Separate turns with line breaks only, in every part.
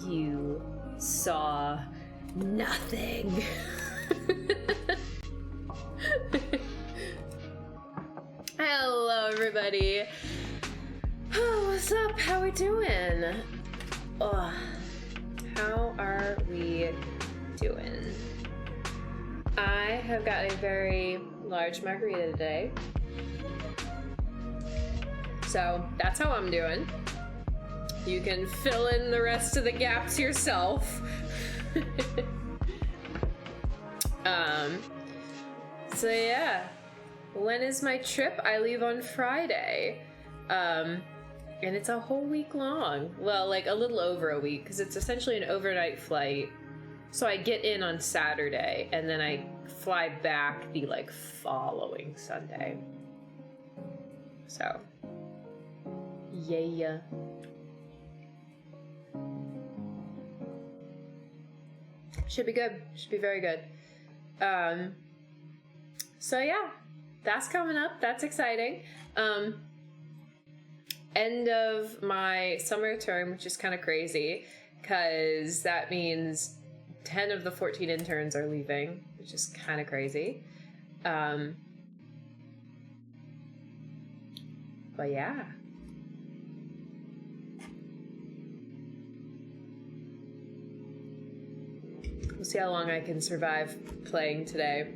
You saw nothing. Hello, everybody. Oh, what's up? How we doing? Oh, how are we doing? I have got a very large margarita today. So that's how I'm doing. You can fill in the rest of the gaps yourself. So yeah, when is my trip? I leave on Friday. And it's a whole week long. Well, like a little over a week, because it's essentially an overnight flight. So I get in on Saturday, and then I fly back the like following Sunday. So, yeah. Should be good. Should be very good. So yeah, that's coming up. That's exciting. End of my summer term, which is kind of crazy, because that means 10 of the 14 interns are leaving, which is kind of crazy. But yeah. We'll see how long I can survive playing today.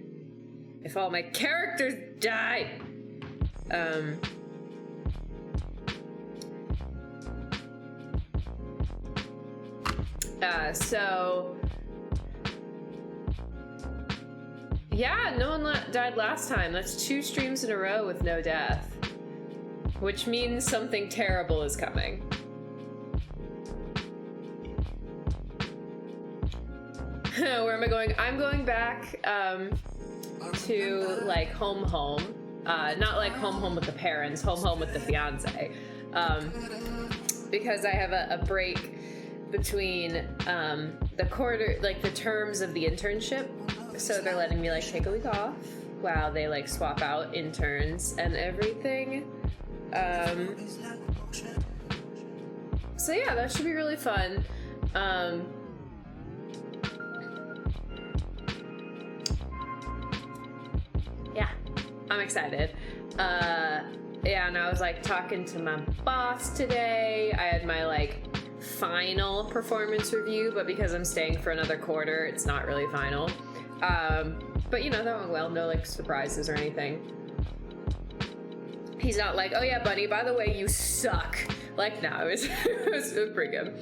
If all my characters die! So... yeah, no one died last time. That's 2 streams in a row with no death. Which means something terrible is coming. Where am I going? I'm going back to like home. Not like home with the parents, home with the fiance. Because I have a break between the quarter, like the terms of the internship. So they're letting me like take a week off while they like swap out interns and everything. So yeah, that should be really fun. Yeah, I'm excited. Yeah, and I was like talking to my boss today. I had my like final performance review, but because I'm staying for another quarter, it's not really final. But you know, that went well. No like surprises or anything. He's not like, oh yeah, buddy, by the way, you suck. Like, no, it was pretty good.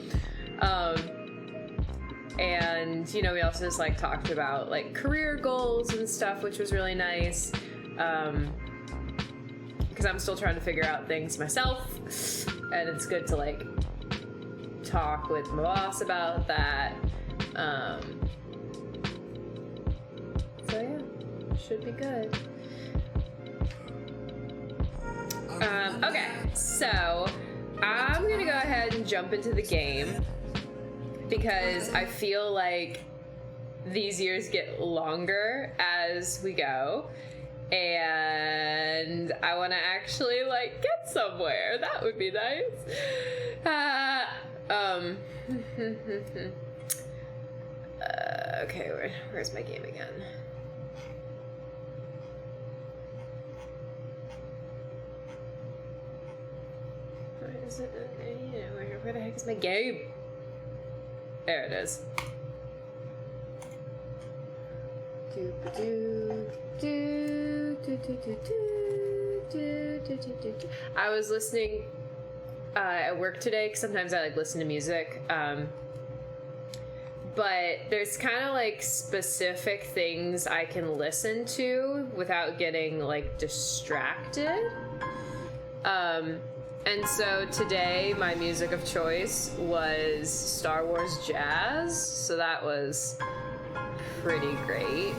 And, you know, we also just, like, talked about, like, career goals and stuff, which was really nice. Because I'm still trying to figure out things myself. And it's good to, like, talk with my boss about that. So, yeah, should be good. Okay, so I'm gonna go ahead and jump into the game because I feel like these years get longer as we go, and I want to actually like get somewhere. That would be nice. Okay, where's my game again? Is it, where the heck is my game? There it is. I was listening at work today, because sometimes I like listen to music. But there's kind of like specific things I can listen to without getting like distracted. And so today my music of choice was Star Wars jazz, so that was pretty great.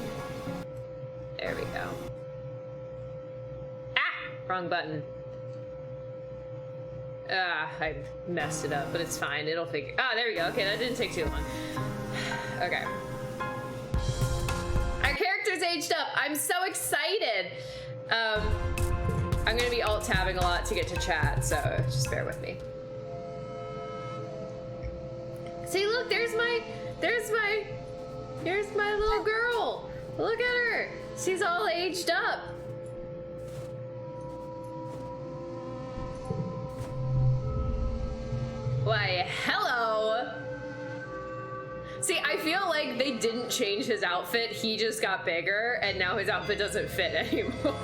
There we go. Ah! Wrong button. Ah, I messed it up, but it's fine. It'll figure. Ah, there we go. Okay, that didn't take too long. Okay. Our character's aged up. I'm so excited. I'm gonna be alt-tabbing a lot to get to chat, so just bear with me. See, look, there's my little girl. Look at her. She's all aged up. Why, hello. See, I feel like they didn't change his outfit. He just got bigger, and now his outfit doesn't fit anymore.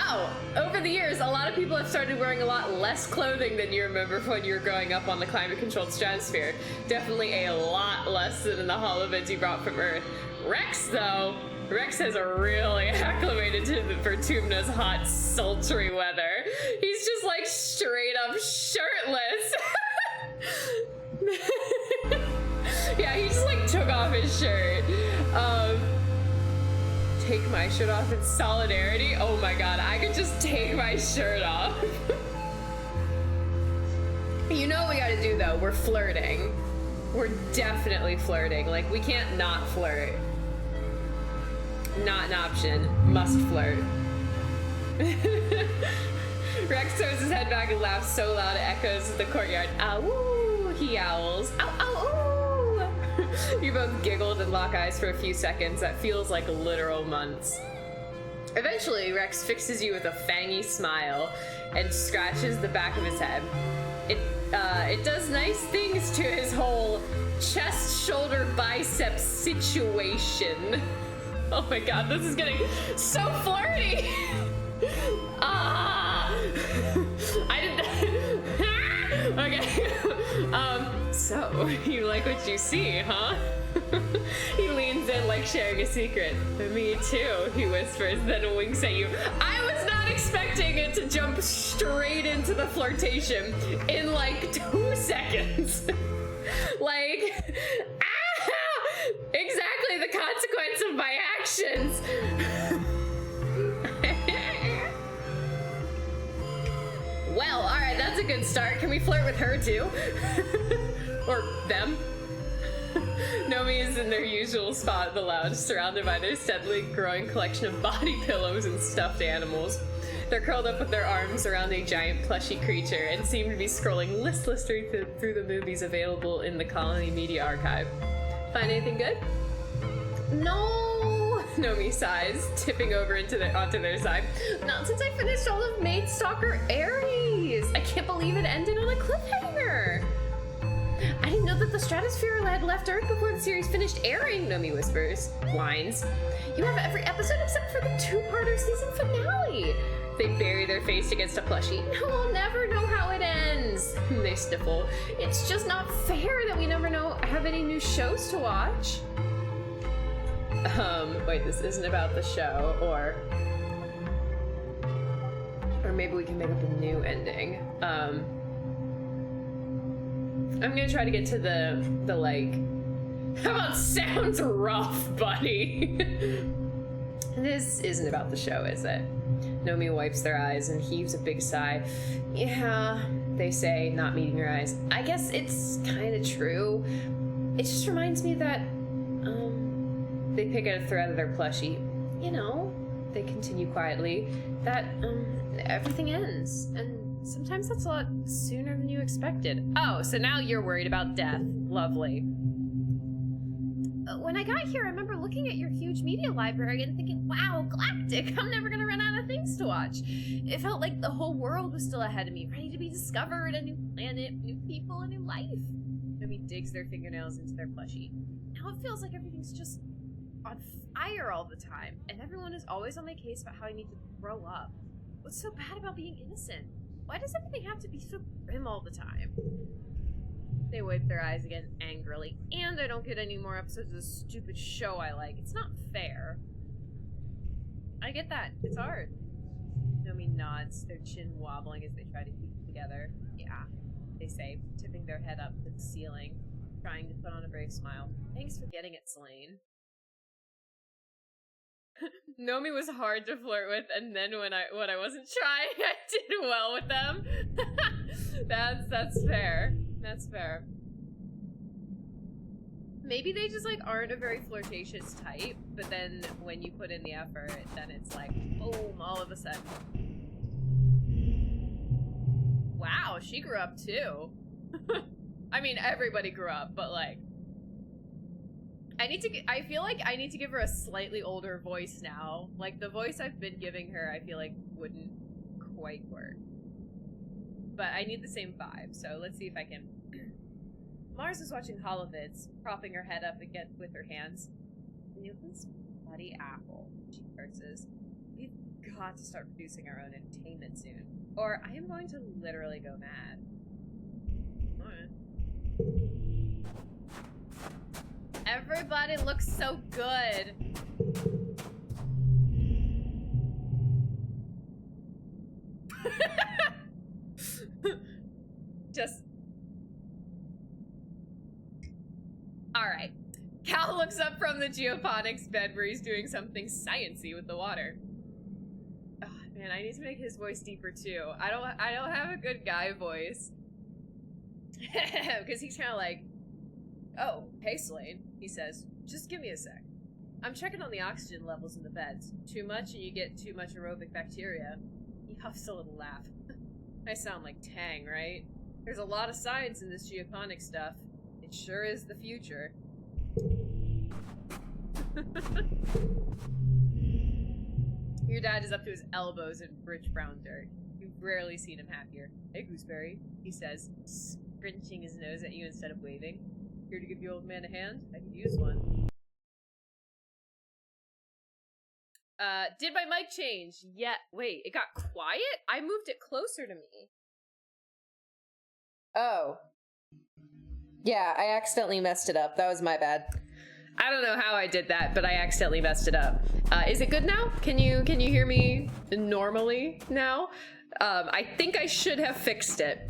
Oh, over the years, a lot of people have started wearing a lot less clothing than you remember when you were growing up on the climate-controlled stratosphere. Definitely a lot less than in the holovids you brought from Earth. Rex, though, Rex has really acclimated to the Vertumna's hot, sultry weather. He's just like straight up shirtless. Yeah, he just like took off his shirt. Take my shirt off in solidarity? Oh my god, I could just take my shirt off. You know what we gotta do though? We're flirting. We're definitely flirting. Like, we can't not flirt. Not an option. Must flirt. Rex throws his head back and laughs so loud it echoes the courtyard. Ow! He owls. Ow, ow, ow! You both giggled and lock eyes for a few seconds. That feels like literal months. Eventually, Rex fixes you with a fangy smile and scratches the back of his head. It does nice things to his whole chest, shoulder, bicep situation. Oh my god, this is getting so flirty! Ah! I didn't... Okay. So, you like what you see, huh? He leans in like sharing a secret. Me too, he whispers, then winks at you. I was not expecting it to jump straight into the flirtation in like 2 seconds. Like, exactly the consequence of my actions. Well, alright, that's a good start. Can we flirt with her too? Or them? Nomi is in their usual spot in the lounge, surrounded by their steadily growing collection of body pillows and stuffed animals. They're curled up with their arms around a giant plushy creature and seem to be scrolling listlessly through the movies available in the Colony Media Archive. Find anything good? No, Nomi sighs, tipping over onto their side. Not since I finished all of Maid Stalker Ares. I can't believe it ended on a cliffhanger. I didn't know that the Stratosphere had left Earth before the series finished airing, Nomi whines. You have every episode except for the 2-parter season finale. They bury their face against a plushie. No, we'll never know how it ends. They sniffle. It's just not fair that we never have any new shows to watch. Wait, this isn't about the show, or maybe we can make up a new ending. I'm gonna try to get to the like, how about sounds rough, buddy? This isn't about the show, is it? Nomi wipes their eyes and heaves a big sigh. Yeah, they say, not meeting her eyes. I guess it's kind of true. It just reminds me that, they pick at a thread of their plushie. You know, they continue quietly, that, everything ends. And sometimes that's a lot sooner than you expected. Oh, so now you're worried about death. Lovely. When I got here, I remember looking at your huge media library and thinking, wow, galactic, I'm never gonna run out of things to watch. It felt like the whole world was still ahead of me, ready to be discovered, a new planet, new people, a new life. Nomi digs their fingernails into their plushie. Now it feels like everything's just on fire all the time, and everyone is always on my case about how I need to grow up.
What's so bad about being innocent? Why does everything have to be so grim all the time? They wipe their eyes again angrily. And I don't get any more episodes of this stupid show I like. It's not fair. I get that. It's hard. Nomi nods, their chin wobbling as they try to keep it together. Yeah, they say, tipping their head up to the ceiling, trying to put on a brave smile. Thanks for getting it, Selene. Nomi was hard to flirt with, and then when I wasn't trying, I did well with them. That's fair. That's fair. Maybe they just like aren't a very flirtatious type, but then when you put in the effort, then it's like boom, all of a sudden. Wow, she grew up too. I mean, everybody grew up, but like I feel like I need to give her a slightly older voice now. Like, the voice I've been giving her, I feel like wouldn't quite work. But I need the same vibe, so let's see if I can. Mars is watching holovids, propping her head up again with her hands. This bloody apple, she curses. We've got to start producing our own entertainment soon, or I am going to literally go mad. Everybody looks so good. Just... Alright. Cal looks up from the geoponics bed where he's doing something sciencey with the water. Oh, man, I need to make his voice deeper too. I don't have a good guy voice. Because he's kind of like, oh, hey, Selene, he says. Just give me a sec. I'm checking on the oxygen levels in the beds. Too much and you get too much aerobic bacteria. He huffs a little laugh. I sound like Tang, right? There's a lot of science in this geoponic stuff. It sure is the future. Your dad is up to his elbows in rich brown dirt. You've rarely seen him happier. Hey, Gooseberry, he says, scrunching his nose at you instead of waving. Here to give your old man a hand? I could use one. Did my mic change? Yeah, wait, it got quiet? I moved it closer to me. Oh. Yeah, I accidentally messed it up. That was my bad. I don't know how I did that, but I accidentally messed it up. Is it good now? Can you hear me normally now? I think I should have fixed it.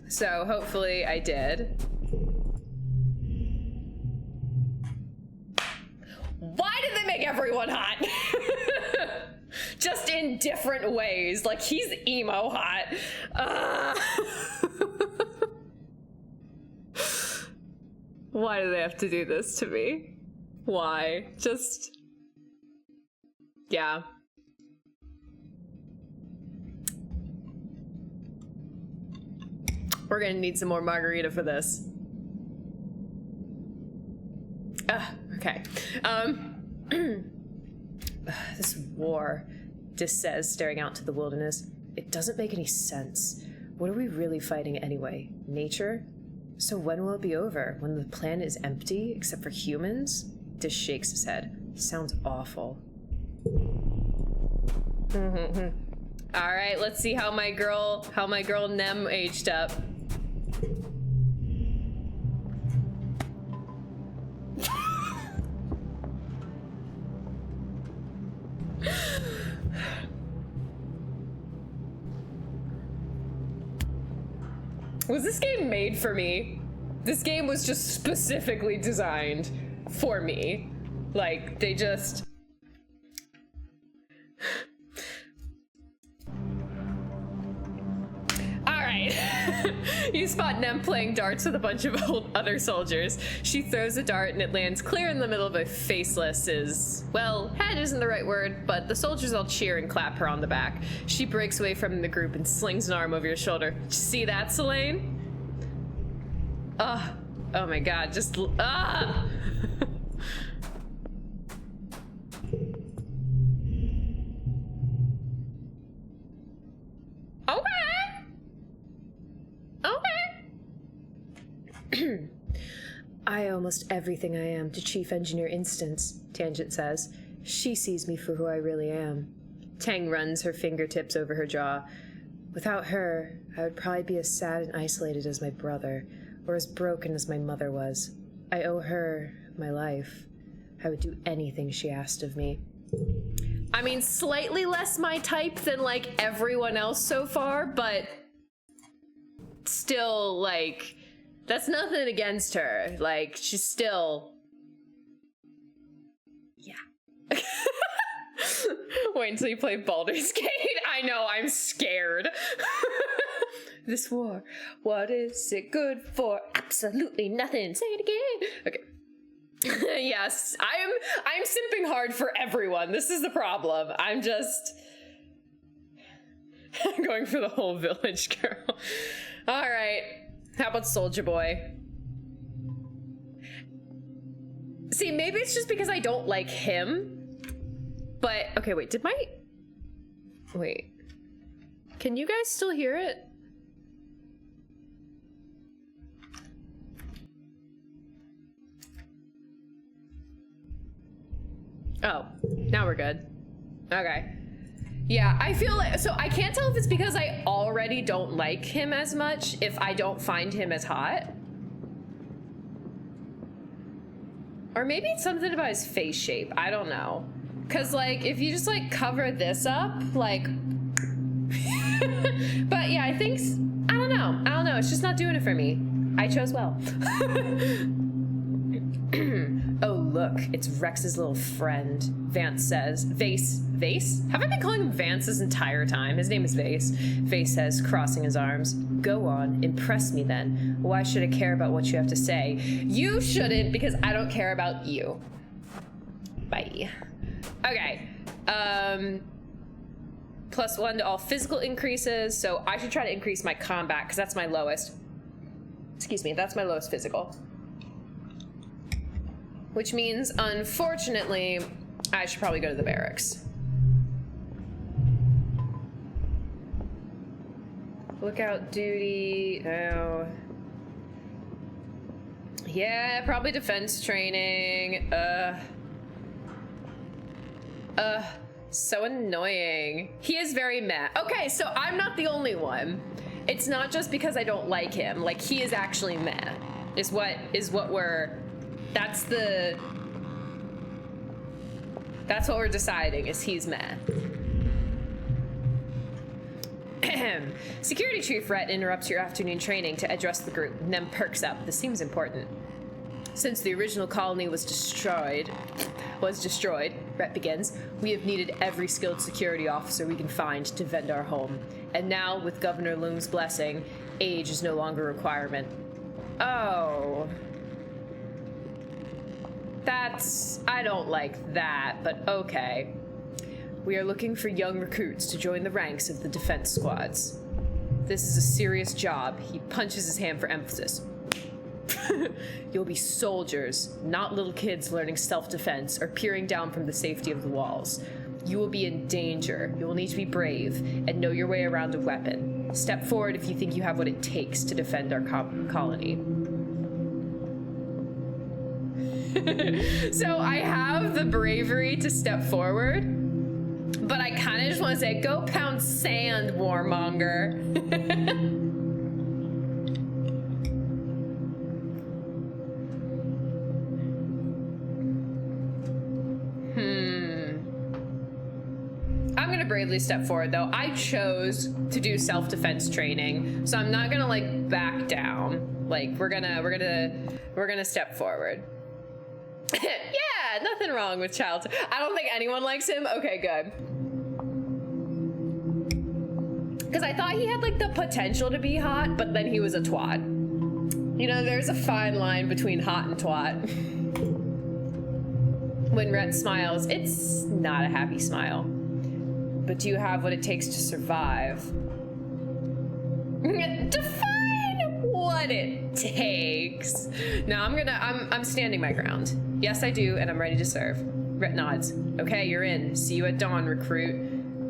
So hopefully I did. Why did they make everyone hot? Just in different ways. Like, he's emo hot. Why do they have to do this to me? Why? Just... yeah. We're gonna need some more margarita for this. Okay. This war, Dis says, staring out into the wilderness. It doesn't make any sense. What are we really fighting anyway? Nature? So when will it be over? When the planet is empty, except for humans? Dis shakes his head. Sounds awful. Alright, let's see how my girl Nem aged up. Was this game made for me? This game was just specifically designed for me. Like, they just... Alright. You spot Nem playing darts with a bunch of other soldiers. She throws a dart and it lands clear in the middle of a faceless's... well, head isn't the right word, but the soldiers all cheer and clap her on the back. She breaks away from the group and slings an arm over your shoulder. Did you see that, Selene? Oh my god, just... ah! Okay. Okay. I owe almost everything I am to Chief Engineer Instance, Tangent says. She sees me for who I really am.
Tang runs her fingertips over her jaw. Without her, I would probably be as sad and isolated as my brother, or as broken as my mother was. I owe her my life. I would do anything she asked of me. I mean, slightly less my type than, like, everyone else so far, but still, like, that's nothing against her. Like, she's still... Yeah. Wait until you play Baldur's Gate. I know, I'm scared. This war, what is it good for? Absolutely nothing. Say it again. Okay. Yes, I'm simping hard for everyone. This is the problem. I'm just going for the whole village, girl. All right. How about Soldier Boy? See, maybe it's just because I don't like him. But, okay, wait, wait. Can you guys still hear it? Oh, now we're good. Okay. Yeah, I feel like, so I can't tell if it's because I already don't like him as much, if I don't find him as hot. Or maybe it's something about his face shape, I don't know. Cause like, if you just like cover this up, like, but yeah, I think, I don't know, it's just not doing it for me. I chose well. Oh, look, it's Rex's little friend, Vance says. Vase? Have I been calling him Vance this entire time? His name is Vase. Vase says, crossing his arms. Go on, impress me then. Why should I care about what you have to say? You shouldn't, because I don't care about you. Bye. Okay, +1 to all physical increases, so I should try to increase my combat, because that's my lowest. Excuse me, that's my lowest physical. Which means, unfortunately, I should probably go to the barracks. Lookout duty, no. Yeah, probably defense training, so annoying. He is very meh. Okay, so I'm not the only one. It's not just because I don't like him. Like, he is actually meh. Is what we're... That's what we're deciding, is he's meh. Security Chief Rhett interrupts your afternoon training to address the group, and then perks up. This seems important. Since the original colony was destroyed, Rhett begins, we have needed every skilled security officer we can find to defend our home. And now, with Governor Loom's blessing, age is no longer a requirement. Oh. I don't like that, but okay. We are looking for young recruits to join the ranks of the defense squads. This is a serious job. He punches his hand for emphasis. You'll be soldiers, not little kids learning self-defense or peering down from the safety of the walls. You will be in danger. You will need to be brave and know your way around a weapon. Step forward if you think you have what it takes to defend our colony. So I have the bravery to step forward, but I kind of just want to say, go pound sand, warmonger. I'm gonna bravely step forward, though. I chose to do self-defense training, so I'm not gonna like back down. Like we're gonna step forward. Yeah, nothing wrong with Child. I don't think anyone likes him. Okay, good. Because I thought he had like the potential to be hot, but then he was a twat. You know, there's a fine line between hot and twat. When Rhett smiles, it's not a happy smile. But do you have what it takes to survive? Define what it takes. No, I'm standing my ground. Yes, I do, and I'm ready to serve. Rhett nods. Okay, you're in. See you at dawn, recruit.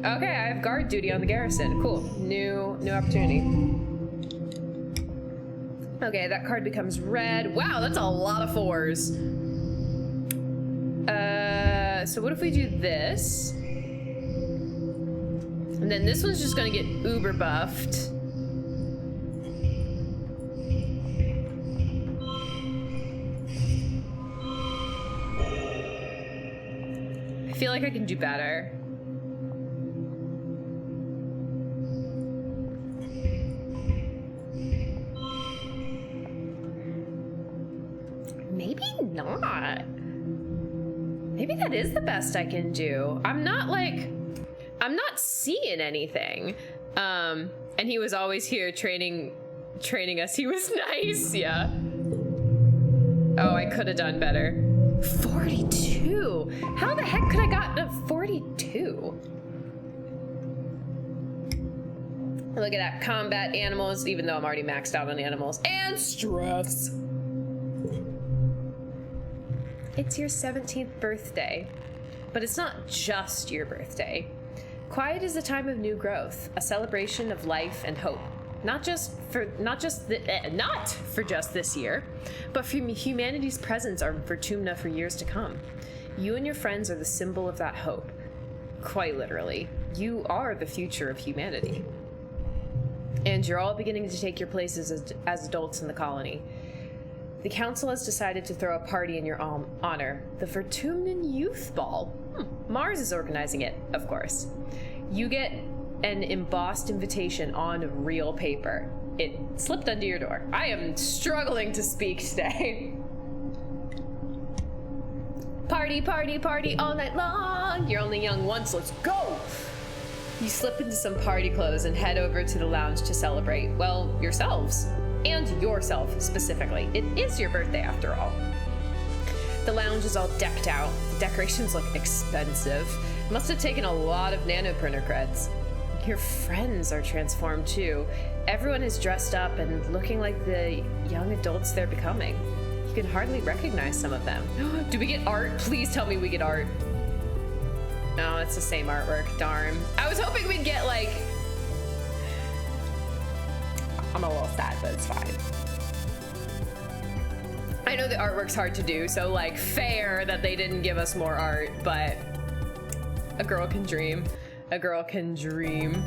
Okay, I have guard duty on the garrison. Cool. New opportunity. Okay, that card becomes red. Wow, that's a lot of 4s. So what if we do this? And then this one's just gonna get uber buffed. I feel like I can do better. Maybe not. Maybe that is the best I can do. I'm not seeing anything. And he was always here training us. He was nice, yeah. Oh, I could have done better. 42. How the heck could I got a 42? Look at that. Combat animals, even though I'm already maxed out on animals. And stress. It's your 17th birthday, but it's not just your birthday. Quiet is a time of new growth, a celebration of life and hope. Not for just this year, but for humanity's presence are Vertumna for years to come. You and your friends are the symbol of that hope. Quite literally, you are the future of humanity. And you're all beginning to take your places as adults in the colony. The council has decided to throw a party in your honor, the Vertumnan Youth Ball. Mars is organizing it, of course. You get an embossed invitation on real paper. It slipped under your door. I am struggling to speak today. Party, party, party all night long. You're only young once, let's go! You slip into some party clothes and head over to the lounge to celebrate, well, yourselves. And yourself, specifically. It is your birthday, after all. The lounge is all decked out. The decorations look expensive. It must have taken a lot of nanoprinter creds. Your friends are transformed, too. Everyone is dressed up and looking like the young adults they're becoming. You can hardly recognize some of them. Do we get art? Please tell me we get art. No, it's the same artwork. Darn. I was hoping we'd get, like... I'm a little sad, but it's fine. I know the artwork's hard to do, so, like, fair that they didn't give us more art, but a girl can dream. A girl can dream.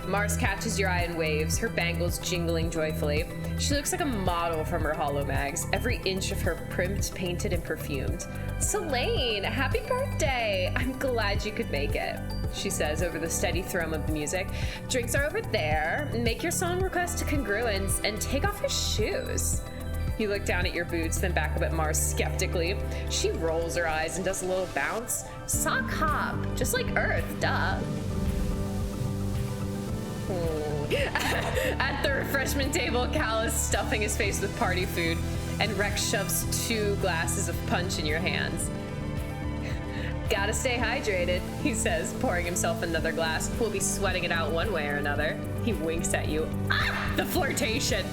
Mars catches your eye and waves, her bangles jingling joyfully. She looks like a model from her holomags, every inch of her primed, painted, and perfumed. Selene, happy birthday! I'm glad you could make it, she says over the steady thrum of the music. Drinks are over there. Make your song request to Congruence and take off your shoes. You look down at your boots, then back up at Mars skeptically. She rolls her eyes and does a little bounce. Sock hop, just like Earth, duh. At the refreshment table, Cal is stuffing his face with party food, and Rex shoves 2 glasses of punch in your hands. Gotta stay hydrated, he says, pouring himself another glass. We'll be sweating it out one way or another. He winks at you. Ah! The flirtation!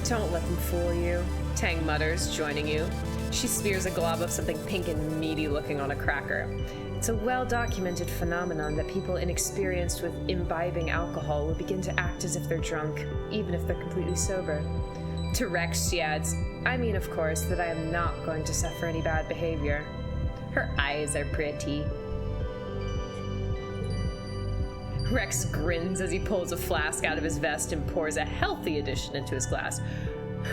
Don't let them fool you, Tang mutters, joining you. She smears a glob of something pink and meaty looking on a cracker. It's a well-documented phenomenon that people inexperienced with imbibing alcohol will begin to act as if they're drunk, even if they're completely sober. To Rex, she adds, I mean, of course, that I am not going to suffer any bad behavior. Her eyes are pretty. Rex grins as he pulls a flask out of his vest and pours a healthy addition into his glass.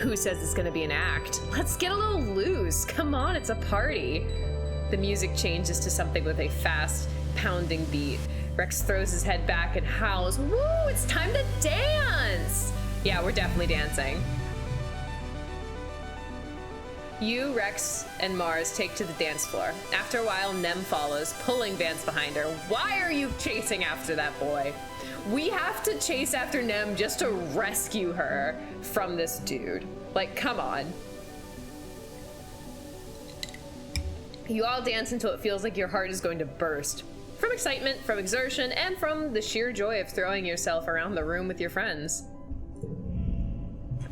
Who says it's gonna be an act? Let's get a little loose. Come on, it's a party. The music changes to something with a fast, pounding beat. Rex throws his head back and howls, woo, it's time to dance! Yeah, we're definitely dancing. You, Rex, and Mars take to the dance floor. After a while, Nem follows, pulling Vance behind her. Why are you chasing after that boy? We have to chase after Nem just to rescue her from this dude. Like, come on. You all dance until it feels like your heart is going to burst. From excitement, from exertion, and from the sheer joy of throwing yourself around the room with your friends.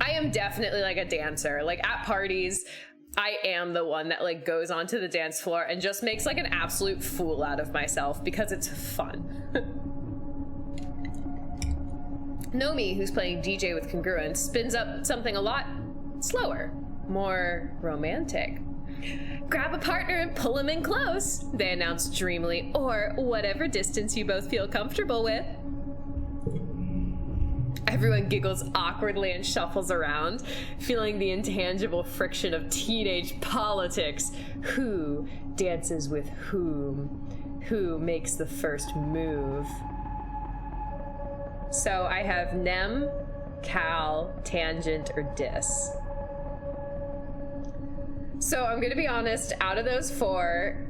I am definitely like a dancer. Like, at parties, I am the one that like goes onto the dance floor and just makes like an absolute fool out of myself because it's fun. Nomi, who's playing DJ with Congruence, spins up something a lot slower. more romantic. Grab a partner and pull him in close, they announce dreamily, or whatever distance you both feel comfortable with. Everyone giggles awkwardly and shuffles around, feeling the intangible friction of teenage politics. Who dances with whom? Who makes the first move? So I have Nem, Cal, Tangent, or Dis. So I'm gonna be honest, out of those four,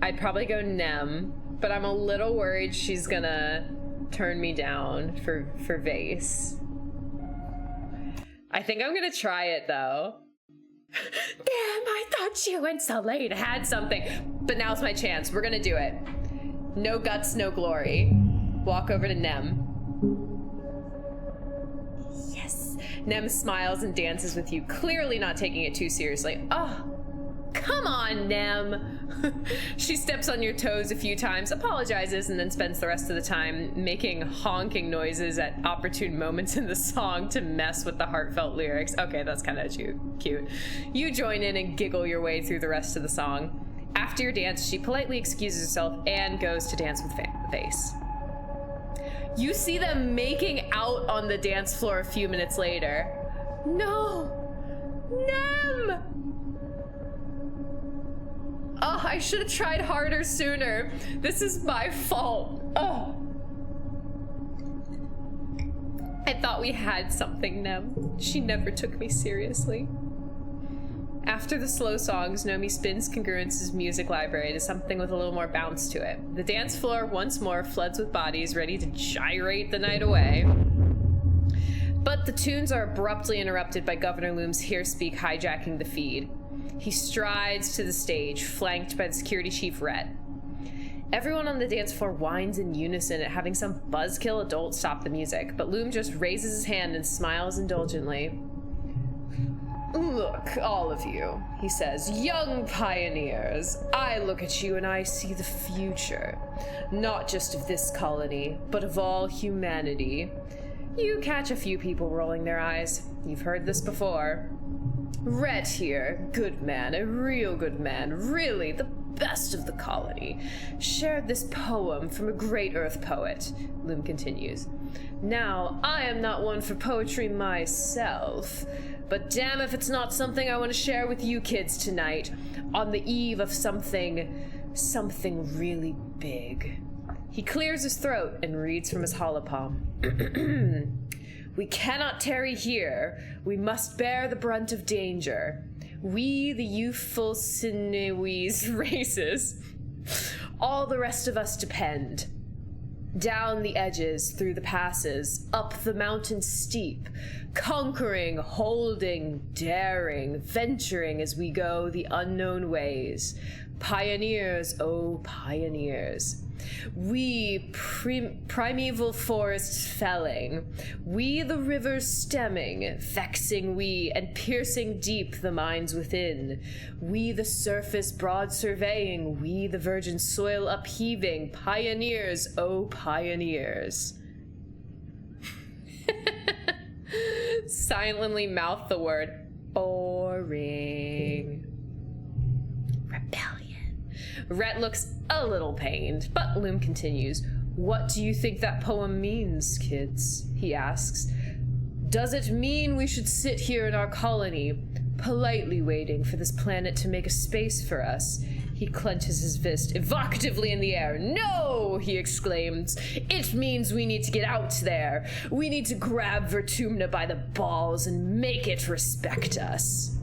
I'd probably go Nem, but I'm a little worried she's gonna turn me down for Vase. I think I'm gonna try it though. Damn, I thought you and Salade had something. But now's my chance. We're gonna do it. No guts, no glory. Walk over to Nem. Yes. Nem smiles and dances with you, clearly not taking it too seriously. Oh, come on, Nem. She steps on your toes a few times, apologizes, and then spends the rest of the time making honking noises at opportune moments in the song to mess with the heartfelt lyrics. Okay, that's kind of cute. You join in and giggle your way through the rest of the song. After your dance, she politely excuses herself and goes to dance with Vase. You see them making out on the dance floor a few minutes later. No! Nem! Oh, I should have tried harder sooner. This is my fault. Oh. I thought we had something, Nem. She never took me seriously. After the slow songs, Nomi spins Congruence's music library to something with a little more bounce to it. The dance floor once more floods with bodies ready to gyrate the night away. But the tunes are abruptly interrupted by Governor Loom's here speak hijacking the feed. He strides to the stage, flanked by the security chief, Rhett. Everyone on the dance floor whines in unison at having some buzzkill adult stop the music, but Loom just raises his hand and smiles indulgently. Look, all of you, he says, young pioneers. I look at you and I see the future. Not just of this colony, but of all humanity. You catch a few people rolling their eyes. You've heard this before. Rhett here, good man, a real good man, really the best of the colony, shared this poem from a great Earth poet, Loom continues. Now, I am not one for poetry myself, but damn if it's not something I want to share with you kids tonight, on the eve of something really big. He clears his throat and reads from his holopalm. We cannot tarry here. We must bear the brunt of danger. We, the youthful sinewy races. All the rest of us depend. Down the edges, through the passes, up the mountain steep, conquering, holding, daring, venturing as we go the unknown ways. Pioneers, oh pioneers. We, primeval forests felling, we the rivers stemming, vexing we, and piercing deep the minds within, we the surface broad surveying, we the virgin soil upheaving, pioneers, oh pioneers. Silently mouth the word, boring. Rebellion. Rhett looks a little pained, but Loom continues. What do you think that poem means, kids? He asks. Does it mean we should sit here in our colony, politely waiting for this planet to make a space for us? He clenches his fist evocatively in the air. No, he exclaims. It means we need to get out there. We need to grab Vertumna by the balls and make it respect us.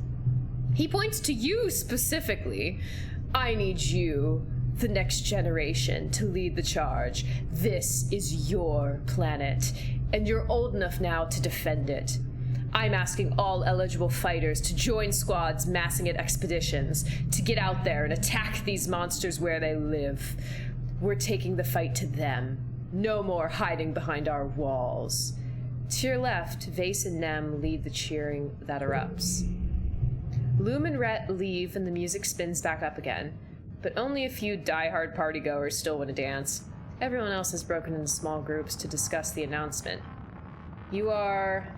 He points to you specifically. I need you, the next generation, to lead the charge. This is your planet, and you're old enough now to defend it. I'm asking all eligible fighters to join squads massing at expeditions, to get out there and attack these monsters where they live. We're taking the fight to them. No more hiding behind our walls. To your left, Vase and Nem lead the cheering that erupts. Loom and Rhett leave and the music spins back up again, but only a few die-hard partygoers still want to dance. Everyone else has broken into small groups to discuss the announcement. You are...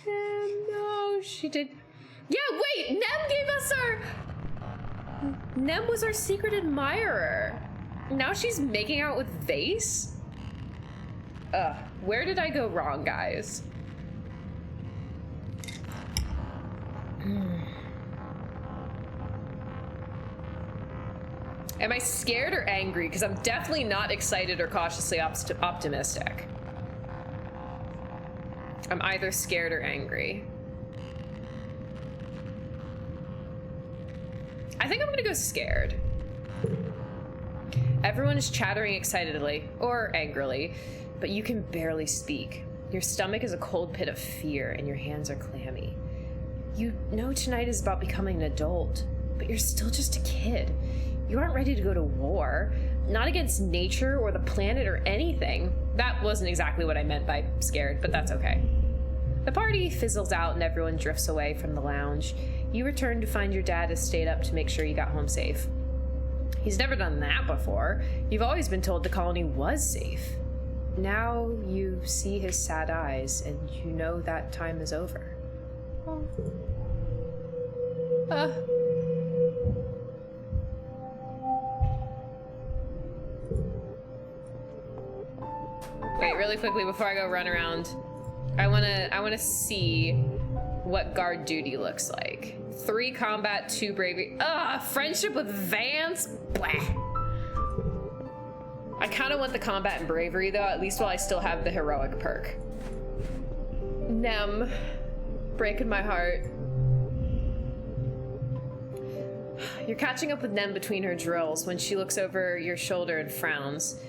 No, she did. Yeah, wait, Nem gave us Nem was our secret admirer. Now she's making out with Vase? Where did I go wrong, guys? Am I scared or angry? Because I'm definitely not excited or cautiously optimistic. I'm either scared or angry. I think I'm gonna go scared. Everyone is chattering excitedly, or angrily, but you can barely speak. Your stomach is a cold pit of fear, and your hands are clammy. You know tonight is about becoming an adult, but you're still just a kid. You aren't ready to go to war. Not against nature or the planet or anything. That wasn't exactly what I meant by scared, but that's okay. The party fizzles out and everyone drifts away from the lounge. You return to find your dad has stayed up to make sure you got home safe. He's never done that before. You've always been told the colony was safe. Now you see his sad eyes and you know that time is over. Wait, really quickly before I go run around, I wanna see what guard duty looks like. 3 combat, 2 bravery. Friendship with Vance? Blah. I kind of want the combat and bravery though, at least while I still have the heroic perk. Nem, breaking my heart. You're catching up with Nem between her drills when she looks over your shoulder and frowns.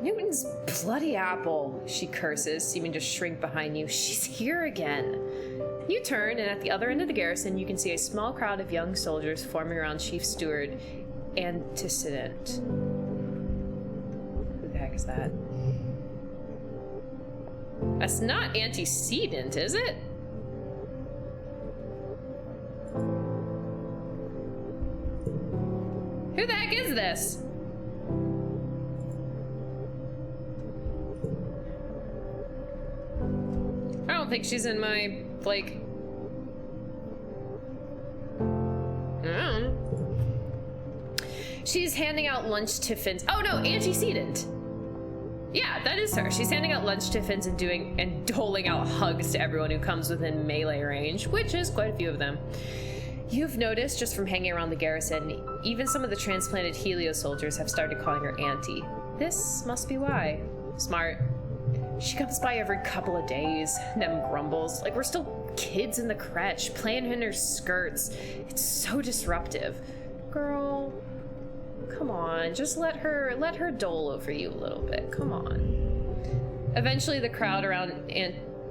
Newton's bloody apple, she curses, seeming to shrink behind you. She's here again. You turn, and at the other end of the garrison, you can see a small crowd of young soldiers forming around Chief Steward Antecedent. Who the heck is that? That's not Antecedent, is it? Who the heck is this? I don't think she's in my, like... I don't know. She's handing out lunch tiffins. Oh no, Antecedent. Yeah, that is her. She's handing out lunch tiffins and doling out hugs to everyone who comes within melee range, which is quite a few of them. You've noticed just from hanging around the garrison, even some of the transplanted Helio soldiers have started calling her Auntie. This must be why. Smart. She comes by every couple of days, Nem grumbles. Like we're still kids in the crèche, playing in her skirts. It's so disruptive. Girl, come on, just let her dole over you a little bit. Come on. Eventually the crowd around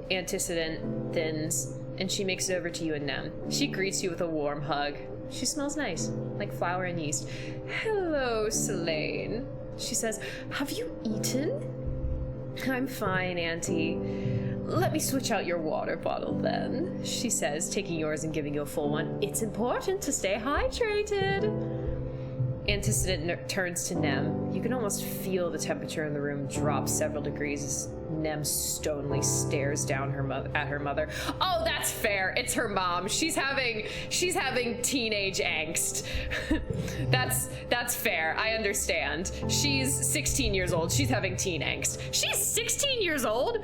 Antecedent thins, and she makes it over to you and Nem. She greets you with a warm hug. She smells nice, like flour and yeast. Hello, Selene. She says, have you eaten? I'm fine, Auntie. Let me switch out your water bottle then, she says, taking yours and giving you a full one. It's important to stay hydrated. Antecedent turns to Nem. You can almost feel the temperature in the room drop several degrees as Nem stonily stares down at her mother. Oh, that's fair. It's her mom. She's having teenage angst. That's fair. I understand. She's 16 years old. She's having teen angst. She's 16 years old?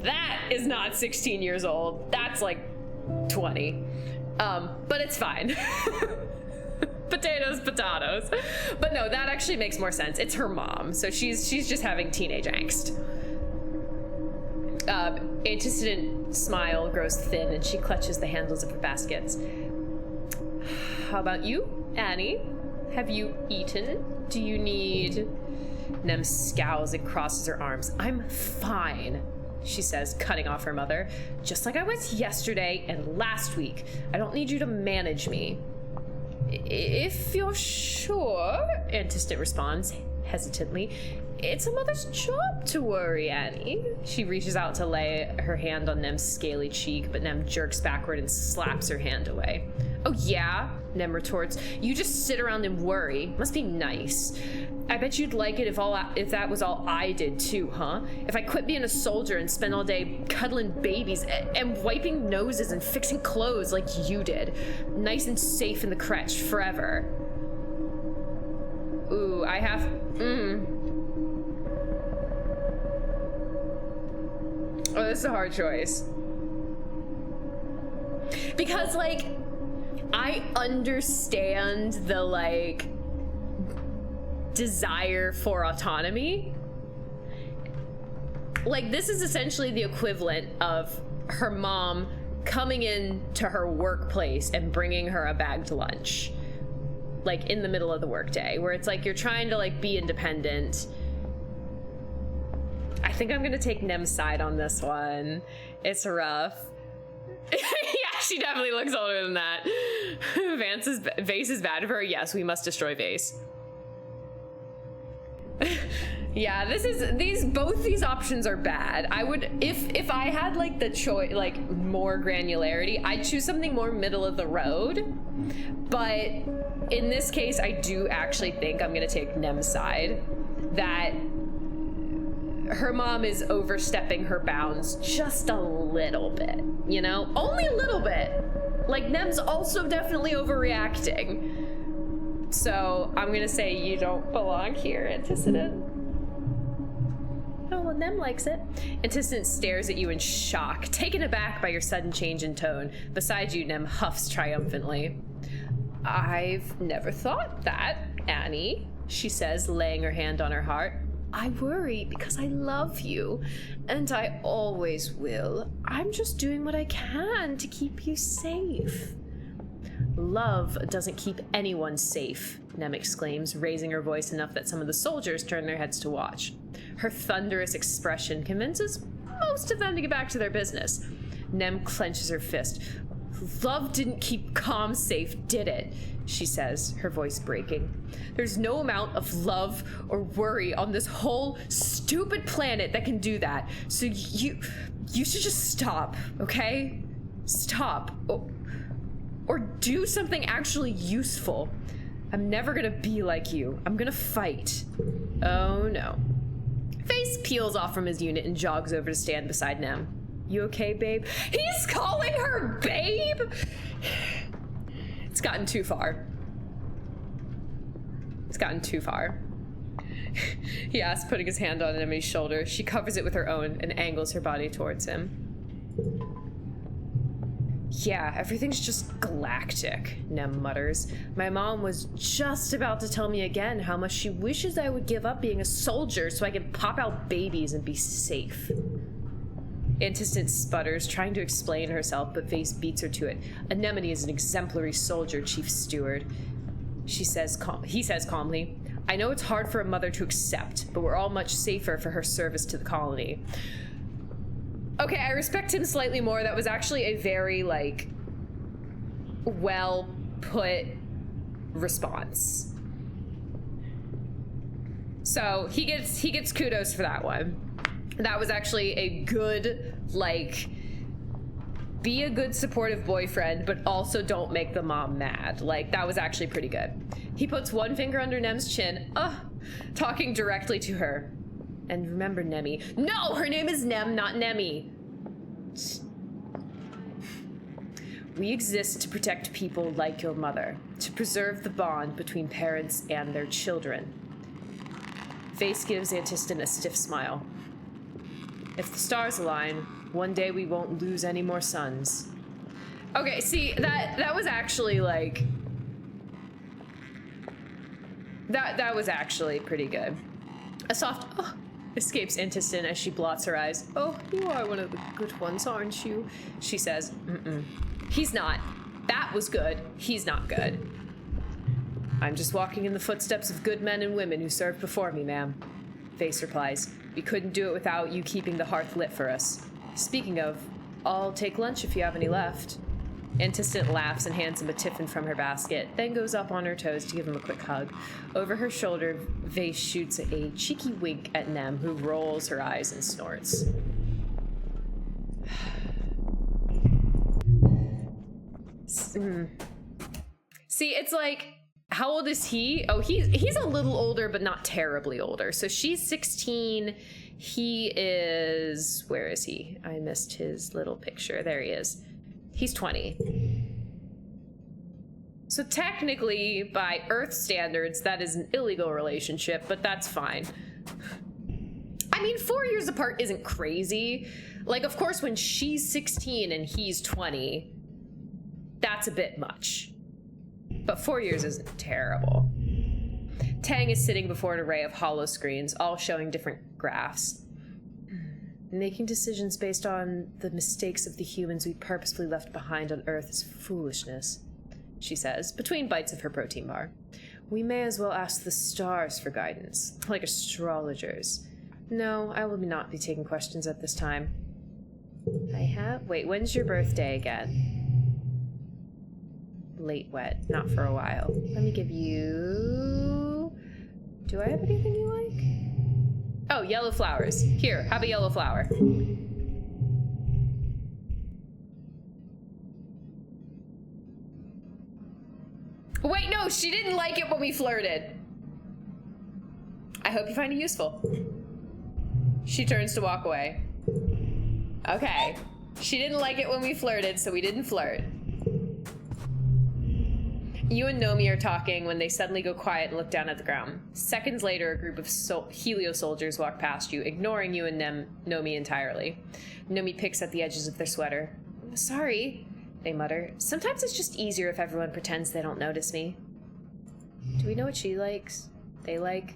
That is not 16 years old. That's like 20. But it's fine. Potatoes. But no, that actually makes more sense. It's her mom, so she's just having teenage angst. Antecedent smile grows thin and she clutches the handles of her baskets. How about you, Annie? Have you eaten? Do you need... Nem scowls and crosses her arms. I'm fine, she says, cutting off her mother. Just like I was yesterday and last week. I don't need you to manage me. If you're sure, Antecedent responds, hesitantly. It's a mother's job to worry, Annie. She reaches out to lay her hand on Nem's scaly cheek, but Nem jerks backward and slaps her hand away. Oh yeah, Nem retorts. You just sit around and worry. Must be nice. I bet you'd like it if that was all I did too, huh? If I quit being a soldier and spent all day cuddling babies and wiping noses and fixing clothes like you did. Nice and safe in the crèche forever. Ooh, I have... Oh, this is a hard choice. Because, like, I understand the, like, desire for autonomy. Like, this is essentially the equivalent of her mom coming in to her workplace and bringing her a bagged lunch, like, in the middle of the workday, where it's like you're trying to, like, be independent. I think I'm gonna take Nem's side on this one. It's rough. Yeah, she definitely looks older than that. Vase is bad for her. Yes, we must destroy Vase. Yeah, both these options are bad. I would, if I had like the choice, like more granularity, I'd choose something more middle of the road. But in this case, I do actually think I'm gonna take Nem's side. That her mom is overstepping her bounds just a little bit, you know? Only a little bit. Like, Nem's also definitely overreacting. So, I'm gonna say you don't belong here, Antecedent. Oh, well, Nem likes it. Antecedent stares at you in shock, taken aback by your sudden change in tone. Beside you, Nem huffs triumphantly. I've never thought that, Annie, she says, laying her hand on her heart. I worry because I love you, and I always will. I'm just doing what I can to keep you safe. Love doesn't keep anyone safe, Nem exclaims, raising her voice enough that some of the soldiers turn their heads to watch. Her thunderous expression convinces most of them to get back to their business. Nem clenches her fist. Love didn't keep Calm safe, did it? She says, her voice breaking. There's no amount of love or worry on this whole stupid planet that can do that. So you should just stop, okay? Stop. Or do something actually useful. I'm never gonna be like you. I'm gonna fight. Oh no. Face peels off from his unit and jogs over to stand beside Nem. You okay, babe? He's calling her babe? It's gotten too far. It's gotten too far. He asks, putting his hand on Emily's shoulder. She covers it with her own and angles her body towards him. Yeah, everything's just galactic, Nem mutters. My mom was just about to tell me again how much she wishes I would give up being a soldier so I can pop out babies and be safe. Antecedent sputters, trying to explain herself, but Vase beats her to it. Anemone is an exemplary soldier, Chief Steward. He says calmly, I know it's hard for a mother to accept, but we're all much safer for her service to the colony. Okay, I respect him slightly more. That was actually a very, like, well put response. So he gets kudos for that one. That was actually a good, like, be a good supportive boyfriend, but also don't make the mom mad. Like, that was actually pretty good. He puts one finger under Nem's chin, talking directly to her. And remember, Nemi. No, her name is Nem, not Nemi. We exist to protect people like your mother, to preserve the bond between parents and their children. Vase gives Antecedent a stiff smile. If the stars align, one day we won't lose any more sons. Okay, see, that was actually, like... That was actually pretty good. A soft escapes Antecedent as she blots her eyes. Oh, you are one of the good ones, aren't you? She says, He's not. That was good. He's not good. I'm just walking in the footsteps of good men and women who served before me, ma'am. Vase replies. We couldn't do it without you keeping the hearth lit for us. Speaking of, I'll take lunch if you have any left. Antecedent laughs and hands him a tiffin from her basket, then goes up on her toes to give him a quick hug. Over her shoulder, Vase shoots a cheeky wink at Nem, who rolls her eyes and snorts. See, it's like, how old is he? Oh, he's a little older, but not terribly older. So she's 16. He is... Where is he? I missed his little picture. There he is. He's 20. So technically, by Earth standards, that is an illegal relationship, but that's fine. I mean, 4 years apart isn't crazy. Like, of course, when she's 16 and he's 20, that's a bit much. But 4 years isn't terrible. Tang is sitting before an array of hollow screens, all showing different graphs. Making decisions based on the mistakes of the humans we purposefully left behind on Earth is foolishness, she says, between bites of her protein bar. We may as well ask the stars for guidance, like astrologers. No, I will not be taking questions at this time. Wait, when's your birthday again? Late wet, not for a while. Let me give you... Do I have anything you like? Oh, yellow flowers. Here, have a yellow flower. Wait, no, she didn't like it when we flirted. I hope you find it useful. She turns to walk away. Okay. She didn't like it when we flirted, so we didn't flirt. You and Nomi are talking when they suddenly go quiet and look down at the ground. Seconds later, a group of Helio soldiers walk past you, ignoring you and Nomi entirely. Nomi picks at the edges of their sweater. Sorry, they mutter. Sometimes it's just easier if everyone pretends they don't notice me. Do we know what she likes? They like?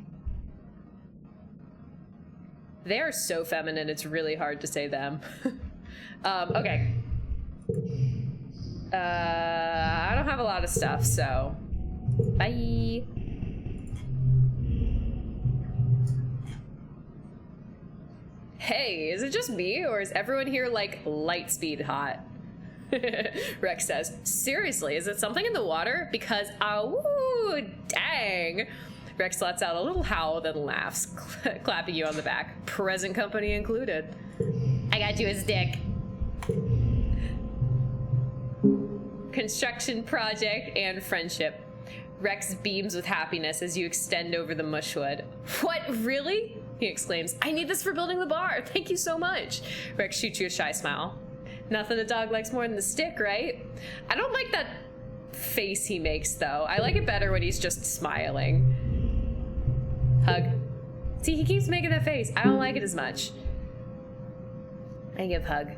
They are so feminine, it's really hard to say them. Okay. I don't have a lot of stuff, so bye. Hey, is it just me, or is everyone here like light speed hot? Rex says, seriously, is it something in the water? Because, oh, dang. Rex lets out a little howl, then laughs, clapping you on the back. Present company included. I got you a stick. Construction project and friendship. Rex beams with happiness as you extend over the mushwood. What, really? He exclaims. I need this for building the bar. Thank you so much. Rex shoots you a shy smile. Nothing a dog likes more than the stick, right? I don't like that face he makes, though. I like it better when he's just smiling. Hug. See, he keeps making that face. I don't like it as much. I give hug.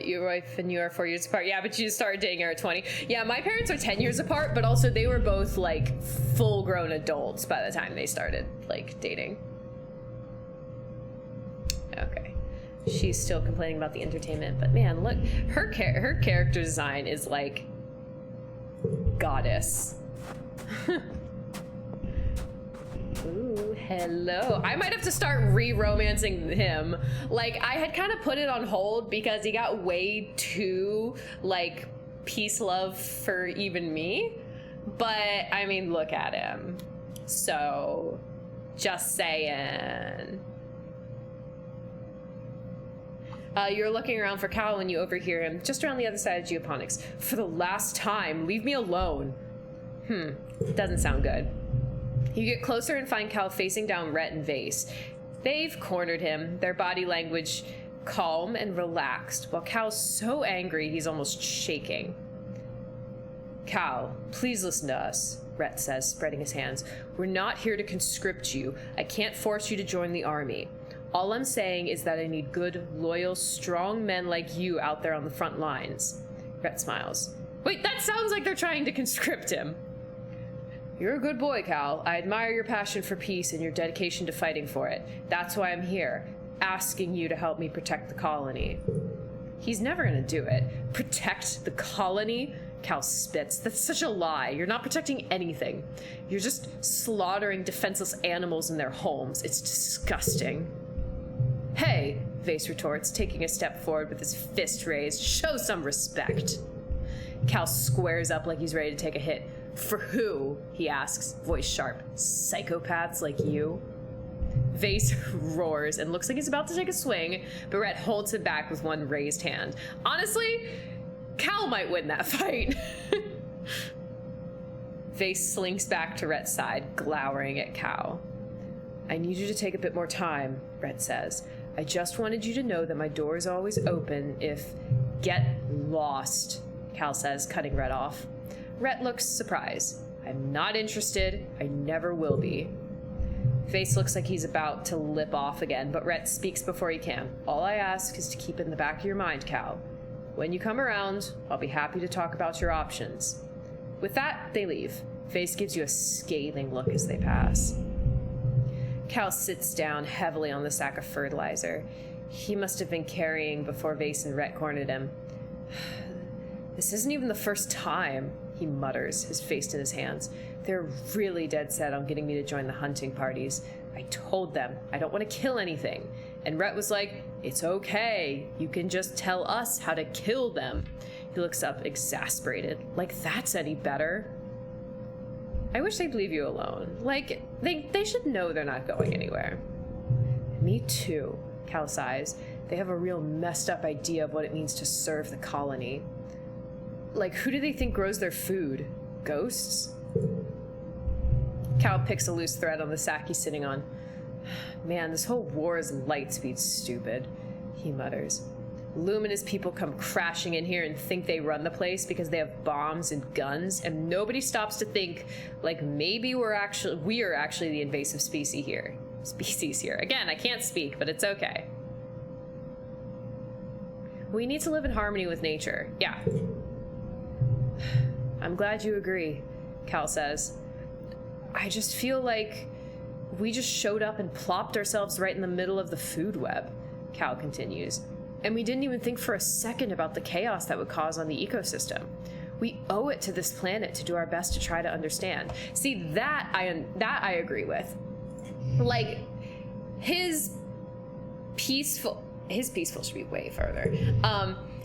Your wife and you are 4 years apart. Yeah, but you started dating her at 20. Yeah, my parents are 10 years apart, but also they were both like full-grown adults by the time they started like dating. Okay. She's still complaining about the entertainment, but man, look, her character design is like goddess. Ooh, hello. I might have to start re-romancing him. Like, I had kind of put it on hold because he got way too, like, peace love for even me. But, I mean, look at him. So, just saying. You're looking around for Cal when you overhear him, just around the other side of geoponics. For the last time, leave me alone. Doesn't sound good. You get closer and find Cal facing down Rhett and Vase. They've cornered him, their body language calm and relaxed, while Cal's so angry he's almost shaking. Cal, please listen to us, Rhett says, spreading his hands. We're not here to conscript you. I can't force you to join the army. All I'm saying is that I need good, loyal, strong men like you out there on the front lines. Rhett smiles. Wait, that sounds like they're trying to conscript him. You're a good boy, Cal. I admire your passion for peace and your dedication to fighting for it. That's why I'm here, asking you to help me protect the colony. He's never gonna do it. Protect the colony? Cal spits. That's such a lie. You're not protecting anything. You're just slaughtering defenseless animals in their homes. It's disgusting. Hey, Vase retorts, taking a step forward with his fist raised. Show some respect. Cal squares up like he's ready to take a hit. For who? He asks, voice sharp. Psychopaths like you? Vase roars and looks like he's about to take a swing, but Rhett holds him back with one raised hand. Honestly, Cal might win that fight. Vase slinks back to Rhett's side, glowering at Cal. I need you to take a bit more time, Rhett says. I just wanted you to know that my door is always open if... Get lost, Cal says, cutting Rhett off. Rhett looks surprised. I'm not interested. I never will be. Vase looks like he's about to lip off again, but Rhett speaks before he can. All I ask is to keep it in the back of your mind, Cal. When you come around, I'll be happy to talk about your options. With that, they leave. Vase gives you a scathing look as they pass. Cal sits down heavily on the sack of fertilizer. He must have been carrying before Vase and Rhett cornered him. This isn't even the first time, he mutters, his face in his hands. They're really dead set on getting me to join the hunting parties. I told them I don't want to kill anything. And Rhett was like, it's okay. You can just tell us how to kill them. He looks up, exasperated. Like that's any better. I wish they'd leave you alone. Like, they should know they're not going anywhere. Me too, Cal sighs. They have a real messed up idea of what it means to serve the colony. Like, who do they think grows their food? Ghosts? Cal picks a loose thread on the sack he's sitting on. Man, this whole war is light speed stupid, he mutters. Luminous people come crashing in here and think they run the place because they have bombs and guns, and nobody stops to think, like, maybe we are actually the invasive species here. Again, I can't speak, but it's okay. We need to live in harmony with nature. Yeah. I'm glad you agree, Cal says. I just feel like we just showed up and plopped ourselves right in the middle of the food web, Cal continues. And we didn't even think for a second about the chaos that would cause on the ecosystem. We owe it to this planet to do our best to try to understand. See, that I agree with. Like, his peaceful should be way further.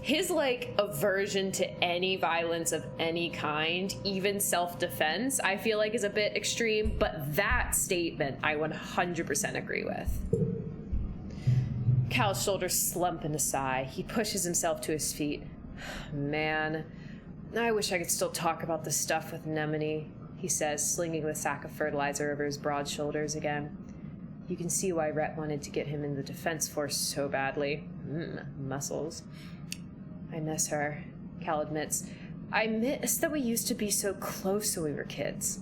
His, like, aversion to any violence of any kind, even self-defense, I feel like is a bit extreme, but that statement I 100% agree with. Cal's shoulders slump in a sigh. He pushes himself to his feet. Man, I wish I could still talk about this stuff with Nemone, he says, slinging the sack of fertilizer over his broad shoulders again. You can see why Rhett wanted to get him in the defense force so badly. Muscles. I miss her, Cal admits. I miss that we used to be so close when we were kids.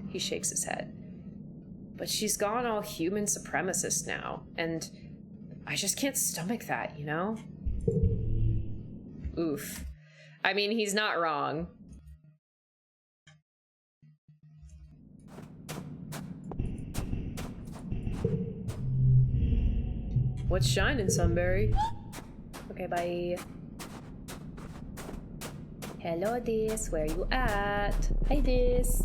He shakes his head. But she's gone all human supremacist now, and I just can't stomach that, you know? Oof. I mean, he's not wrong. What's shining, Sunbury? Okay, bye. Hello, Dis. Where you at? Hi, Dis.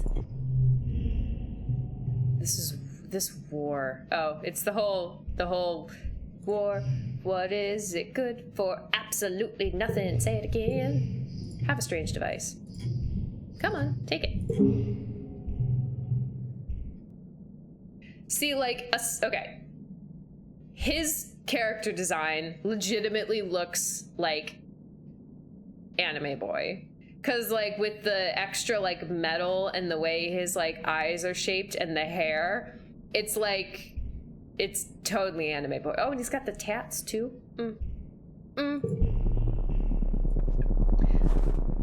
This war. Oh, it's the whole war. What is it good for? Absolutely nothing. Say it again. Have a strange device. Come on, take it. See, like, okay. His character design legitimately looks like anime boy. Cause, like, with the extra, like, metal and the way his, like, eyes are shaped and the hair, it's like, it's totally anime boy. Oh, and he's got the tats, too.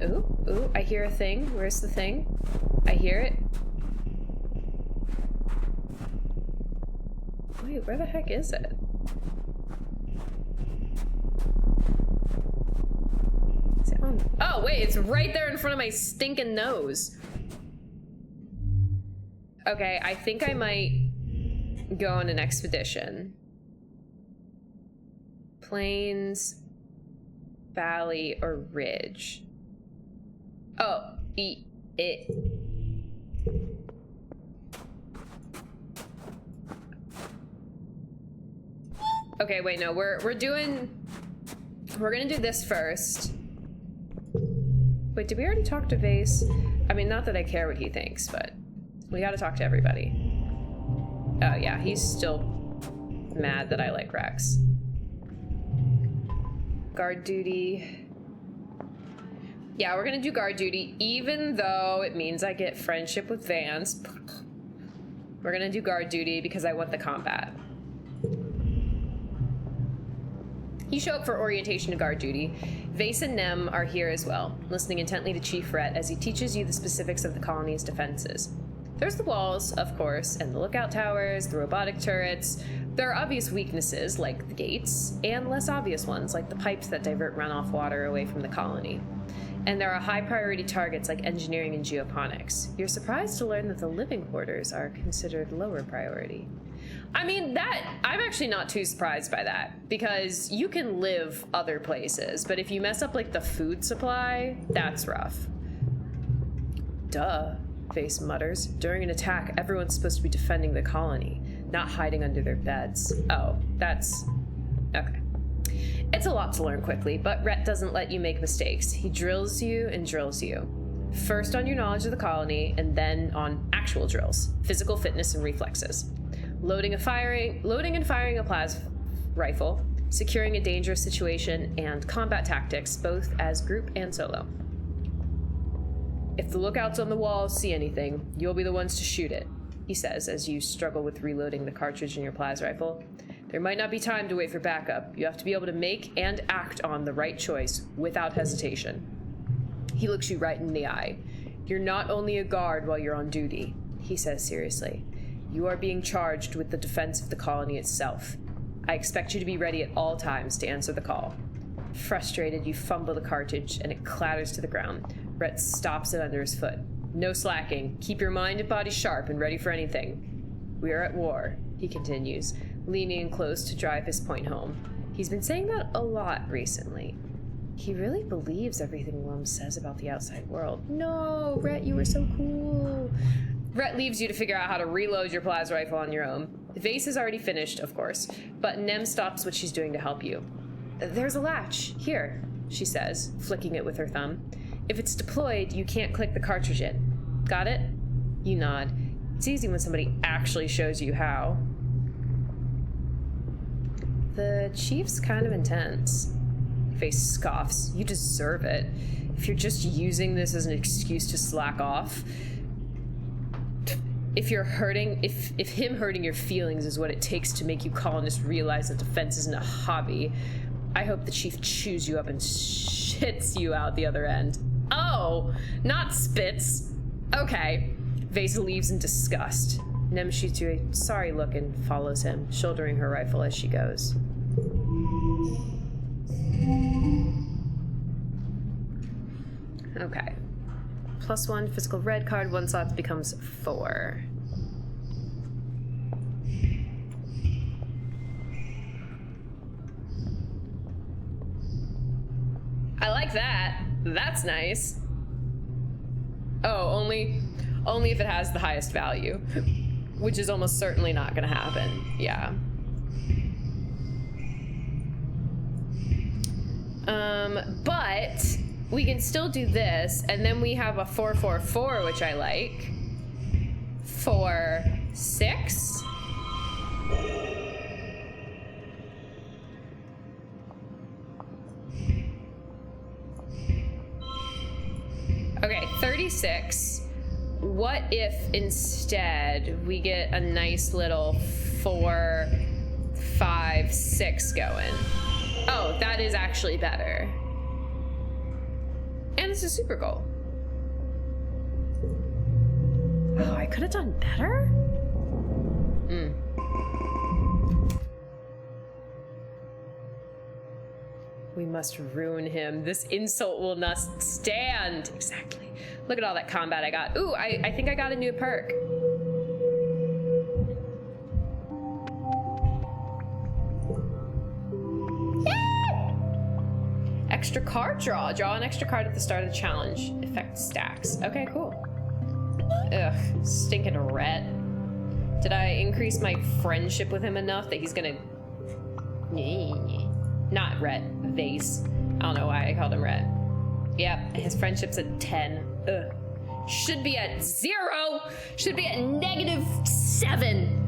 Ooh, I hear a thing. Where's the thing? I hear it. Wait, where the heck is it? Is it on? Oh, wait, it's right there in front of my stinking nose. Okay, I think I might go on an expedition. Plains, valley, or ridge. Oh, it. Okay, wait, no, we're gonna do this first. Wait, did we already talk to Vase? I mean, not that I care what he thinks, but we gotta talk to everybody. Oh yeah, he's still mad that I like Rex. Guard duty. Yeah, we're gonna do guard duty, even though it means I get friendship with Vance. We're gonna do guard duty because I want the combat. You show up for orientation to guard duty. Vase and Nem are here as well, listening intently to Chief Rhett as he teaches you the specifics of the colony's defenses. There's the walls, of course, and the lookout towers, the robotic turrets. There are obvious weaknesses, like the gates, and less obvious ones, like the pipes that divert runoff water away from the colony. And there are high-priority targets like engineering and geoponics. You're surprised to learn that the living quarters are considered lower priority. I mean, I'm actually not too surprised by that, because you can live other places, but if you mess up, like, the food supply, that's rough. Duh, Vase mutters. During an attack, everyone's supposed to be defending the colony, not hiding under their beds. Oh, that's... okay. It's a lot to learn quickly, but Rhett doesn't let you make mistakes. He drills you and drills you. First on your knowledge of the colony, and then on actual drills, physical fitness and reflexes. Loading and firing a plasma rifle, securing a dangerous situation, and combat tactics, both as group and solo. If the lookouts on the wall see anything, you'll be the ones to shoot it, he says as you struggle with reloading the cartridge in your plasma rifle. There might not be time to wait for backup. You have to be able to make and act on the right choice without hesitation. He looks you right in the eye. You're not only a guard while you're on duty, he says seriously. You are being charged with the defense of the colony itself. I expect you to be ready at all times to answer the call. Frustrated, you fumble the cartridge and it clatters to the ground. Rhett stops it under his foot. No slacking. Keep your mind and body sharp and ready for anything. We are at war, he continues, leaning in close to drive his point home. He's been saying that a lot recently. He really believes everything Lum says about the outside world. No, Rhett, you were so cool. Rhett leaves you to figure out how to reload your plasma rifle on your own. Vase is already finished, of course, but Nem stops what she's doing to help you. There's a latch. Here, she says, flicking it with her thumb. If it's deployed, you can't click the cartridge in. Got it? You nod. It's easy when somebody actually shows you how. The chief's kind of intense. Vase scoffs. You deserve it. If you're just using this as an excuse to slack off... If him hurting your feelings is what it takes to make you colonists realize that defense isn't a hobby, I hope the chief chews you up and shits you out the other end. Oh, not spits. Okay. Vase leaves in disgust. Nem shoots you a sorry look and follows him, shouldering her rifle as she goes. Okay. +1 physical red card, 1 slot becomes 4. I like that. That's nice. Oh, only if it has the highest value, which is almost certainly not gonna happen. Yeah. But we can still do this, and then we have a 4/4/4, which I like. 4/6. Okay, 36. What if instead we get a nice little 4, 5, 6 going? Oh, that is actually better. And it's a super goal. Oh, I could have done better? We must ruin him. This insult will not stand. Exactly. Look at all that combat I got. Ooh, I think I got a new perk. Extra card draw. Draw an extra card at the start of the challenge. Effect stacks. Okay, cool. Ugh, stinking Rhett. Did I increase my friendship with him enough that he's gonna... Not Rhett, Vase. I don't know why I called him Rhett. Yep, his friendship's at 10. Ugh. Should be at 0! Should be at -7!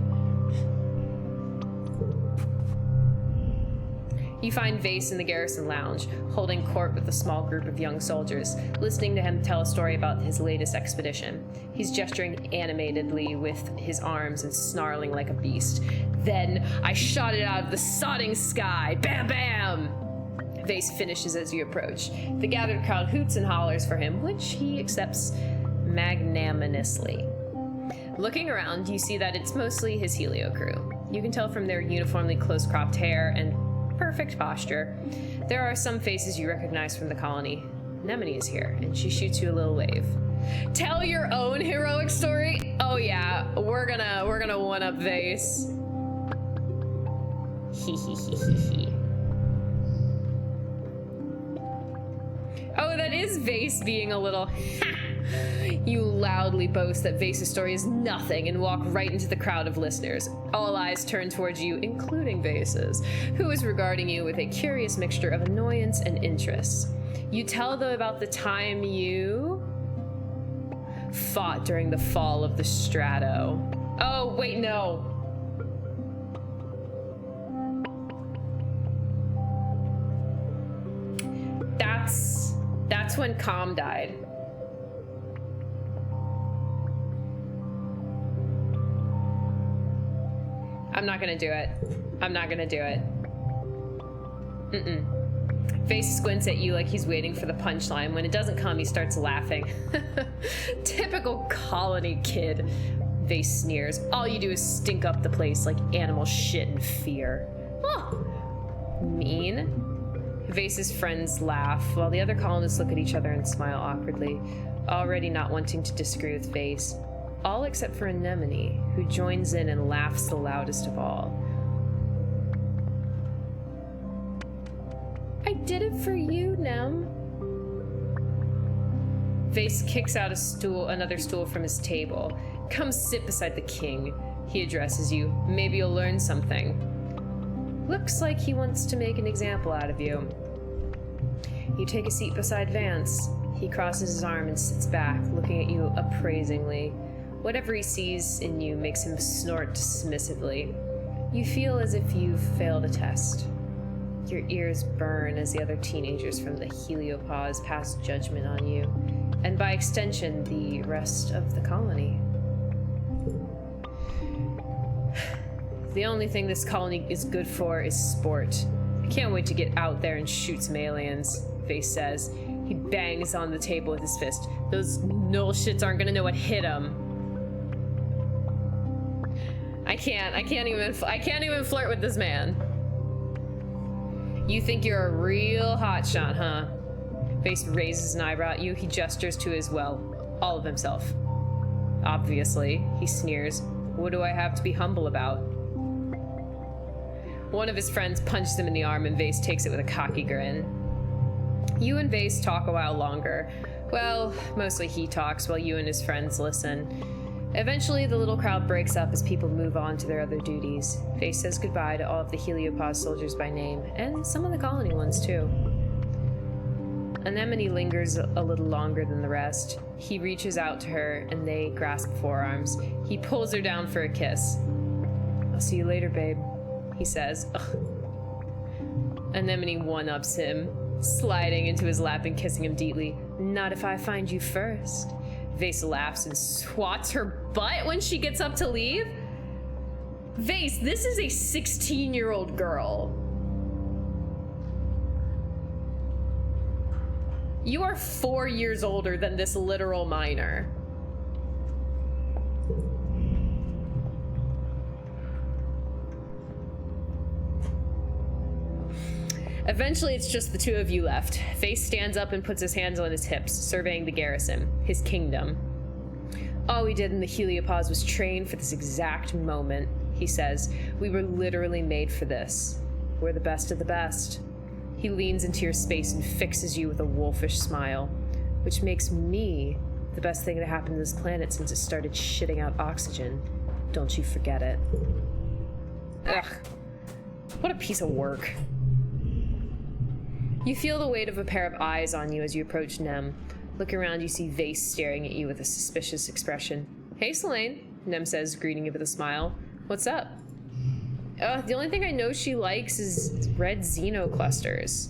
You find Vase in the garrison lounge, holding court with a small group of young soldiers, listening to him tell a story about his latest expedition. He's gesturing animatedly with his arms and snarling like a beast. Then, I shot it out of the sodding sky! Bam bam! Vase finishes as you approach. The gathered crowd hoots and hollers for him, which he accepts magnanimously. Looking around, you see that it's mostly his Helio crew. You can tell from their uniformly close-cropped hair and perfect posture. There are some faces you recognize from the colony. Nemini is here, and she shoots you a little wave. Tell your own heroic story? Oh yeah, we're gonna one-up Vase. Hee. Oh, that is Vase being a little You loudly boast that Vase's story is nothing and walk right into the crowd of listeners. All eyes turn towards you, including Vase's, who is regarding you with a curious mixture of annoyance and interest. You tell them about the time you fought during the fall of the Strato. Oh, wait, no. That's when Calm died. I'm not gonna do it. I'm not gonna do it. Vase squints at you like he's waiting for the punchline. When it doesn't come, he starts laughing. Typical colony kid. Vase sneers. All you do is stink up the place like animal shit in fear. Oh, mean. Vase's friends laugh, while the other colonists look at each other and smile awkwardly, already not wanting to disagree with Vase. All except for Anemone, who joins in and laughs the loudest of all. I did it for you, Nem. Vase kicks out another stool from his table. Come sit beside the king. He addresses you. Maybe you'll learn something. Looks like he wants to make an example out of you. You take a seat beside Vance. He crosses his arm and sits back, looking at you appraisingly. Whatever he sees in you makes him snort dismissively. You feel as if you've failed a test. Your ears burn as the other teenagers from the heliopause pass judgment on you, and by extension, the rest of the colony. The only thing this colony is good for is sport. I can't wait to get out there and shoot some aliens, Vase says. He bangs on the table with his fist. Those null shits aren't gonna know what hit him. I can't even flirt with this man. You think you're a real hotshot, huh? Vase raises an eyebrow at you. He gestures to his, well, all of himself. Obviously, he sneers. What do I have to be humble about? One of his friends punches him in the arm and Vase takes it with a cocky grin. You and Vase talk a while longer. Well, mostly he talks while you and his friends listen. Eventually, the little crowd breaks up as people move on to their other duties. Vase says goodbye to all of the heliopause soldiers by name, and some of the colony ones too. Anemone lingers a little longer than the rest. He reaches out to her, and they grasp forearms. He pulls her down for a kiss. I'll see you later, babe, he says. Ugh. Anemone one-ups him, sliding into his lap and kissing him deeply. Not if I find you first. Vase laughs and swats her butt when she gets up to leave. Vase, this is a 16-year-old girl. You are 4 years older than this literal minor. Eventually, it's just the two of you left. Vase stands up and puts his hands on his hips, surveying the garrison, his kingdom. All we did in the heliopause was train for this exact moment, he says. We were literally made for this. We're the best of the best. He leans into your space and fixes you with a wolfish smile, which makes me the best thing to happen to this planet since it started shitting out oxygen. Don't you forget it. Ugh. What a piece of work. You feel the weight of a pair of eyes on you as you approach Nem. Looking around, you see Vase staring at you with a suspicious expression. Hey, Selene, Nem says, greeting you with a smile. What's up? The only thing I know she likes is red Xenoclusters.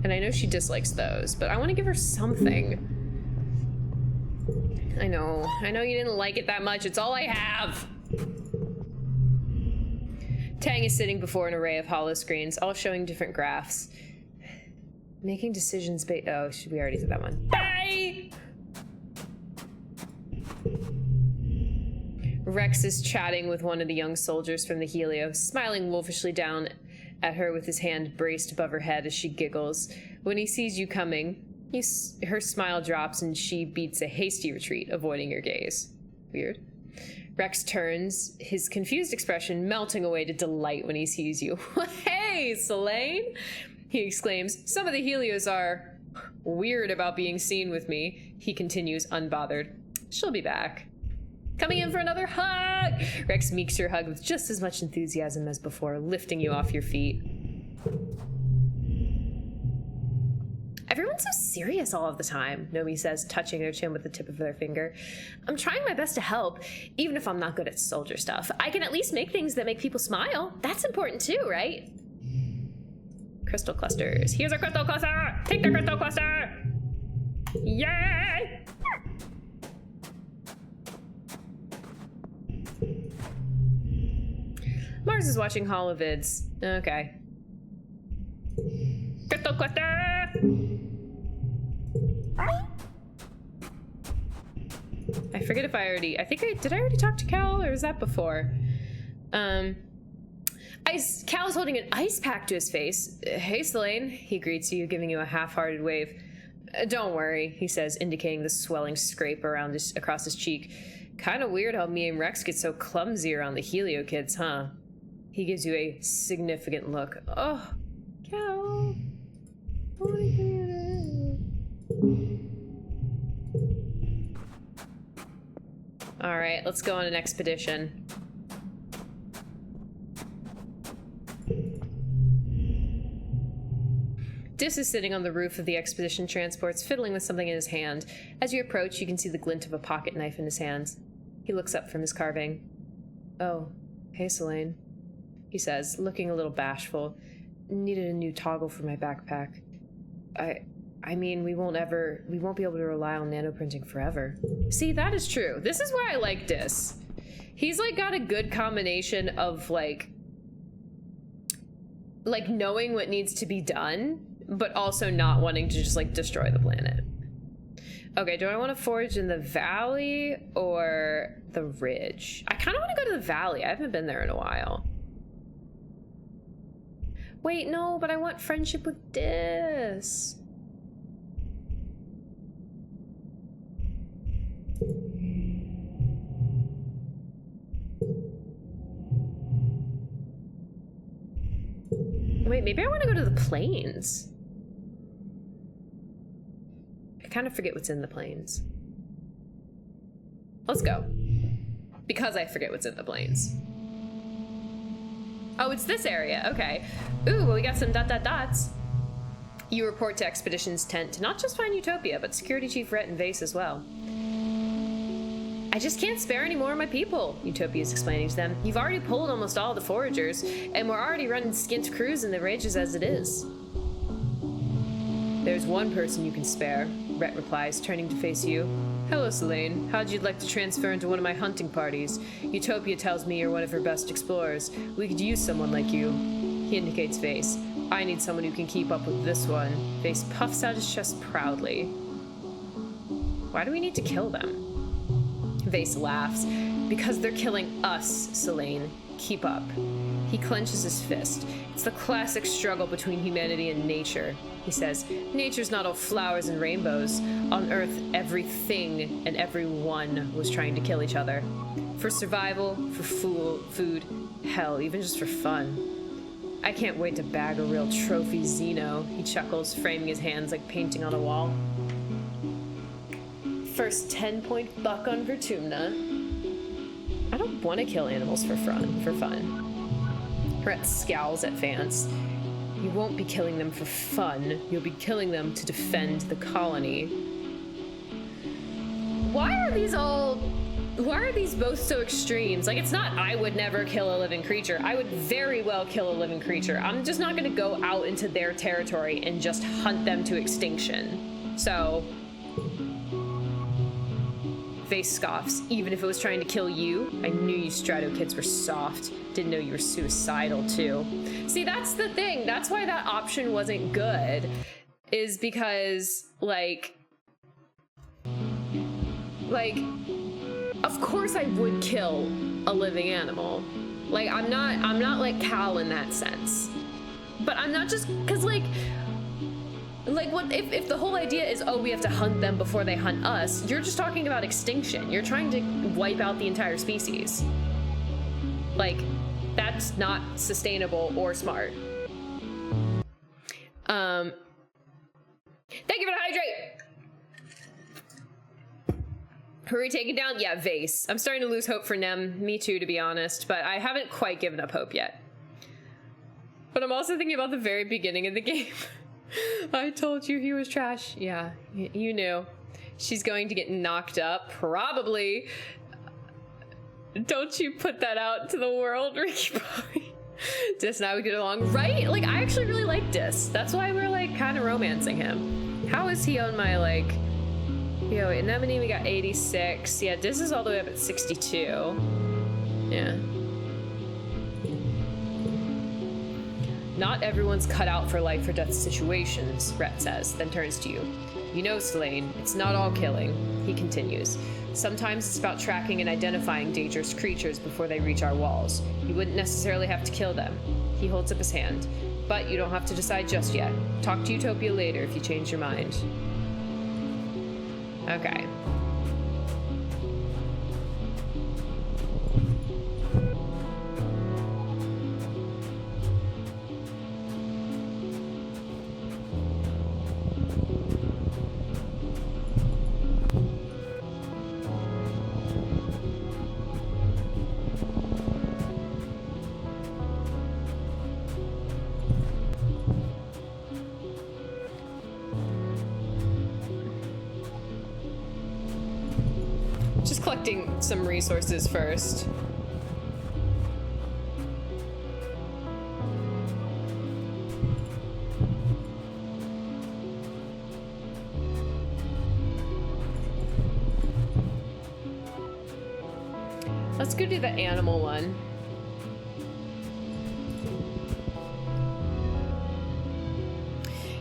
And I know she dislikes those, but I want to give her something. I know you didn't like it that much. It's all I have. Tang is sitting before an array of hollow screens, all showing different graphs. Making decisions based... Oh, we already did that one. Bye! Rex is chatting with one of the young soldiers from the Helio, smiling wolfishly down at her with his hand braced above her head as she giggles. When he sees you coming, her smile drops and she beats a hasty retreat, avoiding your gaze. Weird. Rex turns, his confused expression melting away to delight when he sees you. Hey, Selene! He exclaims. Some of the Helios are weird about being seen with me. He continues, unbothered. She'll be back. Coming in for another hug! Rex meeks your hug with just as much enthusiasm as before, lifting you off your feet. Everyone's so serious all of the time, Nomi says, touching their chin with the tip of their finger. I'm trying my best to help, even if I'm not good at soldier stuff. I can at least make things that make people smile. That's important too, right? Crystal clusters. Here's a crystal cluster! Take the crystal cluster! Yay! Mars is watching holovids. Okay. Crystal cluster! I forget if I already... Did I already talk to Cal, or was that before? Cal's holding an ice pack to his face. Hey, Selene. He greets you, giving you a half-hearted wave. Don't worry, he says, indicating the swelling scrape across his cheek. Kinda weird how me and Rex get so clumsy around the Helio kids, huh? He gives you a significant look. Oh, Cal. Alright, let's go on an expedition. Dis is sitting on the roof of the expedition transports, fiddling with something in his hand. As you approach, you can see the glint of a pocket knife in his hands. He looks up from his carving. Oh, hey, Selene, he says, looking a little bashful. Needed a new toggle for my backpack. I mean, we won't be able to rely on nanoprinting forever. See, that is true. This is why I like Dis. He's, like, got a good combination of, like knowing what needs to be done, but also not wanting to just, like, destroy the planet. Okay, do I want to forage in the valley or the ridge? I kind of want to go to the valley. I haven't been there in a while. Wait, no, but I want friendship with Dis. Wait, maybe I want to go to the plains. I kind of forget what's in the plains. Let's go. Because I forget what's in the plains. Oh, it's this area. Okay. Ooh, well, we got some dots. You report to Expedition's tent to not just find Utopia, but Security Chief Rhett and Vase as well. I just can't spare any more of my people, Utopia is explaining to them. You've already pulled almost all the foragers, and we're already running skint crews in the ridges as it is. There's one person you can spare, Rhett replies, turning to face you. Hello, Selene. How'd you like to transfer into one of my hunting parties? Utopia tells me you're one of her best explorers. We could use someone like you. He indicates Vase. I need someone who can keep up with this one. Vase puffs out his chest proudly. Why do we need to kill them? Vase laughs. Because they're killing us, Selene. Keep up. He clenches his fist. It's the classic struggle between humanity and nature, he says. Nature's not all flowers and rainbows. On Earth, everything and everyone was trying to kill each other. For survival, for food, hell, even just for fun. I can't wait to bag a real trophy Xeno, he chuckles, framing his hands like painting on a wall. First 10-point buck on Vertumna. I don't want to kill animals for fun. Rhett scowls at Vance. You won't be killing them for fun. You'll be killing them to defend the colony. Why are these both so extremes? Like, it's not I would never kill a living creature. I would very well kill a living creature. I'm just not gonna go out into their territory and just hunt them to extinction. So, Face scoffs. Even if it was trying to kill you, I knew you Strato kids were soft. Didn't know you were suicidal too. See, that's the thing. That's why that option wasn't good. Is because, like, of course I would kill a living animal. Like, I'm not like Cal in that sense. But I'm not just, cause like what if the whole idea is, oh, we have to hunt them before they hunt us, you're just talking about extinction. You're trying to wipe out the entire species. Like, that's not sustainable or smart. Thank you for the hydrate! Who are we taking down? Yeah, Vase. I'm starting to lose hope for Nem. Me too, to be honest, but I haven't quite given up hope yet. But I'm also thinking about the very beginning of the game. I told you he was trash. Yeah, you knew. She's going to get knocked up, probably. Don't you put that out to the world, Ricky Bobby. Dis and I would get along, right? Like, I actually really like Dis. That's why we're, like, kind of romancing him. How is he on my, like... Yo, Anemone, we got 86. Yeah, Dis is all the way up at 62. Yeah. Not everyone's cut out for life or death situations, Rhett says, then turns to you. You know, Slane, it's not all killing. He continues. Sometimes it's about tracking and identifying dangerous creatures before they reach our walls. You wouldn't necessarily have to kill them. He holds up his hand. But you don't have to decide just yet. Talk to Utopia later if you change your mind. Okay. Just collecting some resources first. Let's go do the animal one.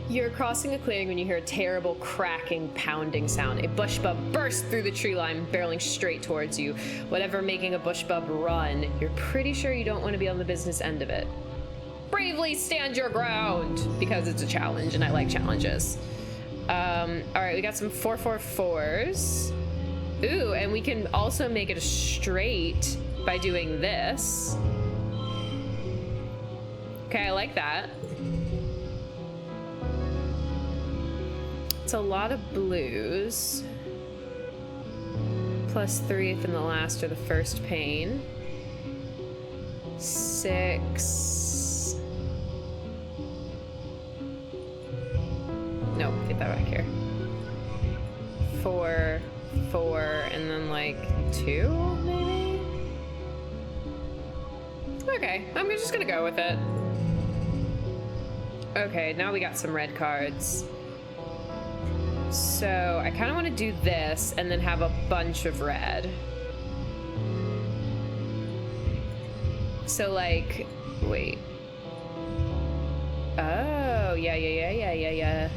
You're crossing a clearing when you hear a terrible cracking, pounding sound. A bush bub bursts through the tree line, barreling straight towards you. Whatever making a bush bub run, you're pretty sure you don't want to be on the business end of it. Bravely stand your ground, because it's a challenge, and I like challenges. All right, we got some 444s. Ooh, and we can also make it a straight by doing this. Okay, I like that. It's a lot of blues. +3 if in the last or the first pane. 6. No, get that back here. 4, 4, and then like 2, maybe? Okay, I'm just gonna go with it. Okay, now we got some red cards. So I kind of want to do this and then have a bunch of red. So like, wait. Oh, yeah.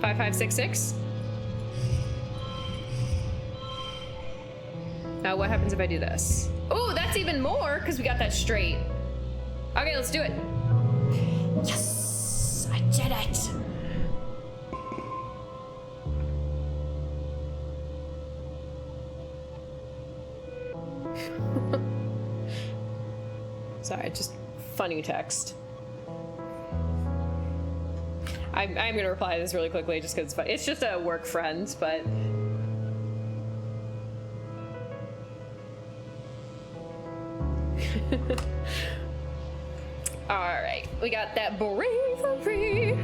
5566. Now what happens if I do this? Oh, that's even more because we got that straight. Okay, let's do it. Yes, I did it. funny text. I'm gonna reply this really quickly just because it's just a work friend, but... Alright, we got that bravery.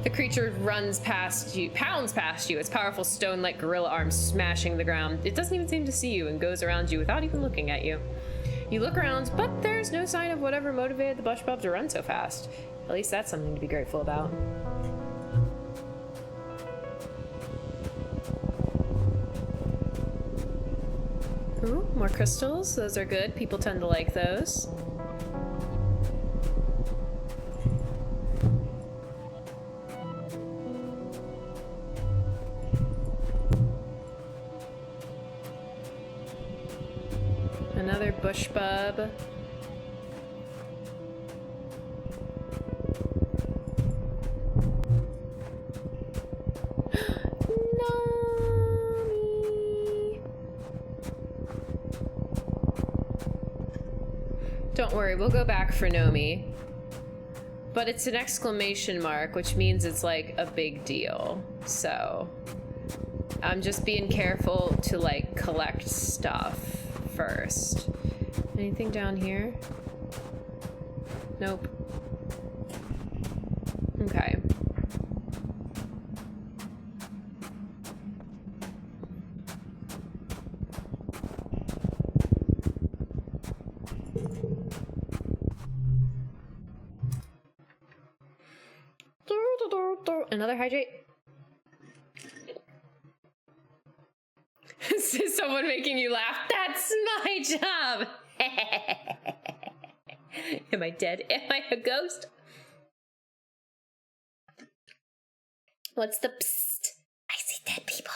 The creature runs past you, pounds past you, its powerful stone-like gorilla arms smashing the ground. It doesn't even seem to see you and goes around you without even looking at you. You look around, but there's no sign of whatever motivated the bush bub to run so fast. At least that's something to be grateful about. Ooh, more crystals. Those are good. People tend to like those. Another bush bub. Nami. Don't worry, we'll go back for Nomi. But it's an exclamation mark, which means it's like a big deal. So I'm just being careful to like collect stuff first. Anything down here? Nope. Okay. Another hydrate. This is someone making you laugh. That's my job. Am I dead? Am I a ghost? What's the psst? I see dead people.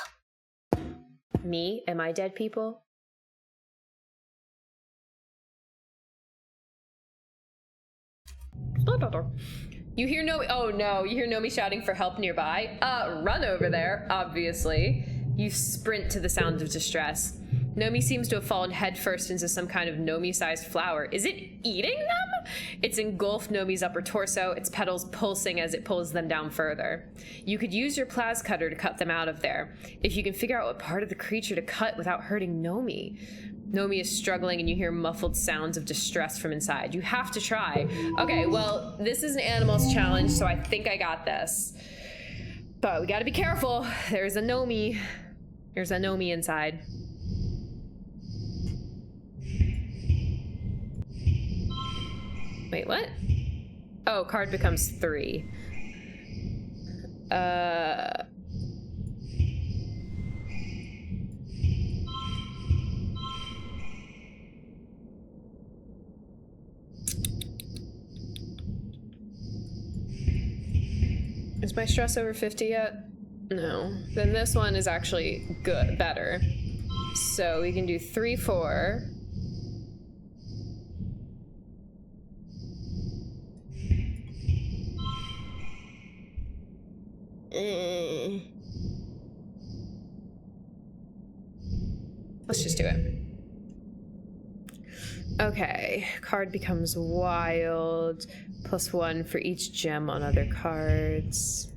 Me? Am I dead people? You hear Nomi? Oh no, you hear Nomi shouting for help nearby. Run over there, obviously. You sprint to the sound of distress. Nomi seems to have fallen headfirst into some kind of Nomi-sized flower. Is it eating them? It's engulfed Nomi's upper torso, its petals pulsing as it pulls them down further. You could use your plas cutter to cut them out of there, if you can figure out what part of the creature to cut without hurting Nomi. Nomi is struggling and you hear muffled sounds of distress from inside. You have to try. Okay, well, this is an animals challenge, so I think I got this. But we gotta be careful. There's a Nomi. There's a Nomi inside. Wait, what? Oh, card becomes 3. Is my stress over 50 yet? No. Then this one is actually good, better. So we can do 3, 4. Let's just do it. Okay, card becomes wild. +1 for each gem on other cards.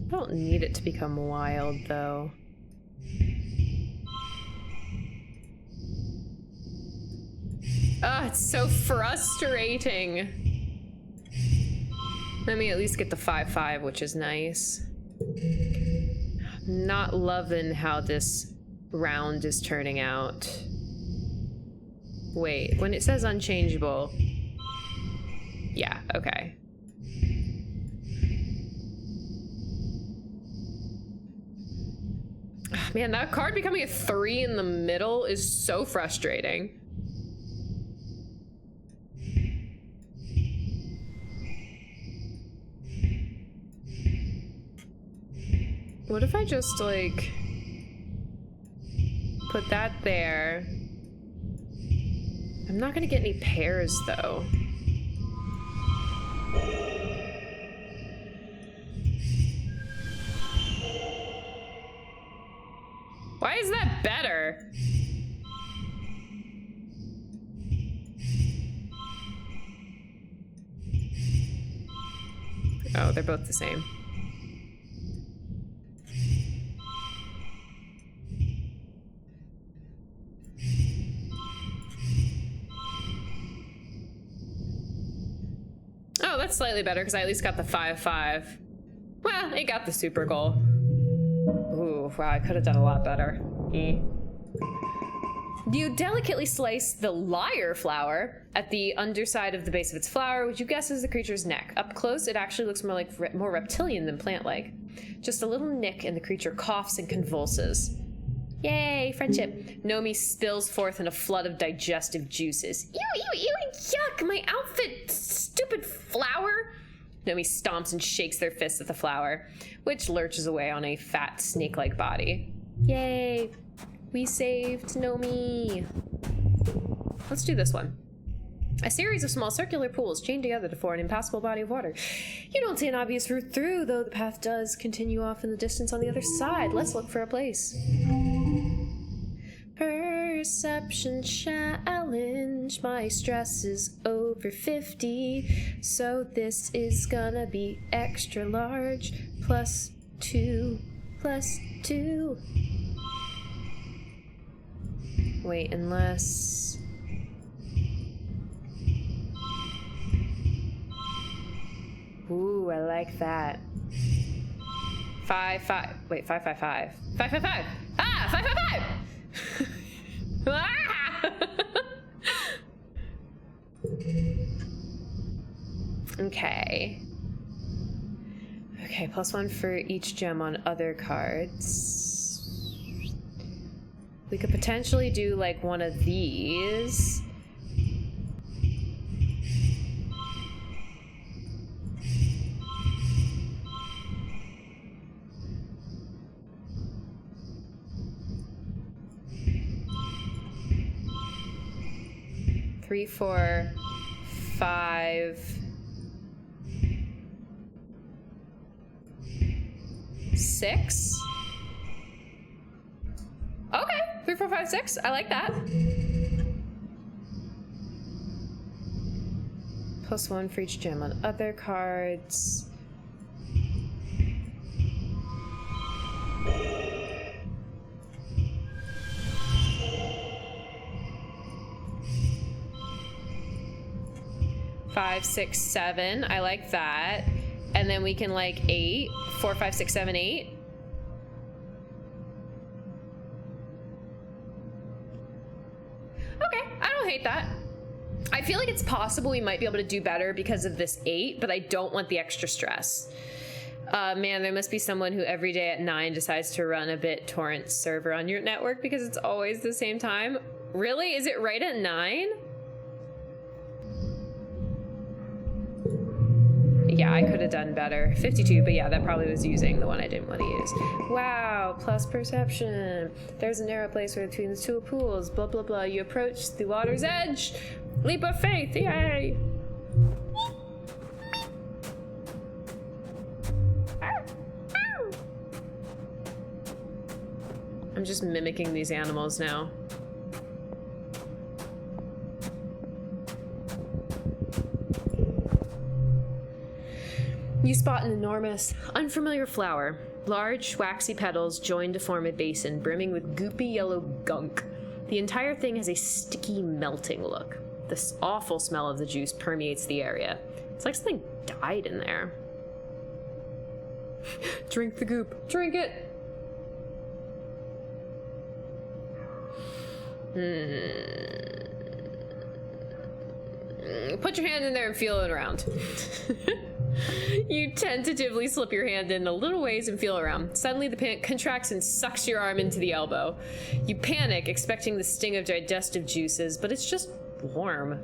I don't need it to become wild, though. Ah, it's so frustrating. Let me at least get the 5/5, which is nice. Not loving how this round is turning out. Wait, when it says unchangeable... Yeah, okay. Man, that card becoming a 3 in the middle is so frustrating. What if I just, like, put that there? I'm not gonna get any pairs, though. Why is that better? Oh, they're both the same. Oh, that's slightly better because I at least got the 5-5. Well, it got the super goal. Ooh, wow, I could have done a lot better. You delicately slice the lyre flower at the underside of the base of its flower, which you guess is the creature's neck. Up close, it actually looks more like more reptilian than plant-like. Just a little nick, and the creature coughs and convulses. Yay, friendship. Nomi spills forth in a flood of digestive juices. Ew, ew, ew, yuck, my outfit, stupid flower. Nomi stomps and shakes their fists at the flower, which lurches away on a fat, snake-like body. Yay, we saved Nomi. Let's do this one. A series of small circular pools chained together to form an impassable body of water. You don't see an obvious route through, though the path does continue off in the distance on the other side. Let's look for a place. Perception challenge. My stress is over 50, so this is gonna be extra large. +2, +2. Wait, unless... Ooh, I like that. 5, 5. Wait, 5, 5, 5. 5, 5, 5. Ah, 5, 5, 5. Ah! Okay. Okay, +1 for each gem on other cards. We could potentially do like one of these. Three, 4, 5, 6. Okay, 3, 4, 5, 6. I like that. +1 for each gem on other cards. Five, 6, 7. I like that. And then we can like 8. 4, 5, 6, 7, 8. Okay, I don't hate that. I feel like it's possible we might be able to do better because of this 8, but I don't want the extra stress. Man, there must be someone who every day at 9 decides to run a BitTorrent server on your network because it's always the same time. Really? Is it right at 9? Yeah, I could have done better. 52, but yeah, that probably was using the one I didn't want to use. Wow, plus perception. There's a narrow place between the two pools. Blah, blah, blah. You approach the water's edge. Leap of faith. Yay. I'm just mimicking these animals now. You spot an enormous, unfamiliar flower. Large, waxy petals joined to form a basin brimming with goopy yellow gunk. The entire thing has a sticky, melting look. This awful smell of the juice permeates the area. It's like something died in there. Drink the goop. Drink it! Put your hand in there and feel it around. You tentatively slip your hand in a little ways and feel around. Suddenly the pant contracts and sucks your arm into the elbow. You panic, expecting the sting of digestive juices, but it's just warm.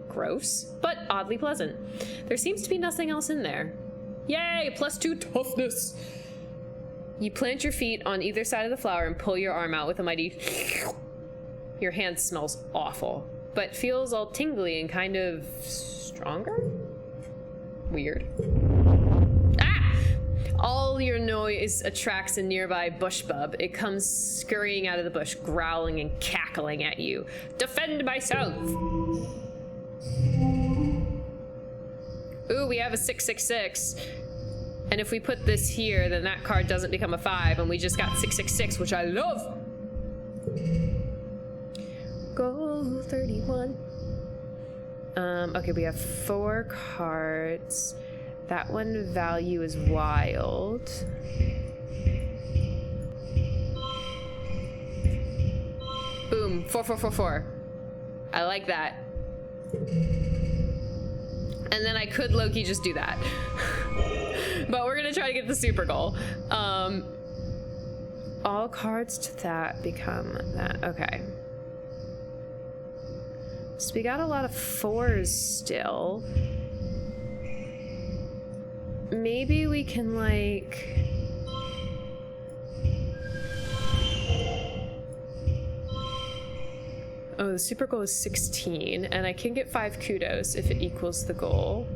Gross, but oddly pleasant. There seems to be nothing else in there. Yay, +2 toughness! You plant your feet on either side of the flower and pull your arm out with a mighty... Your hand smells awful, but feels all tingly and kind of stronger? Weird. Ah! All your noise attracts a nearby bush bub. It comes scurrying out of the bush, growling and cackling at you. Defend myself! Ooh, we have a 666. And if we put this here, then that card doesn't become a 5, and we just got 666, which I love! Goal 31. Okay, we have 4 cards. That one value is wild. Boom, 4, 4, 4, 4. I like that. And then I could low-key just do that. But we're gonna try to get the super goal. All cards to that become that. Okay. So we got a lot of 4s still. Maybe we can, like... Oh, the super goal is 16, and I can get 5 kudos if it equals the goal.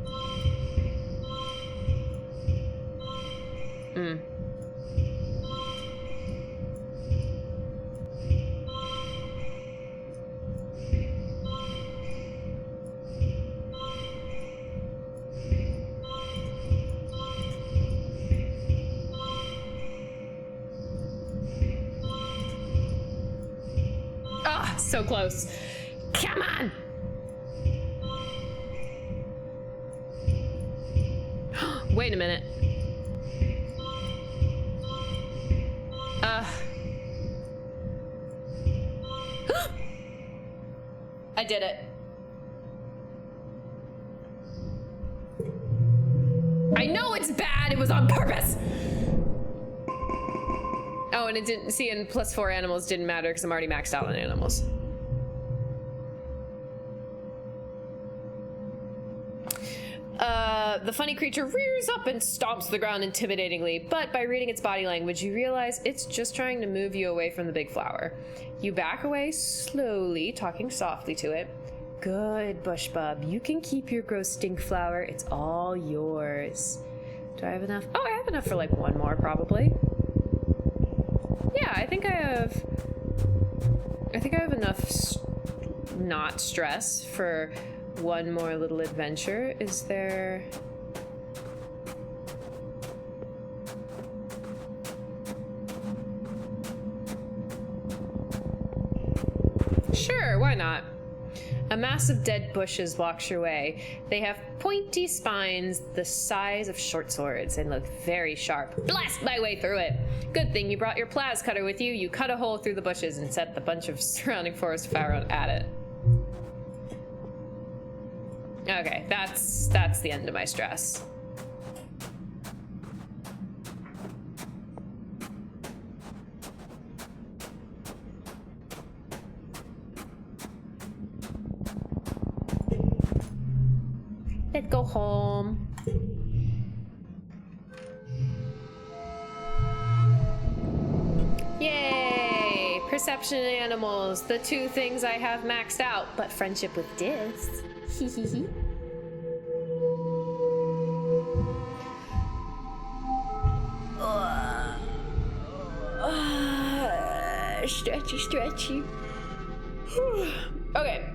Ah, so close. Come on! Wait a minute. I did it. I know it's bad. It was on purpose. Oh, and it didn't see, and +4 animals didn't matter because I'm already maxed out on animals. The funny creature rears up and stomps the ground intimidatingly, but by reading its body language, you realize it's just trying to move you away from the big flower. You back away slowly, talking softly to it. Good, bush bub. You can keep your gross stink flower. It's all yours. Do I have enough? Oh, I have enough for like 1 more, probably. Yeah, I think I have enough not stress for 1 more little adventure. Is there... Sure, why not? A mass of dead bushes blocks your way. They have pointy spines the size of short swords and look very sharp. Blast my way through it! Good thing you brought your plas cutter with you. You cut a hole through the bushes and set the bunch of surrounding forest fire at it. Okay, that's the end of my stress. Let's go home. Yay! Perception and animals, the 2 things I have maxed out, but friendship with Diz. Hehehe. Stretchy. Okay.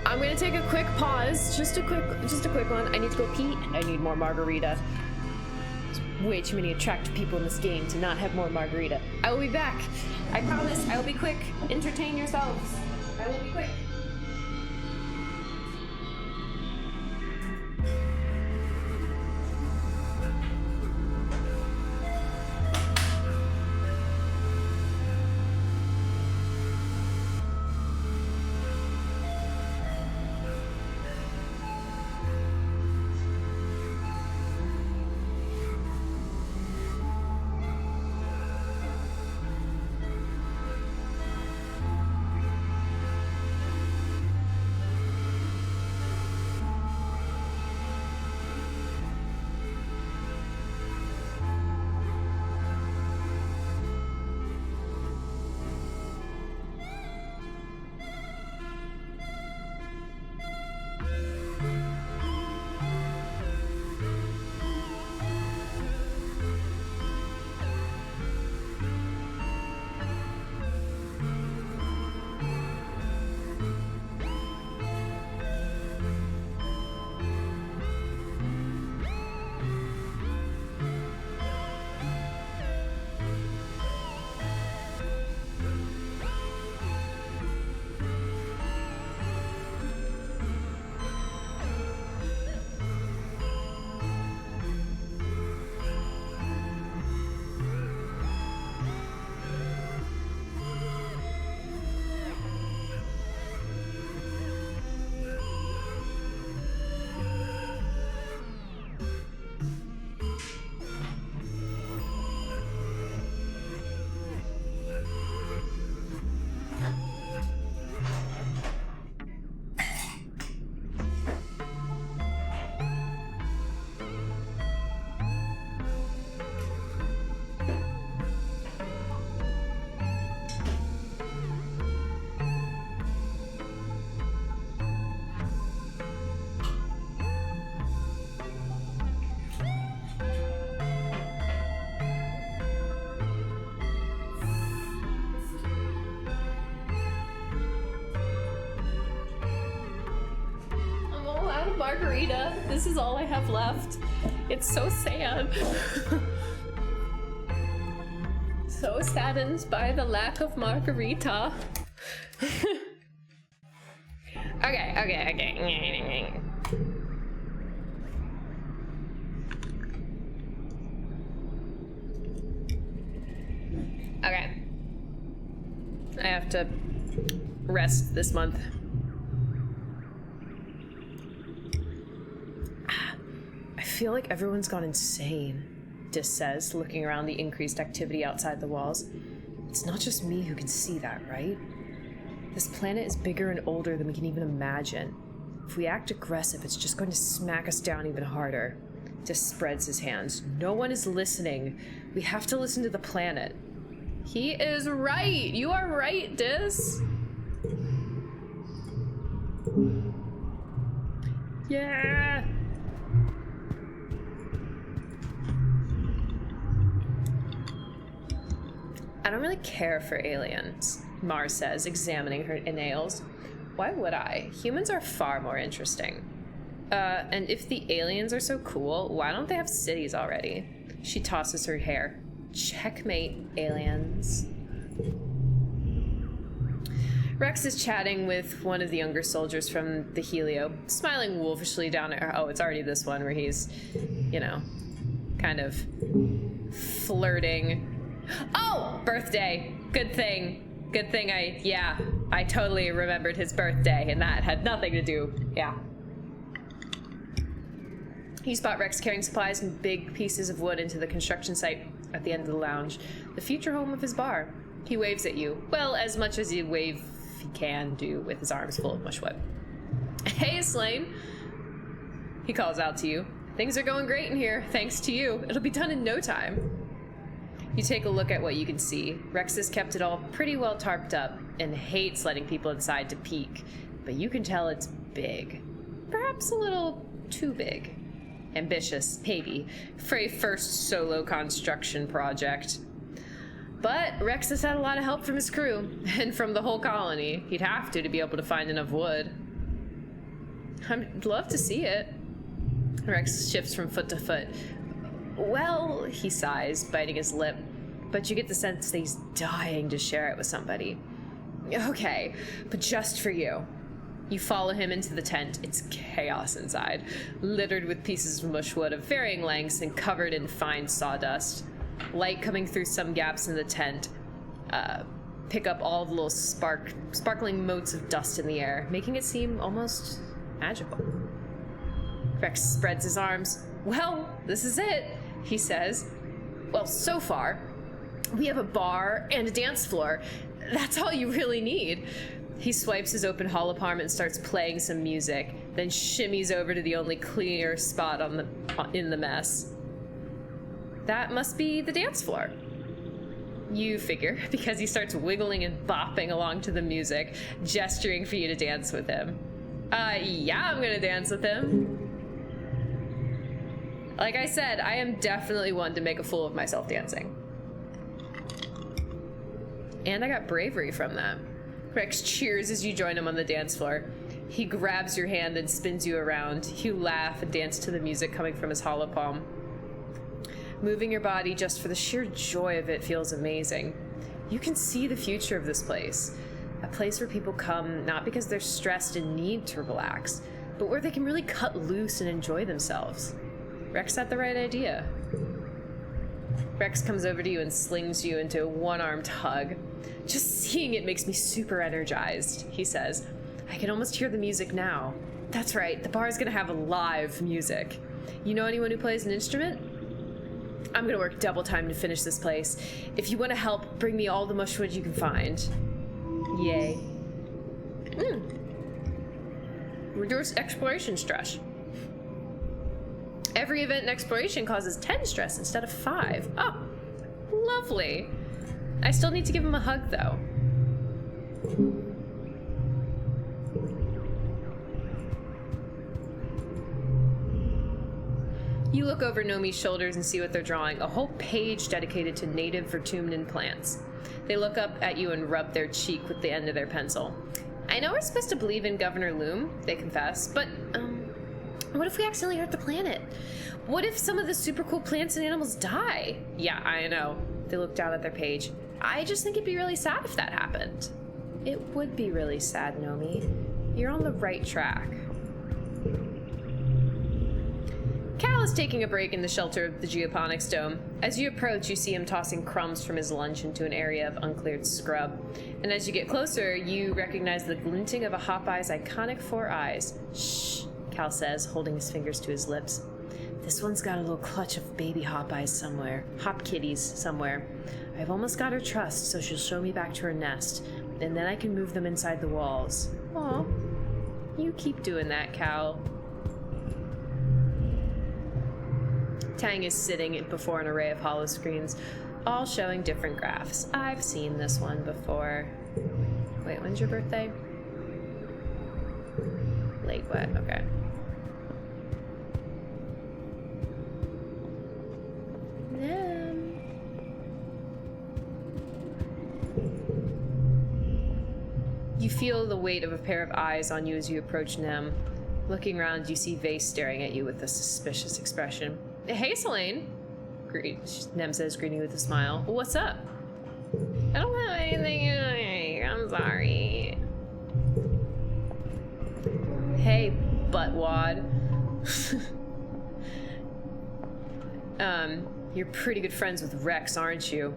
I'm gonna take a quick pause, just a quick one. I need to go pee and I need more margarita. There's way too many attractive people in this game to not have more margarita. I will be back. I promise. I will be quick. Entertain yourselves. I will be quick. no margarita. This is all I have left. It's so sad. So saddened by the lack of margarita. Okay. Okay. I have to rest this month. I feel like everyone's gone insane, Dis says, looking around the increased activity outside the walls. It's not just me who can see that, right? This planet is bigger and older than we can even imagine. If we act aggressive, it's just going to smack us down even harder. Dis spreads his hands. No one is listening. We have to listen to the planet. He is right. You are right, Dis. Yeah. I don't really care for aliens, Mars says, examining her nails. Why would I? Humans are far more interesting. And if the aliens are so cool, why don't they have cities already? She tosses her hair. Checkmate, aliens. Rex is chatting with one of the younger soldiers from the Helio, smiling wolfishly down at her. Oh, it's already this one where he's, you know, kind of flirting. Oh, birthday. Good thing I totally remembered his birthday, and that had nothing to do. Yeah. You spot Rex carrying supplies and big pieces of wood into the construction site at the end of the lounge, the future home of his bar. He waves at you. Well, as much as he can do with his arms full of mushwood. Hey, Slane. He calls out to you. Things are going great in here, thanks to you. It'll be done in no time. You take a look at what you can see. Rex has kept it all pretty well tarped up and hates letting people inside to peek, but you can tell it's big. Perhaps a little too big. Ambitious, maybe, for a first solo construction project. But Rex has had a lot of help from his crew, and from the whole colony. He'd have to be able to find enough wood. I'd love to see it. Rex shifts from foot to foot. Well, he sighs, biting his lip, but you get the sense that he's dying to share it with somebody. Okay, but just for you. You follow him into the tent. It's chaos inside, littered with pieces of mushwood of varying lengths and covered in fine sawdust. Light coming through some gaps in the tent pick up all the little sparkling motes of dust in the air, making it seem almost magical. Rex spreads his arms. Well, this is it, he says. Well, so far, we have a bar and a dance floor. That's all you really need. He swipes his open hollow palm and starts playing some music, then shimmies over to the only clear spot in the mess. That must be the dance floor. You figure, because he starts wiggling and bopping along to the music, gesturing for you to dance with him. Yeah, I'm gonna dance with him. Like I said, I am definitely one to make a fool of myself dancing. And I got bravery from that. Rex cheers as you join him on the dance floor. He grabs your hand and spins you around. You laugh and dance to the music coming from his hollow palm. Moving your body just for the sheer joy of it feels amazing. You can see the future of this place. A place where people come not because they're stressed and need to relax, but where they can really cut loose and enjoy themselves. Rex had the right idea. Rex comes over to you and slings you into a one-armed hug. Just seeing it makes me super energized, he says. I can almost hear the music now. That's right, the bar is gonna have live music. You know anyone who plays an instrument? I'm gonna work double time to finish this place. If you want to help, bring me all the mushwood you can find. Yay. Reduce exploration stress. Every event in exploration causes 10 stress instead of 5. Oh, lovely. I still need to give him a hug, though. You look over Nomi's shoulders and see what they're drawing, a whole page dedicated to native Vertumnan plants. They look up at you and rub their cheek with the end of their pencil. I know we're supposed to believe in Governor Loom, they confess, but, What if we accidentally hurt the planet? What if some of the super cool plants and animals die? Yeah, I know. They look down at their page. I just think it'd be really sad if that happened. It would be really sad, Nomi. You're on the right track. Cal is taking a break in the shelter of the geoponics dome. As you approach, you see him tossing crumbs from his lunch into an area of uncleared scrub. And as you get closer, you recognize the glinting of a Hopeye's iconic 4 eyes. Shh, Cal says, holding his fingers to his lips. This one's got a little clutch of baby Hopeyes somewhere. Hop kitties somewhere. I've almost got her trust, so she'll show me back to her nest. And then I can move them inside the walls. Aw. You keep doing that, Cal. Tang is sitting before an array of hollow screens, all showing different graphs. I've seen this one before. Wait, when's your birthday? Late what? Okay. You feel the weight of a pair of eyes on you as you approach Nem. Looking around, you see Vase staring at you with a suspicious expression. Hey, Selene. Nem says, greeting you with a smile. Well, what's up? I don't have anything to say. I'm sorry. Hey, buttwad. You're pretty good friends with Rex, aren't you?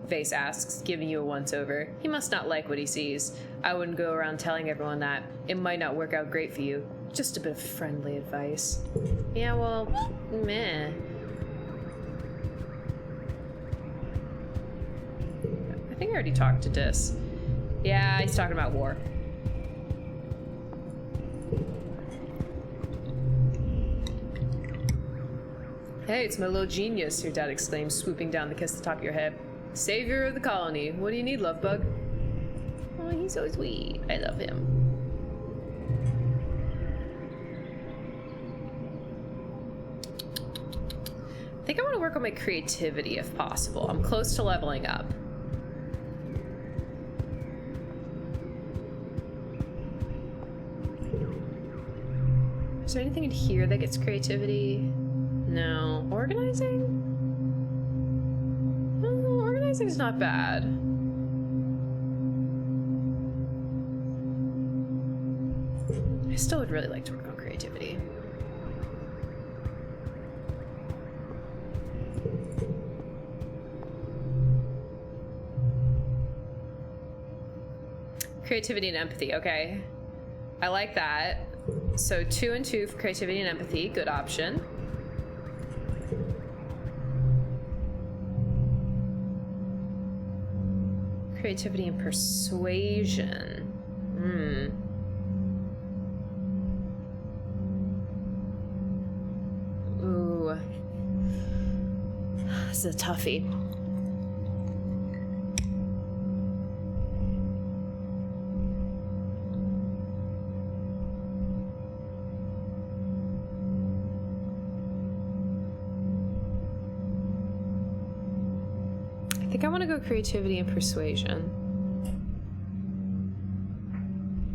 Vase asks, giving you a once-over. He must not like what he sees. I wouldn't go around telling everyone that. It might not work out great for you. Just a bit of friendly advice. Yeah, well, meh. I think I already talked to Dis. Yeah, he's talking about war. Hey, it's my little genius, your dad exclaims, swooping down to kiss the top of your head. Savior of the colony. What do you need, love bug? Oh, he's so sweet. I love him. I think I want to work on my creativity if possible. I'm close to leveling up. Is there anything in here that gets creativity? No. Organizing? Oh, organizing's not bad. I still would really like to work on creativity. Creativity and empathy, okay. I like that. So 2 and 2 for creativity and empathy, good option. Creativity and persuasion. Ooh. This is a toughie. I think I want to go creativity and persuasion.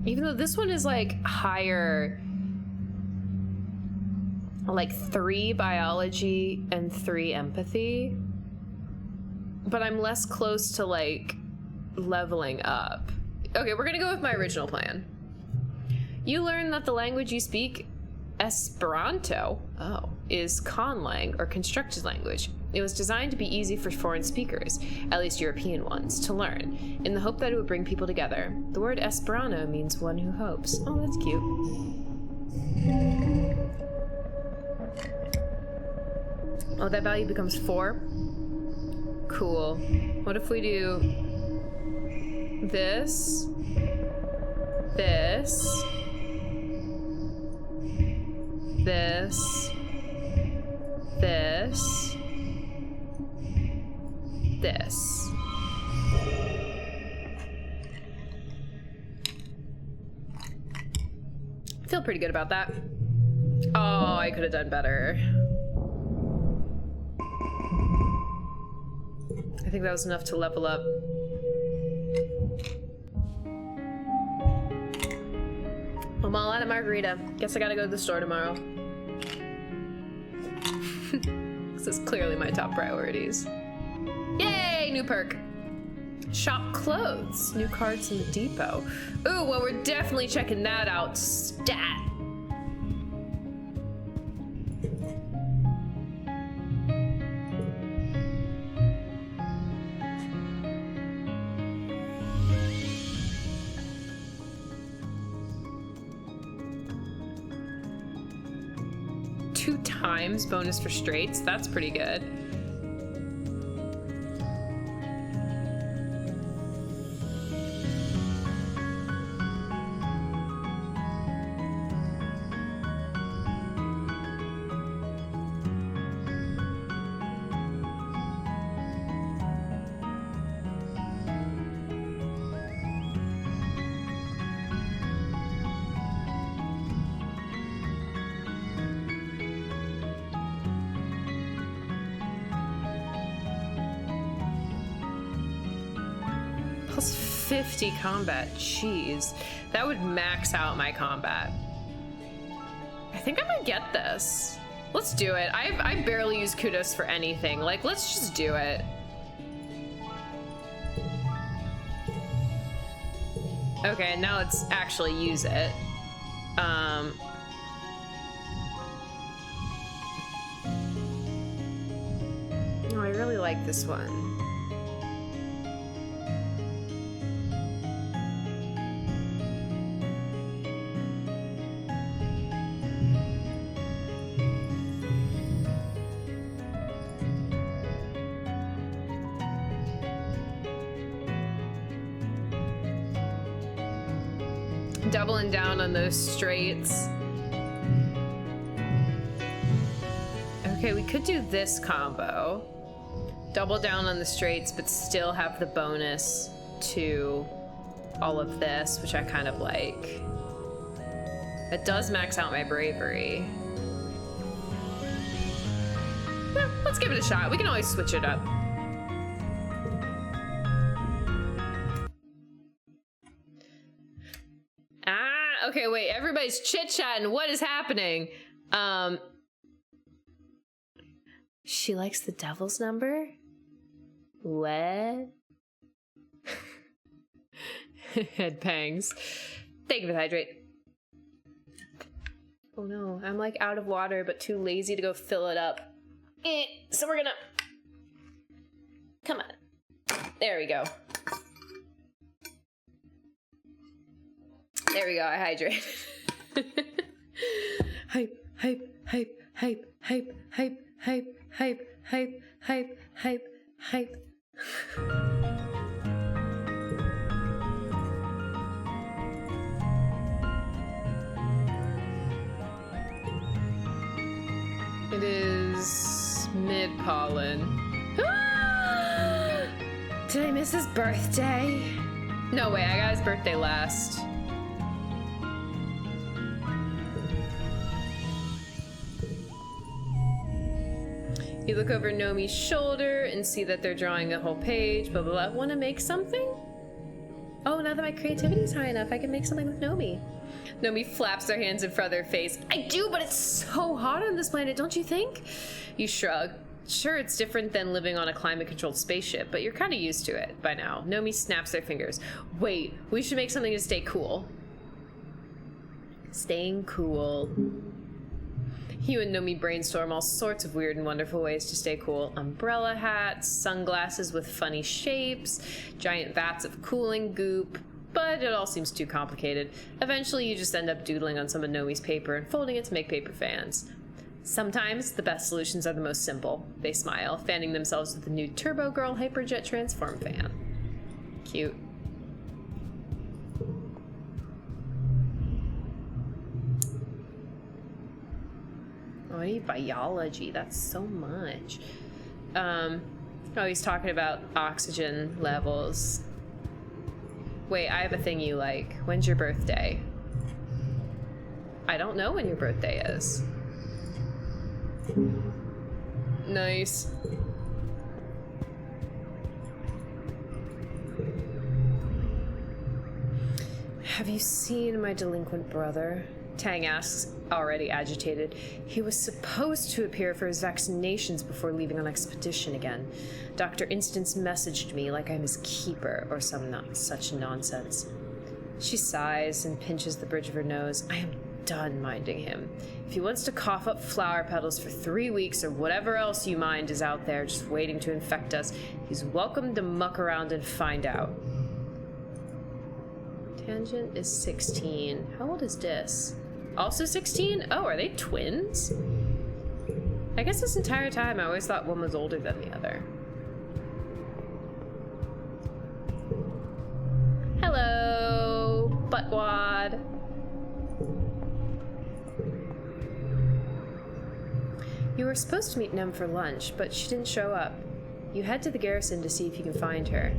Even though this one is like higher, like 3 biology and 3 empathy, but I'm less close to like leveling up. Okay, we're gonna go with my original plan. You learn that the language you speak, Esperanto, is conlang, or constructed language. It was designed to be easy for foreign speakers, at least European ones, to learn, in the hope that it would bring people together. The word Esperanto means one who hopes. Oh, that's cute. Oh, that value becomes 4? Cool. What if we do this, this, this, this, this. I feel pretty good about that. Oh, I could have done better. I think that was enough to level up. I'm all out of margarita. Guess I gotta go to the store tomorrow. This is clearly my top priorities. Yay, new perk. Shop clothes. New cards in the depot. Ooh, well, we're definitely checking that out. Stat. Two times bonus for straights. That's pretty good. Plus 50 combat. Jeez. That would max out my combat. I think I'm gonna get this. Let's do it. I barely use kudos for anything. Like, let's just do it. Okay, now let's actually use it. Oh, I really like this one. Doubling down on those straights. Okay, we could do this combo. Double down on the straights, but still have the bonus to all of this, which I kind of like. It does max out my bravery. Yeah, let's give it a shot. We can always switch it up. Okay, wait, everybody's chit-chatting. What is happening? She likes the devil's number? What? Head pangs. Thank you for the hydrate. Oh no, I'm like out of water, but too lazy to go fill it up. So we're gonna... Come on. There we go. There we go, I hydrated. Hype, hype, hype, hype, hype, hype, hype, hype, hype, hype, hype, hype. It is mid-pollen. Did I miss his birthday? No way, I got his birthday last. You look over Nomi's shoulder and see that they're drawing a whole page, blah, blah, blah. Want to make something? Oh, now that my creativity's high enough, I can make something with Nomi. Nomi flaps their hands in front of their face. I do, but it's so hot on this planet, don't you think? You shrug. Sure, it's different than living on a climate-controlled spaceship, but you're kind of used to it by now. Nomi snaps their fingers. Wait, we should make something to stay cool. Staying cool. You and Nomi brainstorm all sorts of weird and wonderful ways to stay cool. Umbrella hats, sunglasses with funny shapes, giant vats of cooling goop, but it all seems too complicated. Eventually, you just end up doodling on some of Nomi's paper and folding it to make paper fans. Sometimes, the best solutions are the most simple. They smile, fanning themselves with the new Turbo Girl Hyperjet Transform fan. Cute. Oh, biology, that's so much. Oh, he's talking about oxygen levels. Wait, I have a thing you like. When's your birthday? I don't know when your birthday is. Nice. Have you seen my delinquent brother? Tang asks, already agitated. He was supposed to appear for his vaccinations before leaving on expedition again. Dr. Instance messaged me like I'm his keeper or such nonsense. She sighs and pinches the bridge of her nose. I am done minding him. If he wants to cough up flower petals for 3 weeks or whatever else you mind is out there just waiting to infect us, he's welcome to muck around and find out. Tangent is 16. How old is Dis? Also 16? Oh, are they twins? I guess this entire time I always thought one was older than the other. Hello, buttwad. You were supposed to meet Nem for lunch, but she didn't show up. You head to the garrison to see if you can find her.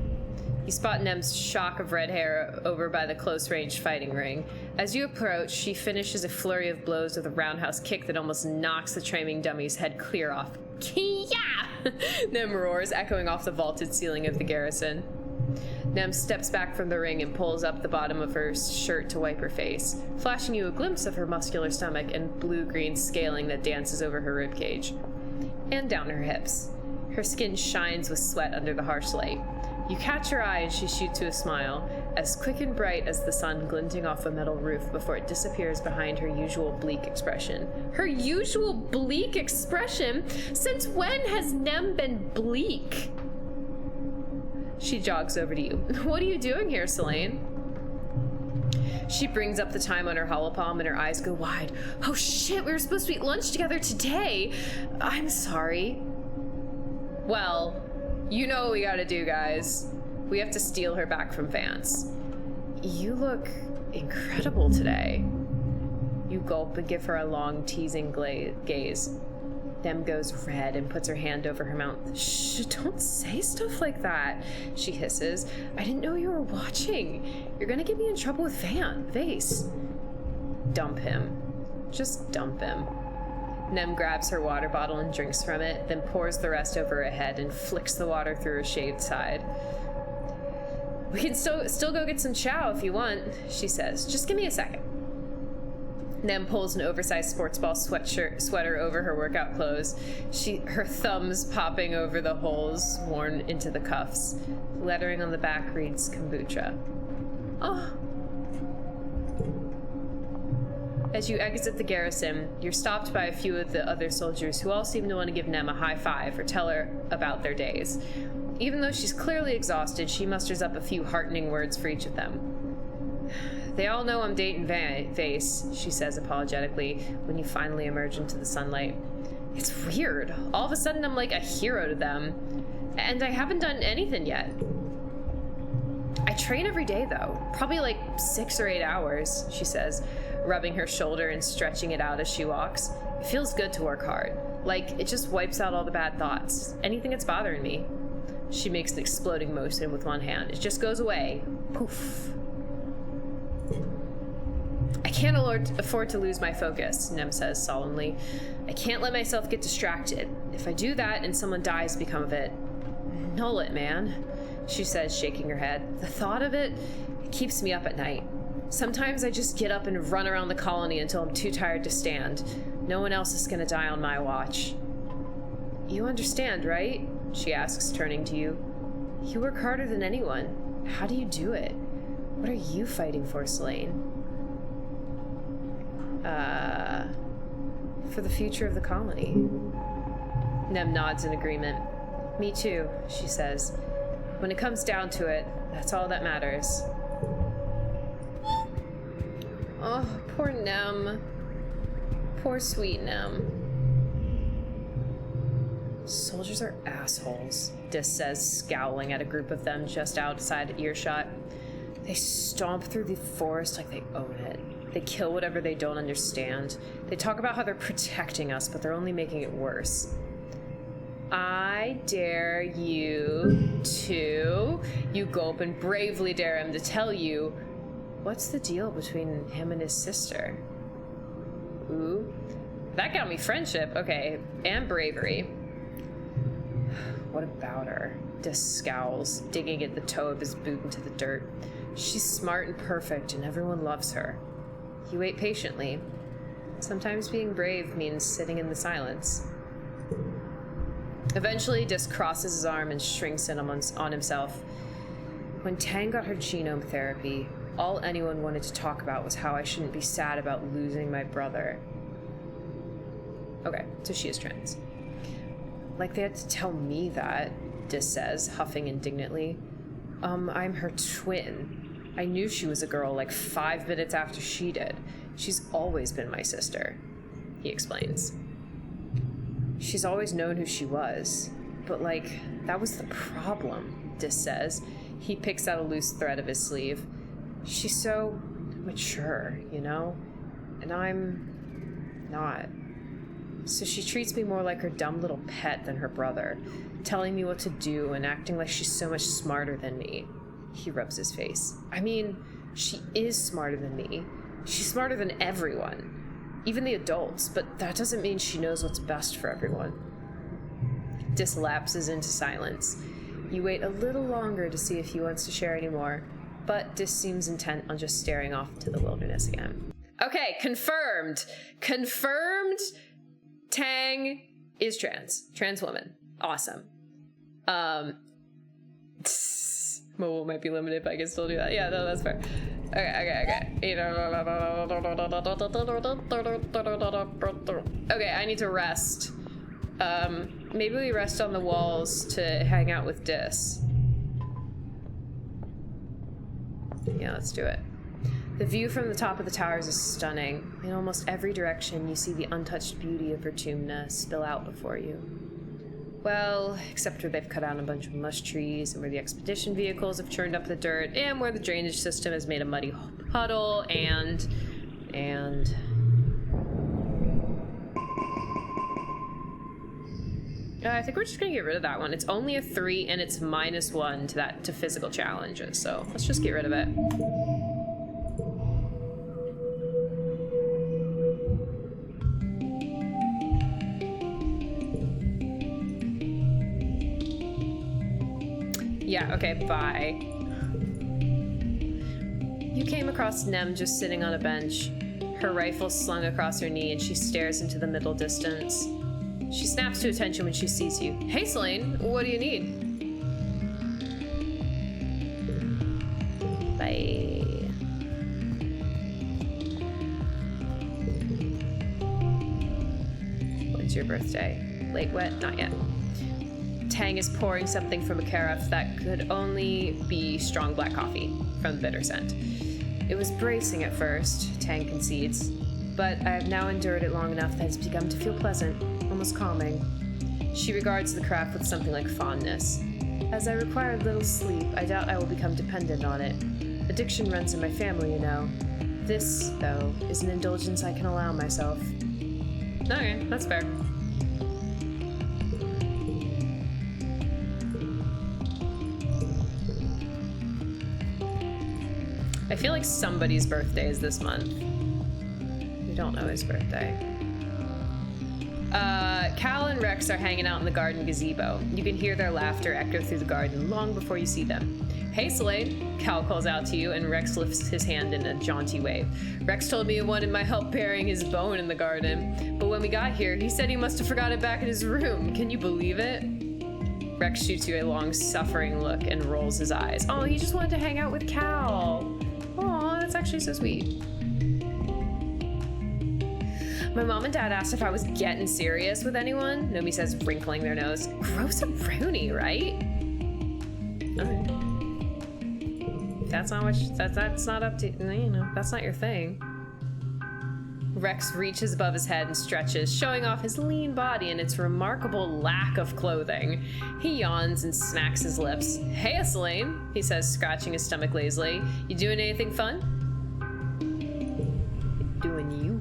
You spot Nem's shock of red hair over by the close-range fighting ring. As you approach, she finishes a flurry of blows with a roundhouse kick that almost knocks the training dummy's head clear off. Kia! Nem roars, echoing off the vaulted ceiling of the garrison. Nem steps back from the ring and pulls up the bottom of her shirt to wipe her face, flashing you a glimpse of her muscular stomach and blue-green scaling that dances over her ribcage. And down her hips. Her skin shines with sweat under the harsh light. You catch her eye and she shoots you a smile, as quick and bright as the sun glinting off a metal roof before it disappears behind her usual bleak expression. Her usual bleak expression? Since when has Nem been bleak? She jogs over to you. What are you doing here, Selene? She brings up the time on her holopalm and her eyes go wide. Oh shit, we were supposed to eat lunch together today. I'm sorry. Well, you know what we gotta do, guys. We have to steal her back from Vance. You look incredible today. You gulp and give her a long, teasing gaze. Nem goes red and puts her hand over her mouth. Shh, don't say stuff like that, she hisses. I didn't know you were watching. You're gonna get me in trouble with Vase. Dump him. Just dump him. Nem grabs her water bottle and drinks from it, then pours the rest over her head and flicks the water through her shaved side. We can still go get some chow if you want, she says. Just give me a second. Nem pulls an oversized sports ball sweater over her workout clothes, her thumbs popping over the holes worn into the cuffs. Lettering on the back reads kombucha. Oh. As you exit the garrison, you're stopped by a few of the other soldiers who all seem to want to give Nem a high five or tell her about their days. Even though she's clearly exhausted, she musters up a few heartening words for each of them. They all know I'm dating Vase, she says apologetically when you finally emerge into the sunlight. It's weird. All of a sudden I'm like a hero to them. And I haven't done anything yet. I train every day though. Probably like 6 or 8 hours, she says, rubbing her shoulder and stretching it out as she walks. It feels good to work hard. Like, it just wipes out all the bad thoughts. Anything that's bothering me. She makes an exploding motion with one hand. It just goes away. Poof. I can't afford to lose my focus, Nem says solemnly. I can't let myself get distracted. If I do that and someone dies because of it, null it, man, she says, shaking her head. The thought of it keeps me up at night. Sometimes I just get up and run around the colony until I'm too tired to stand. No one else is gonna die on my watch. You understand, right? She asks, turning to you. You work harder than anyone. How do you do it? What are you fighting for, Selene? For the future of the colony. Nem nods in agreement. Me too, she says. When it comes down to it, that's all that matters. Oh, poor Nem. Poor sweet Nem. Soldiers are assholes, Dis says, scowling at a group of them just outside earshot. They stomp through the forest like they own it. They kill whatever they don't understand. They talk about how they're protecting us, but they're only making it worse. I dare you to... You gulp and bravely dare him to tell you... What's the deal between him and his sister? Ooh. That got me friendship. Okay, and bravery. What about her? Dis scowls, digging at the toe of his boot into the dirt. She's smart and perfect, and everyone loves her. You wait patiently. Sometimes being brave means sitting in the silence. Eventually, Dis crosses his arm and shrinks in on himself. When Tang got her genome therapy, all anyone wanted to talk about was how I shouldn't be sad about losing my brother. Okay, so she is trans. Like they had to tell me that, Dis says, huffing indignantly. I'm her twin. I knew she was a girl like 5 minutes after she did. She's always been my sister, he explains. She's always known who she was, but like, that was the problem, Dis says. He picks out a loose thread of his sleeve. She's so mature, you know? And I'm not. So she treats me more like her dumb little pet than her brother, telling me what to do and acting like she's so much smarter than me. He rubs his face. I mean, she is smarter than me. She's smarter than everyone, even the adults, but that doesn't mean she knows what's best for everyone. Dis lapses into silence. You wait a little longer to see if he wants to share any more, but Dis seems intent on just staring off into the wilderness again. Okay, confirmed. Confirmed Tang is trans woman. Awesome. Mobile might be limited, but I can still do that. Yeah, no, that's fair. Okay. Okay, I need to rest. Maybe we rest on the walls to hang out with Dis. Yeah, let's do it. The view from the top of the towers is stunning. In almost every direction, you see the untouched beauty of Vertumna spill out before you. Well, except where they've cut out a bunch of mush trees, and where the expedition vehicles have churned up the dirt, and where the drainage system has made a muddy puddle, and... I think we're just gonna get rid of that one. It's only a 3, and it's -1 to physical challenges, so let's just get rid of it. Yeah, okay, bye. You came across Nem just sitting on a bench, her rifle slung across her knee, and she stares into the middle distance. She snaps to attention when she sees you. Hey, Selene, what do you need? Bye. When's your birthday? Late wet? Not yet. Tang is pouring something from a carafe that could only be strong black coffee from the bitter scent. It was bracing at first, Tang concedes, but I have now endured it long enough that it's begun to feel pleasant, almost calming. She regards the carafe with something like fondness. As I require little sleep, I doubt I will become dependent on it. Addiction runs in my family, you know. This, though, is an indulgence I can allow myself. Okay, that's fair. I feel like somebody's birthday is this month. We don't know his birthday. Cal and Rex are hanging out in the garden gazebo. You can hear their laughter echo through the garden long before you see them. Hey, Slade, Cal calls out to you, and Rex lifts his hand in a jaunty wave. Rex told me he wanted my help burying his bone in the garden, but when we got here, he said he must have forgot it back in his room. Can you believe it? Rex shoots you a long, suffering look and rolls his eyes. Oh, he just wanted to hang out with Cal. Aw, that's actually so sweet. My mom and dad asked if I was getting serious with anyone, Nomi says, wrinkling their nose. Gross-a-brony, right? Okay. That's not what that's not up to, you know, that's not your thing. Rex reaches above his head and stretches, showing off his lean body and its remarkable lack of clothing. He yawns and smacks his lips. Hey, Selene, he says, scratching his stomach lazily. You doing anything fun? Doing you.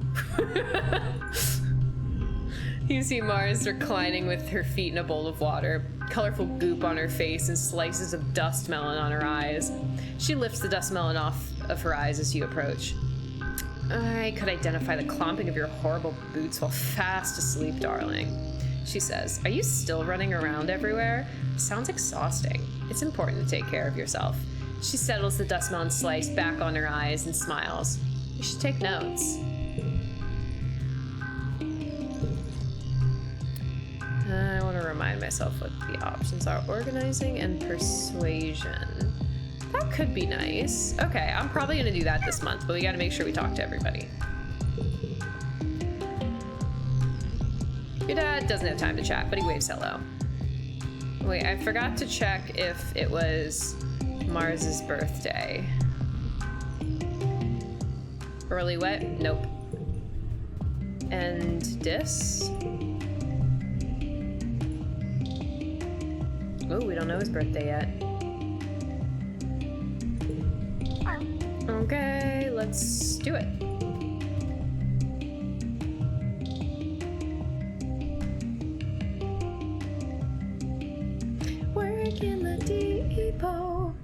You see Mars reclining with her feet in a bowl of water, colorful goop on her face and slices of dust melon on her eyes. She lifts the dust melon off of her eyes as you approach. I could identify the clomping of your horrible boots while fast asleep, darling, she says. Are you still running around everywhere? Sounds exhausting. It's important to take care of yourself. She settles the dust melon slice back on her eyes and smiles. You should take notes. I want to remind myself what the options are. Organizing and persuasion. That could be nice. Okay, I'm probably going to do that this month, but we got to make sure we talk to everybody. Your dad doesn't have time to chat, but he waves hello. Wait, I forgot to check if it was Mars's birthday. Early wet? Nope. And Dis? Oh, we don't know his birthday yet. Okay, let's do it. Work in the depot.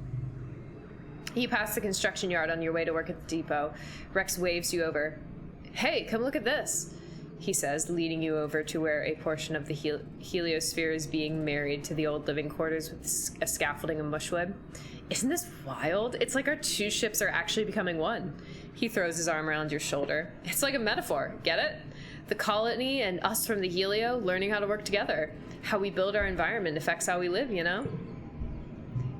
You pass the construction yard on your way to work at the depot. Rex waves you over. Hey, come look at this, he says, leading you over to where a portion of the heliosphere is being married to the old living quarters with a scaffolding of mushwood. Isn't this wild? It's like our two ships are actually becoming one. He throws his arm around your shoulder. It's like a metaphor, get it? The colony and us from the Helio learning how to work together. How we build our environment affects how we live, you know?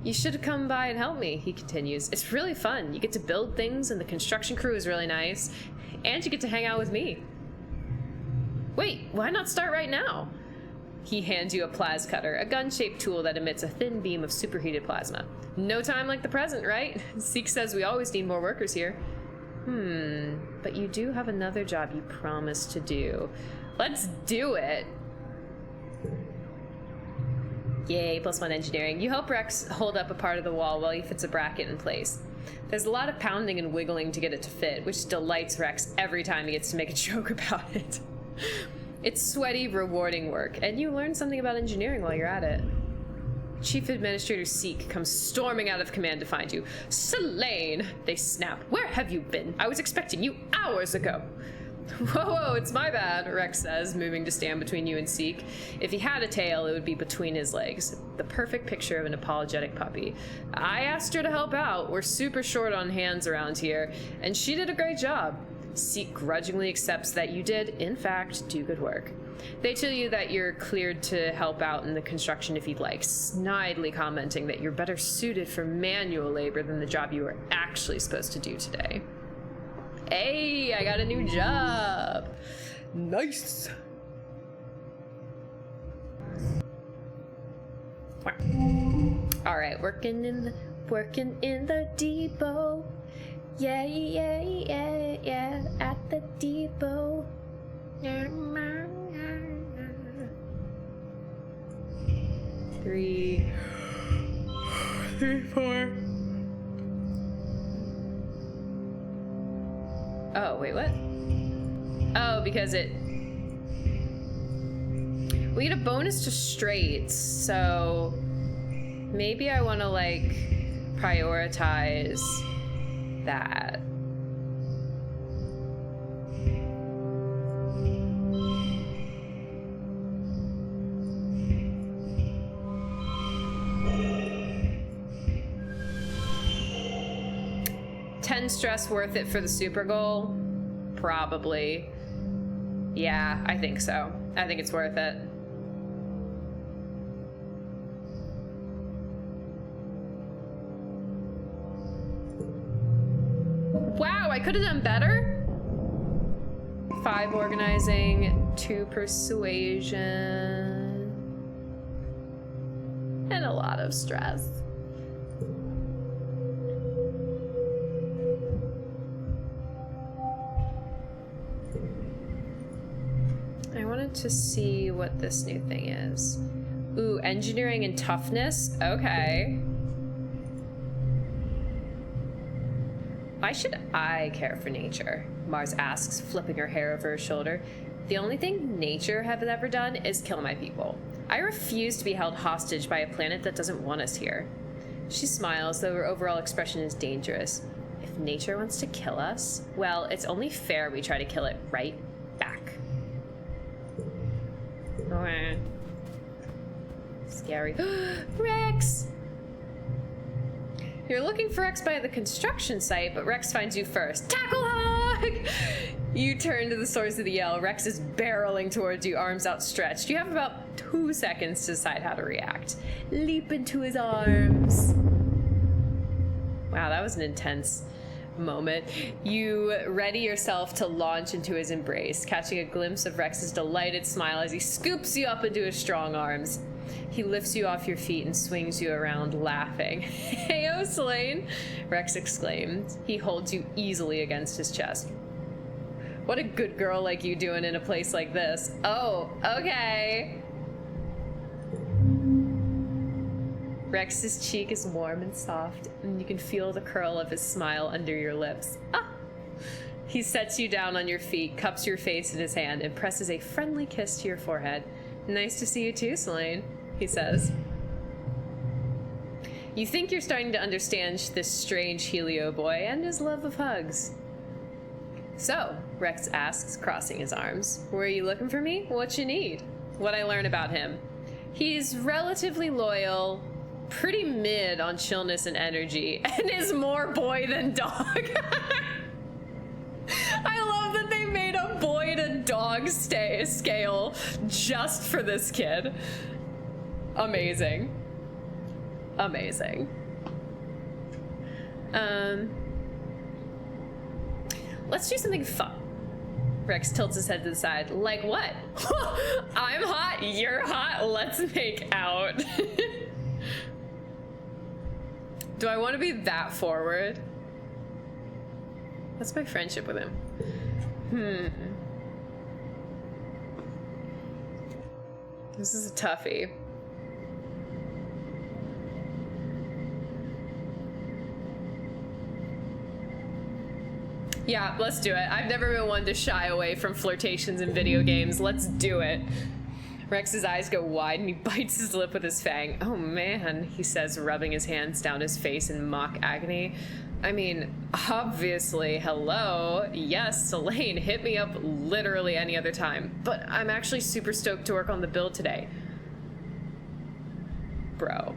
You should come by and help me, he continues. It's really fun. You get to build things and the construction crew is really nice. And you get to hang out with me. Wait, why not start right now? He hands you a plas cutter, a gun-shaped tool that emits a thin beam of superheated plasma. No time like the present, right? Zeke says we always need more workers here. But you do have another job you promised to do. Let's do it. Yay, +1 engineering. You help Rex hold up a part of the wall while he fits a bracket in place. There's a lot of pounding and wiggling to get it to fit, which delights Rex every time he gets to make a joke about it. It's sweaty, rewarding work, and you learn something about engineering while you're at it. Chief Administrator Seek comes storming out of command to find you. Selene! They snap. Where have you been? I was expecting you hours ago. Whoa, it's my bad, Rex says, moving to stand between you and Seek. If he had a tail, it would be between his legs. The perfect picture of an apologetic puppy. I asked her to help out. We're super short on hands around here, and she did a great job. Seek grudgingly accepts that you did, in fact, do good work. They tell you that you're cleared to help out in the construction if you'd like, snidely commenting that you're better suited for manual labor than the job you were actually supposed to do today. Hey, I got a new job. Nice. All right, working in the depot. Yeah, at the depot. 3, 4. Oh, wait, what? Oh, because we get a bonus to straights, so maybe I want to, like, prioritize that. Stress worth it for the super goal? Probably. Yeah, I think so. I think it's worth it. Wow, I could have done better. 5 organizing, 2 persuasion, and a lot of stress. I wanted to see what this new thing is. Ooh, engineering and toughness? Okay. Why should I care for nature? Mars asks, flipping her hair over her shoulder. The only thing nature has ever done is kill my people. I refuse to be held hostage by a planet that doesn't want us here. She smiles, though her overall expression is dangerous. If nature wants to kill us, well, it's only fair we try to kill it right back. Scary. Rex! You're looking for Rex by the construction site, but Rex finds you first. Tackle her! You turn to the source of the yell. Rex is barreling towards you, arms outstretched. You have about 2 seconds to decide how to react. Leap into his arms. Wow, that was an intense moment. You ready yourself to launch into his embrace, catching a glimpse of Rex's delighted smile as he scoops you up into his strong arms. He lifts you off your feet and swings you around, laughing. "Heyo, Selene!" Rex exclaimed. He holds you easily against his chest. "What a good girl like you doing in a place like this." "Oh, okay." Rex's cheek is warm and soft, and you can feel the curl of his smile under your lips. Ah! He sets you down on your feet, cups your face in his hand, and presses a friendly kiss to your forehead. "Nice to see you too, Selene," he says. You think you're starting to understand this strange Helio boy and his love of hugs. "So," Rex asks, crossing his arms, "were you looking for me? What you need?" "What I learn about him. He's relatively loyal, pretty mid on chillness and energy, and is more boy than dog." I love that they made a boy to dog scale just for this kid. Amazing. Amazing. Let's do something fun. Rex tilts his head to the side. "Like what?" "I'm hot, you're hot, let's make out." Do I want to be that forward? What's my friendship with him? This is a toughie. Yeah, let's do it. I've never been one to shy away from flirtations in video games. Let's do it. Rex's eyes go wide and he bites his lip with his fang. "Oh man," he says, rubbing his hands down his face in mock agony. "I mean, obviously, hello. Yes, Selene, hit me up literally any other time. But I'm actually super stoked to work on the build today." Bro.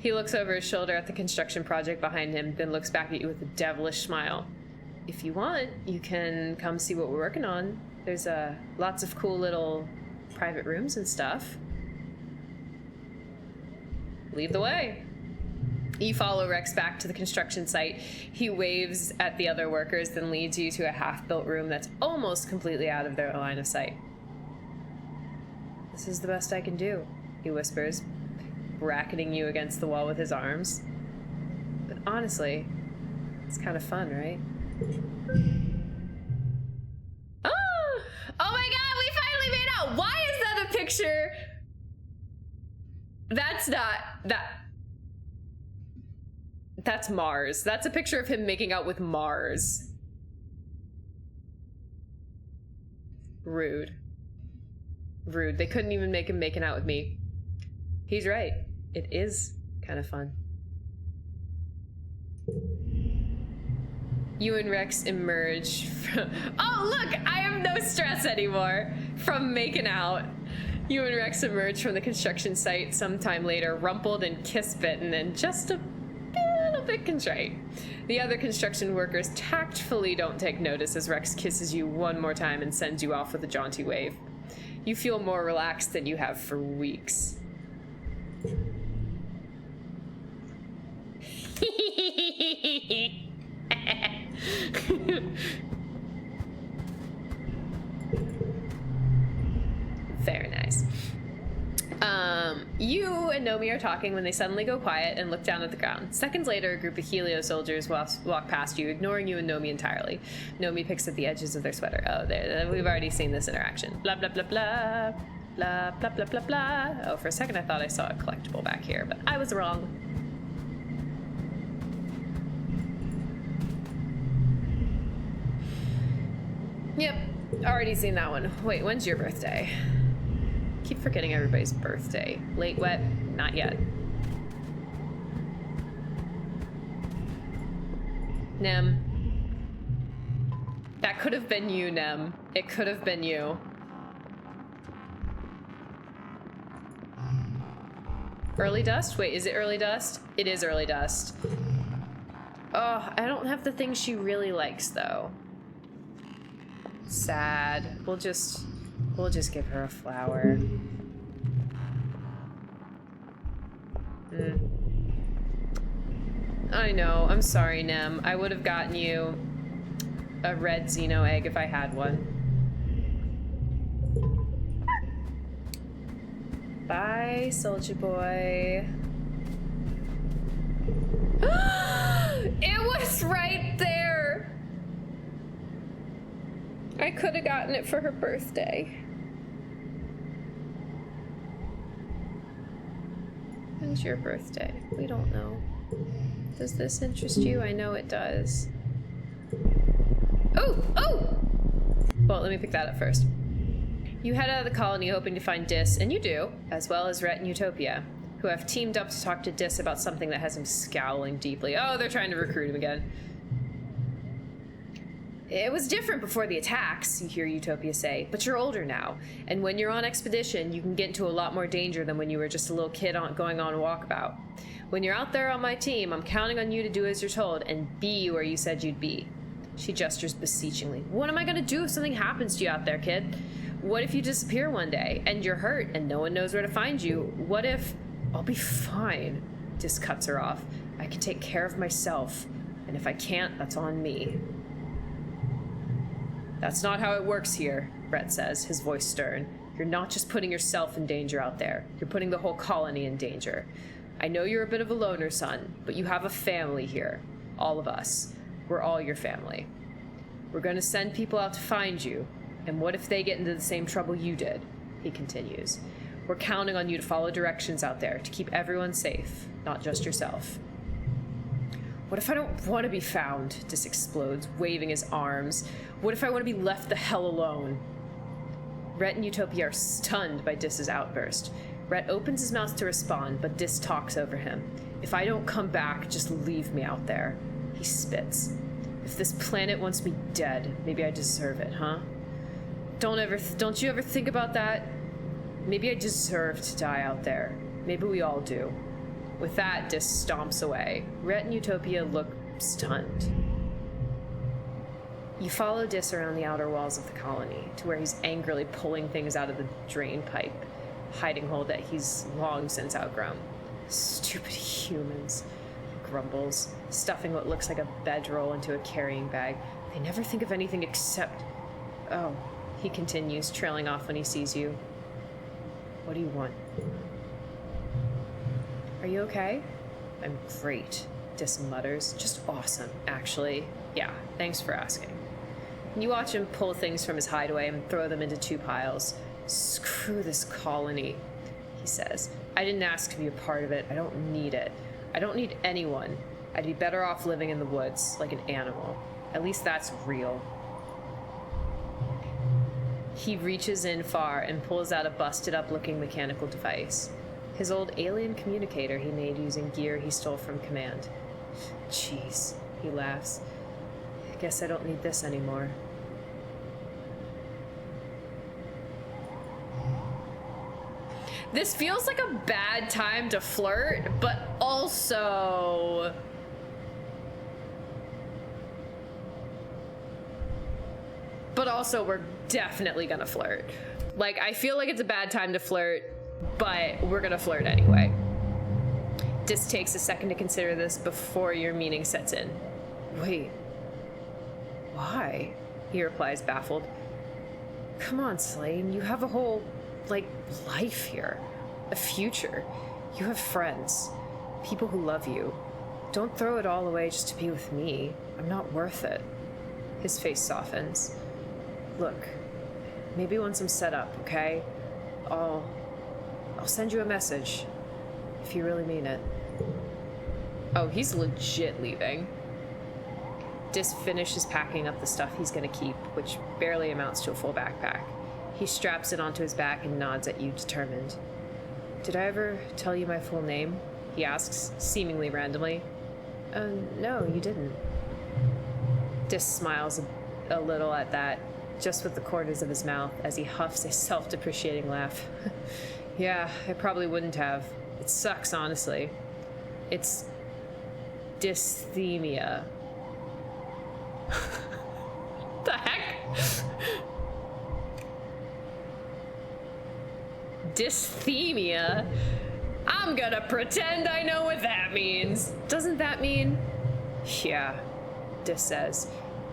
He looks over his shoulder at the construction project behind him, then looks back at you with a devilish smile. "If you want, you can come see what we're working on. There's lots of cool little private rooms and stuff." Lead the way. You follow Rex back to the construction site. He waves at the other workers, then leads you to a half-built room that's almost completely out of their line of sight. "This is the best I can do," he whispers, bracketing you against the wall with his arms. "But honestly, it's kind of fun, right?" Oh my god, we finally made out! Why is that a picture? That's not that. That's Mars. That's a picture of him making out with Mars. Rude. Rude. They couldn't even make him making out with me. He's right. It is kind of fun. You and Rex emerge from... Oh, look! I have no stress anymore from making out. You and Rex emerge from the construction site sometime later, rumpled and kiss-bitten and just a little bit contrite. The other construction workers tactfully don't take notice as Rex kisses you one more time and sends you off with a jaunty wave. You feel more relaxed than you have for weeks. Very nice. You and Nomi are talking when they suddenly go quiet and look down at the ground. Seconds later, a group of Helio soldiers walk past you, ignoring you and Nomi entirely. Nomi picks at the edges of their sweater. Oh, we've already seen this interaction. Blah, blah, blah, blah. Blah, blah, blah, blah, blah. Oh, for a second I thought I saw a collectible back here, but I was wrong. Yep, already seen that one. Wait, when's your birthday? Keep forgetting everybody's birthday. Late wet? Not yet. Nem. That could have been you, Nem. It could have been you. Early dust? Wait, is it early dust? It is early dust. Oh, I don't have the thing she really likes, though. Sad. We'll just give her a flower. I know. I'm sorry, Nem. I would have gotten you a red Xeno egg if I had one. Bye, soldier boy. It was right there! I could have gotten it for her birthday. When's your birthday? We don't know. Does this interest you? I know it does. Oh! Oh! Well, let me pick that up first. You head out of the colony hoping to find Dis, and you do, as well as Rhett and Utopia, who have teamed up to talk to Dis about something that has him scowling deeply. Oh, they're trying to recruit him again. It was different before the attacks, you hear Utopia say, but you're older now, and when you're on expedition, you can get into a lot more danger than when you were just a little kid going on a walkabout. When you're out there on my team, I'm counting on you to do as you're told and be where you said you'd be. She gestures beseechingly. What am I gonna do if something happens to you out there, kid? What if you disappear one day, and you're hurt, and no one knows where to find you? What if... I'll be fine. Dis cuts her off. I can take care of myself, and if I can't, that's on me. That's not how it works here, Brett says, his voice stern. You're not just putting yourself in danger out there. You're putting the whole colony in danger. I know you're a bit of a loner, son, but you have a family here. All of us. We're all your family. We're going to send people out to find you. And what if they get into the same trouble you did? He continues. We're counting on you to follow directions out there to keep everyone safe, not just yourself. What if I don't want to be found? Dis explodes, waving his arms. What if I want to be left the hell alone? Rhett and Utopia are stunned by Dis's outburst. Rhett opens his mouth to respond, but Dis talks over him. If I don't come back, just leave me out there. He spits. If this planet wants me dead, maybe I deserve it, huh? Don't you ever think about that? Maybe I deserve to die out there. Maybe we all do. With that, Dis stomps away. Rhett and Utopia look stunned. You follow Dis around the outer walls of the colony to where he's angrily pulling things out of the drain pipe, hiding hole that he's long since outgrown. Stupid humans, he grumbles, stuffing what looks like a bedroll into a carrying bag. They never think of anything except... Oh, he continues, trailing off when he sees you. What do you want? Are you okay? I'm great, Dis mutters. Just awesome, actually. Yeah, thanks for asking. You watch him pull things from his hideaway and throw them into two piles. Screw this colony, he says. I didn't ask to be a part of it. I don't need it. I don't need anyone. I'd be better off living in the woods, like an animal. At least that's real. He reaches in far and pulls out a busted-up-looking mechanical device. His old alien communicator he made using gear he stole from Command. Jeez, he laughs. I guess I don't need this anymore. This feels like a bad time to flirt, but also... we're definitely gonna flirt. Like, I feel like it's a bad time to flirt, but we're gonna flirt anyway. Dis takes a second to consider this before your meaning sets in. Wait. Why? He replies, baffled. Come on, Slane. You have a whole, life here. A future. You have friends. People who love you. Don't throw it all away just to be with me. I'm not worth it. His face softens. Look, maybe once I'm set up, okay? I'll send you a message, if you really mean it. Oh, he's legit leaving. Dis finishes packing up the stuff he's gonna keep, which barely amounts to a full backpack. He straps it onto his back and nods at you, determined. Did I ever tell you my full name? He asks, seemingly randomly. No, you didn't. Dis smiles a little at that, just with the corners of his mouth, as he huffs a self-depreciating laugh. Yeah, I probably wouldn't have. It sucks, honestly. It's dysthemia. The heck? Dysthemia? I'm gonna pretend I know what that means. Doesn't that mean? Yeah, Dis says.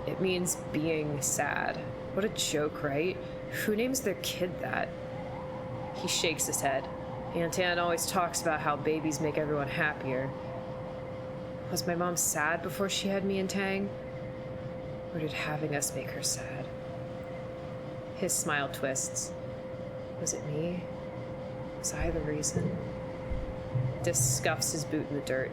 It means being sad. What a joke, right? Who names their kid that? He shakes his head. Aunt Anne always talks about how babies make everyone happier. Was my mom sad before she had me and Tang? Or did having us make her sad? His smile twists. Was it me? Was I the reason? Dis scuffs his boot in the dirt.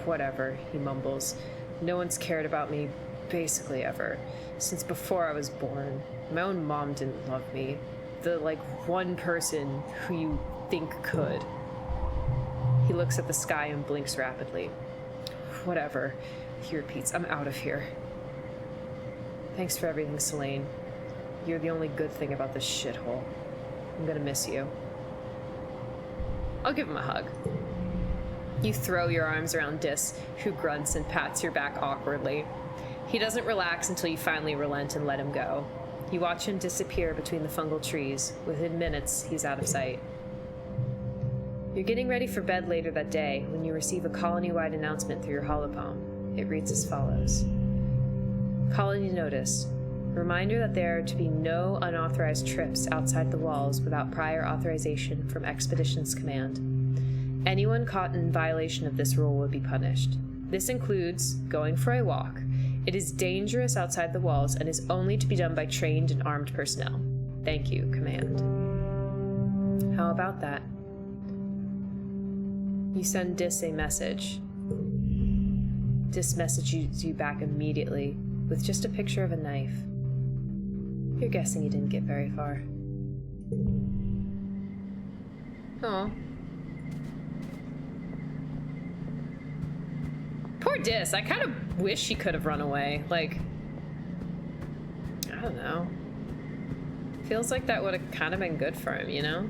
Whatever, he mumbles. No one's cared about me, basically ever. Since before I was born. My own mom didn't love me. The, one person who you think could. He looks at the sky and blinks rapidly. Whatever, he repeats. I'm out of here. Thanks for everything, Selene. You're the only good thing about this shithole. I'm gonna miss you. I'll give him a hug. You throw your arms around Dis, who grunts and pats your back awkwardly. He doesn't relax until you finally relent and let him go. You watch him disappear between the fungal trees. Within minutes, he's out of sight. You're getting ready for bed later that day when you receive a colony-wide announcement through your holopome. It reads as follows. Colony notice. Reminder that there are to be no unauthorized trips outside the walls without prior authorization from Expeditions Command. Anyone caught in violation of this rule will be punished. This includes going for a walk. It is dangerous outside the walls and is only to be done by trained and armed personnel. Thank you, Command. How about that? You send Dis a message. Dis messages you back immediately with just a picture of a knife. You're guessing you didn't get very far. Oh. Poor Dis. I kind of wish he could have run away. I don't know. Feels like that would have kind of been good for him, you know?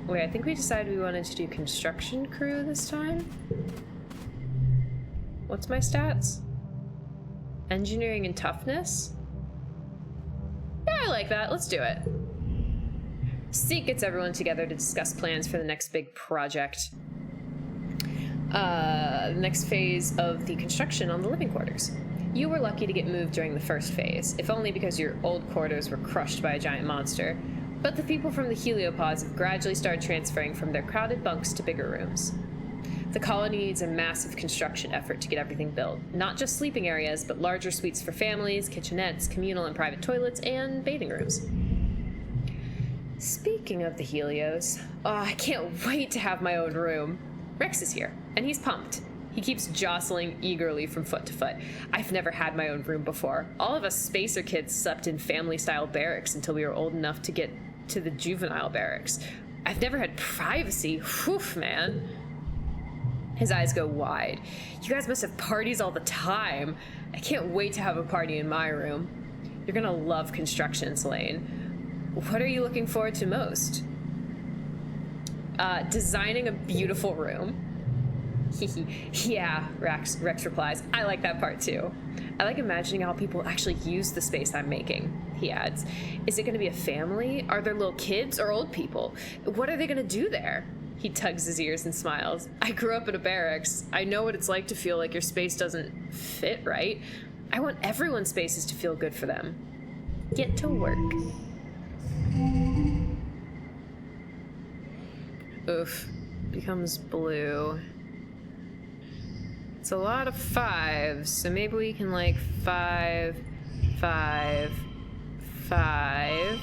Wait, I think we decided we wanted to do construction crew this time? What's my stats? Engineering and toughness? Yeah, I like that. Let's do it. Seek gets everyone together to discuss plans for the next big project. The next phase of the construction on the living quarters. You were lucky to get moved during the first phase, if only because your old quarters were crushed by a giant monster. But the people from the heliopods have gradually started transferring from their crowded bunks to bigger rooms. The colony needs a massive construction effort to get everything built. Not just sleeping areas, but larger suites for families, kitchenettes, communal and private toilets, and bathing rooms. Speaking of the Helios, I can't wait to have my own room. Rex is here, and he's pumped. He keeps jostling eagerly from foot to foot. I've never had my own room before. All of us spacer kids slept in family-style barracks until we were old enough to get to the juvenile barracks. I've never had privacy. Whew, man. His eyes go wide. You guys must have parties all the time. I can't wait to have a party in my room. You're gonna love construction, Selene. What are you looking forward to most? Designing a beautiful room. Yeah, Rex replies. I like that part too. I like imagining how people actually use the space I'm making, he adds. Is it going to be a family? Are there little kids or old people? What are they going to do there? He tugs his ears and smiles. I grew up in a barracks. I know what it's like to feel like your space doesn't fit right. I want everyone's spaces to feel good for them. Get to work. Oof. Becomes blue. It's a lot of 5s, so maybe we can 5, 5, 5.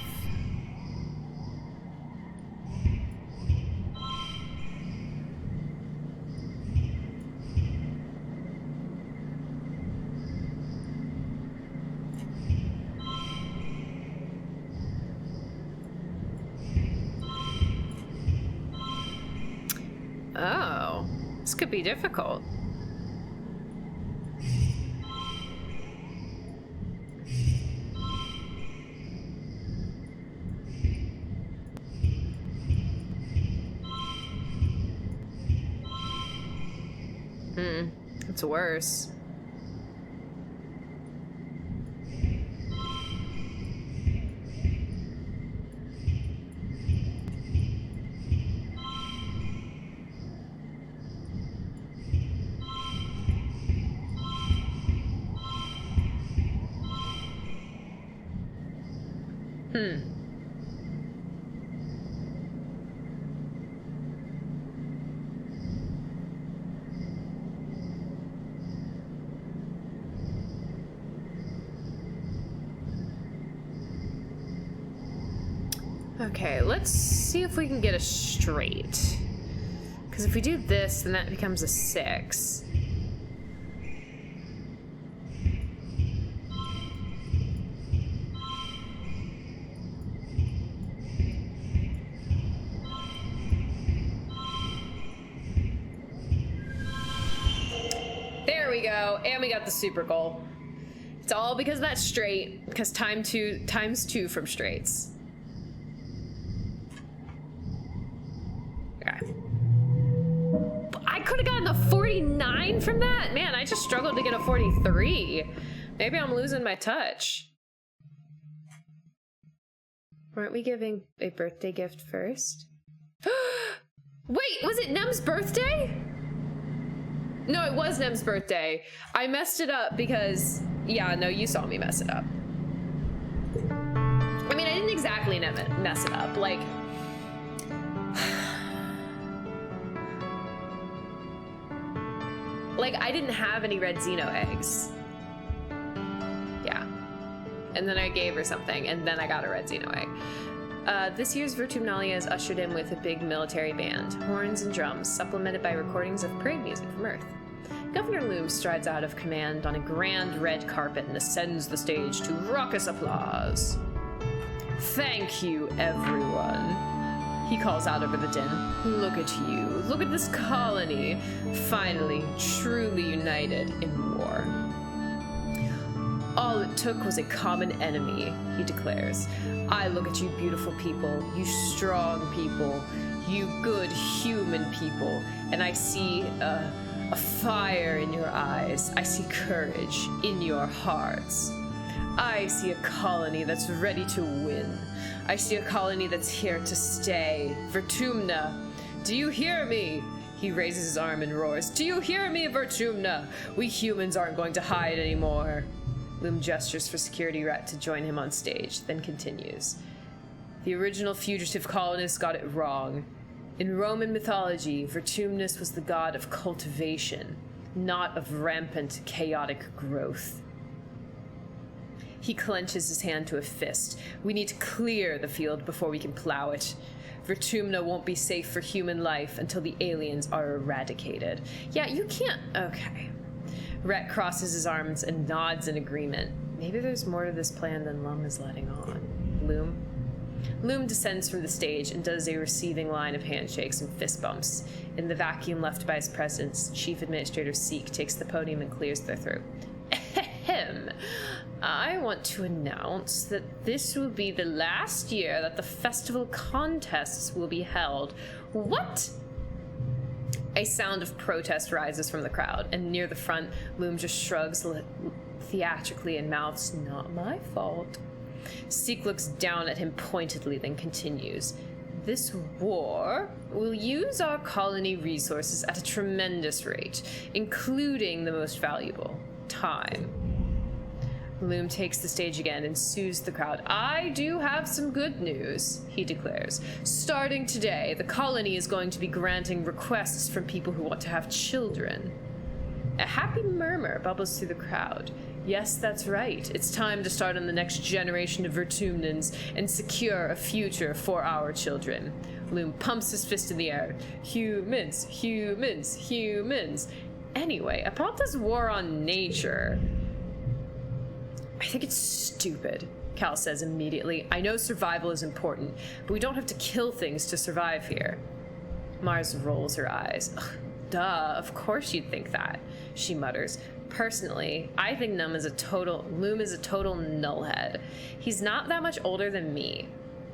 Oh, this could be difficult. It's worse. Okay, let's see if we can get a straight. Because if we do this, then that becomes a 6. There we go, and we got the super goal. It's all because of that straight, because times 2 from straights. Okay. I could have gotten a 49 from that? Man, I just struggled to get a 43. Maybe I'm losing my touch. Weren't we giving a birthday gift first? Wait, was it Nem's birthday? No, it was Nem's birthday. I messed it up because... Yeah, no, you saw me mess it up. I mean, I didn't exactly mess it up. Like... Like, I didn't have any red Xeno eggs. Yeah. And then I gave her something, and then I got a red Xeno egg. This year's Vertumnalia is ushered in with a big military band, horns and drums, supplemented by recordings of parade music from Earth. Governor Loom strides out of command on a grand red carpet and ascends the stage to raucous applause. Thank you, everyone. He calls out over the din. Look at you. Look at this colony. Finally, truly united in war. All it took was a common enemy, he declares. I look at you beautiful people, you strong people, you good human people, and I see a fire in your eyes. I see courage in your hearts. I see a colony that's ready to win. I see a colony that's here to stay. Vertumna, do you hear me? He raises his arm and roars. Do you hear me, Vertumna? We humans aren't going to hide anymore. Loom gestures for security rat to join him on stage, then continues. The original fugitive colonists got it wrong. In Roman mythology, Vertumnus was the god of cultivation, not of rampant, chaotic growth. He clenches his hand to a fist. We need to clear the field before we can plow it. Vertumna won't be safe for human life until the aliens are eradicated. Yeah, you can't... Okay. Rhett crosses his arms and nods in agreement. Maybe there's more to this plan than Lum is letting on. Loom? Loom descends from the stage and does a receiving line of handshakes and fist bumps. In the vacuum left by his presence, Chief Administrator Seek takes the podium and clears their throat. Ahem. I want to announce that this will be the last year that the festival contests will be held. What? A sound of protest rises from the crowd, and near the front, Loom just shrugs theatrically and mouths, "Not my fault." Seek looks down at him pointedly, then continues. This war will use our colony resources at a tremendous rate, including the most valuable, time. Loom takes the stage again and soothes the crowd. I do have some good news, he declares. Starting today, the colony is going to be granting requests from people who want to have children. A happy murmur bubbles through the crowd. Yes, that's right. It's time to start on the next generation of Vertumnans and secure a future for our children. Loom pumps his fist in the air. Humans, humans, humans. Anyway, about this war on nature... I think it's stupid, Cal says immediately. I know survival is important, but we don't have to kill things to survive here. Mars rolls her eyes. Ugh, duh, of course you'd think that, she mutters. Personally, I think Loom is a total nullhead. He's not that much older than me.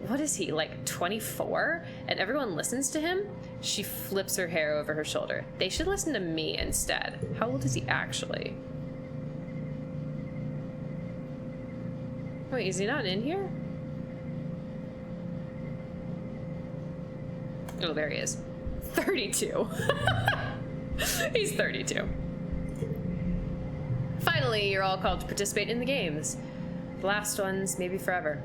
what is he, like 24? And everyone listens to him? She flips her hair over her shoulder. They should listen to me instead. How old is he actually? Wait, is he not in here? Oh, there he is. 32. He's 32. Finally, you're all called to participate in the games. The last ones, maybe forever.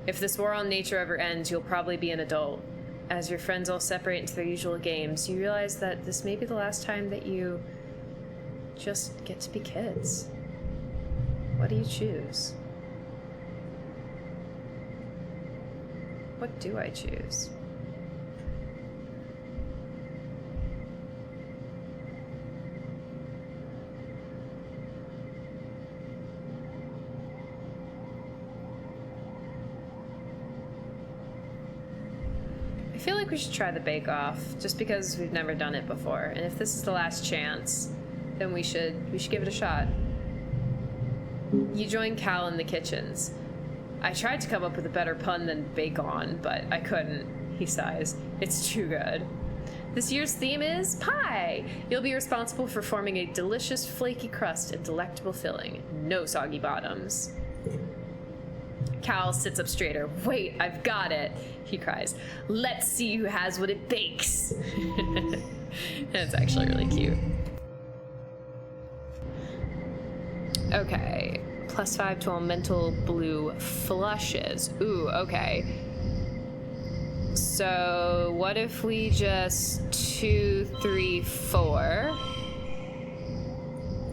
If this war on nature ever ends, you'll probably be an adult. As your friends all separate into their usual games, you realize that this may be the last time that you just get to be kids. What do you choose? What do I choose? I feel like we should try the bake-off, just because we've never done it before. And if this is the last chance, then we should give it a shot. You join Cal in the kitchens. I tried to come up with a better pun than bake-on, but I couldn't. He sighs. It's too good. This year's theme is pie. You'll be responsible for forming a delicious flaky crust and delectable filling. No soggy bottoms. Cal sits up straighter. Wait, I've got it, he cries. Let's see who has what it bakes. That's actually really cute. Okay, +5 to elemental blue flushes. Ooh, okay. So what if we just 2, 3, 4?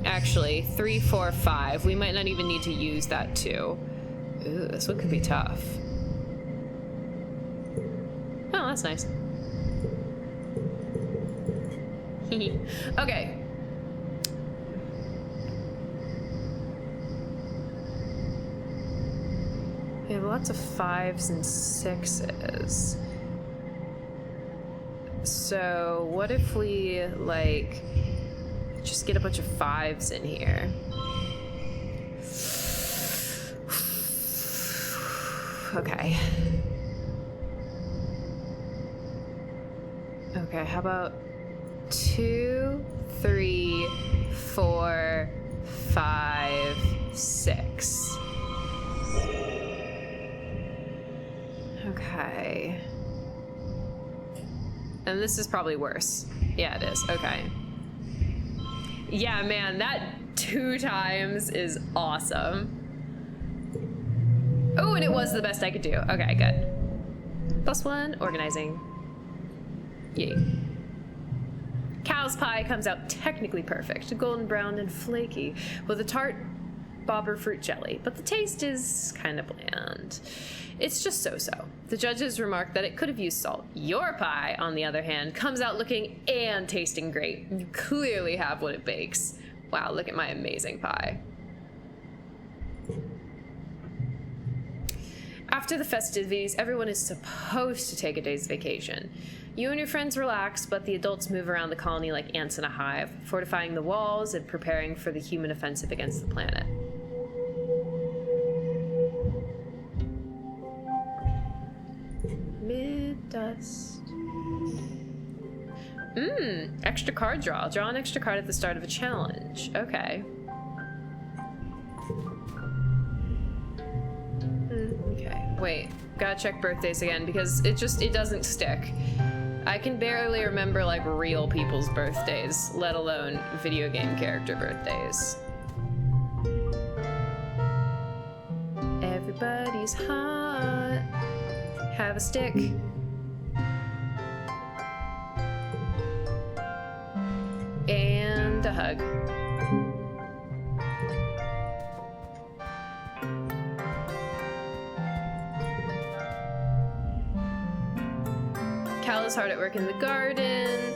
Actually, 3, 4, 5. We might not even need to use that 2. Ooh, this one could be tough. Oh, that's nice. Okay. We have lots of 5s and 6s. So what if we, like, just get a bunch of 5s in here? Okay. Okay, how about 2, 3, 4, 5, 6. Okay. And this is probably worse. Yeah, it is. Okay. Yeah, man, that 2 times is awesome. Oh, and it was the best I could do. Okay, good. +1, organizing. Yay. Cal's pie comes out technically perfect, golden brown and flaky, with a tart bobber fruit jelly, but the taste is kind of bland. It's just so-so. The judges remark that it could have used salt. Your pie, on the other hand, comes out looking and tasting great. You clearly have what it bakes. Wow, look at my amazing pie. After the festivities, everyone is supposed to take a day's vacation. You and your friends relax, but the adults move around the colony like ants in a hive, fortifying the walls and preparing for the human offensive against the planet. Mid-dust. Extra card draw. Draw an extra card at the start of a challenge. Okay. Okay, wait. Gotta check birthdays again because it doesn't stick. I can barely remember, like, real people's birthdays, let alone video game character birthdays. Everybody's hot. Have a stick. And a hug. Cal is hard at work in the garden.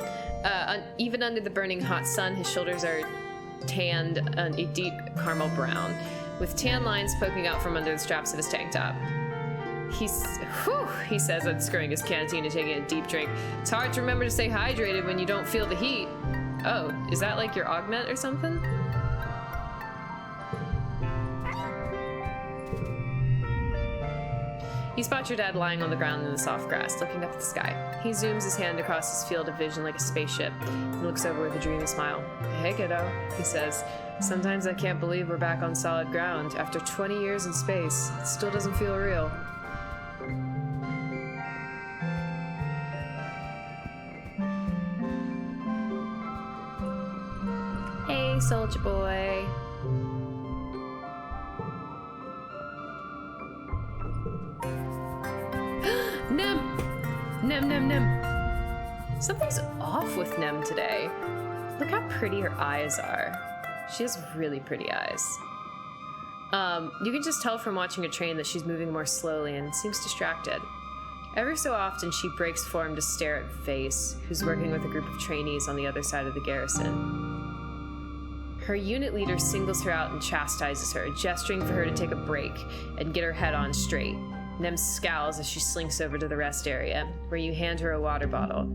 Even under the burning hot sun, his shoulders are tanned a deep caramel brown, with tan lines poking out from under the straps of his tank top. He says, unscrewing his canteen and taking a deep drink. It's hard to remember to stay hydrated when you don't feel the heat. Oh, is that like your augment or something? You spot your dad lying on the ground in the soft grass, looking up at the sky. He zooms his hand across his field of vision like a spaceship and looks over with a dreamy smile. Hey, kiddo, he says. Sometimes I can't believe we're back on solid ground. After 20 years in space, it still doesn't feel real. Hey, soldier boy. Nem. Something's off with Nem today. Look how pretty her eyes are. She has really pretty eyes. You can just tell from watching a train that she's moving more slowly and seems distracted. Every so often, she breaks form to stare at Vase, who's working with a group of trainees on the other side of the garrison. Her unit leader singles her out and chastises her, gesturing for her to take a break and get her head on straight. Nem scowls as she slinks over to the rest area, where you hand her a water bottle.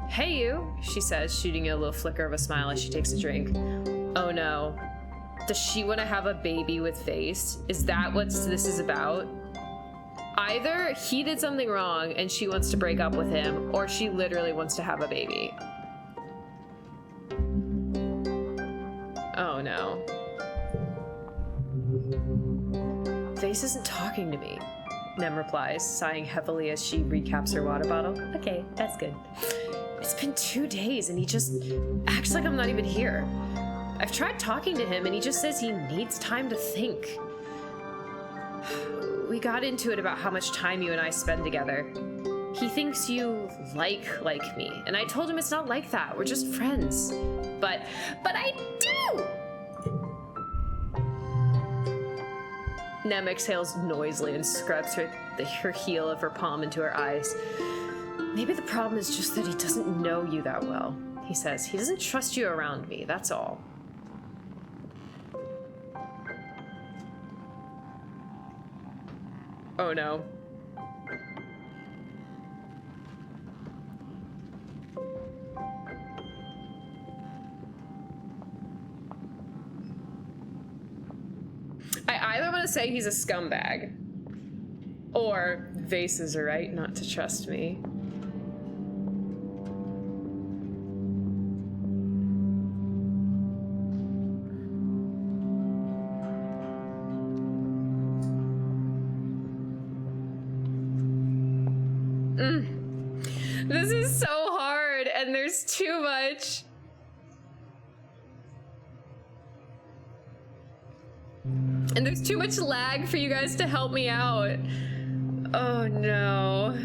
Hey you, she says, shooting you a little flicker of a smile as she takes a drink. Oh no. Does she want to have a baby with Vase? Is that what this is about? Either he did something wrong and she wants to break up with him, or she literally wants to have a baby. Oh no. Vase isn't talking to me, Nem replies, sighing heavily as she recaps her water bottle. Okay, that's good. It's been 2 days and he just acts like I'm not even here. I've tried talking to him and he just says he needs time to think. We got into it about how much time you and I spend together. He thinks you like me, and I told him it's not like that. We're just friends. But I do! Nem exhales noisily and scrubs her heel of her palm into her eyes. Maybe the problem is just that he doesn't know you that well, he says. He doesn't trust you around me, that's all. Oh no. I either want to say he's a scumbag, or Vase is right not to trust me. This is so hard, and there's too much. And there's too much lag for you guys to help me out. Oh no.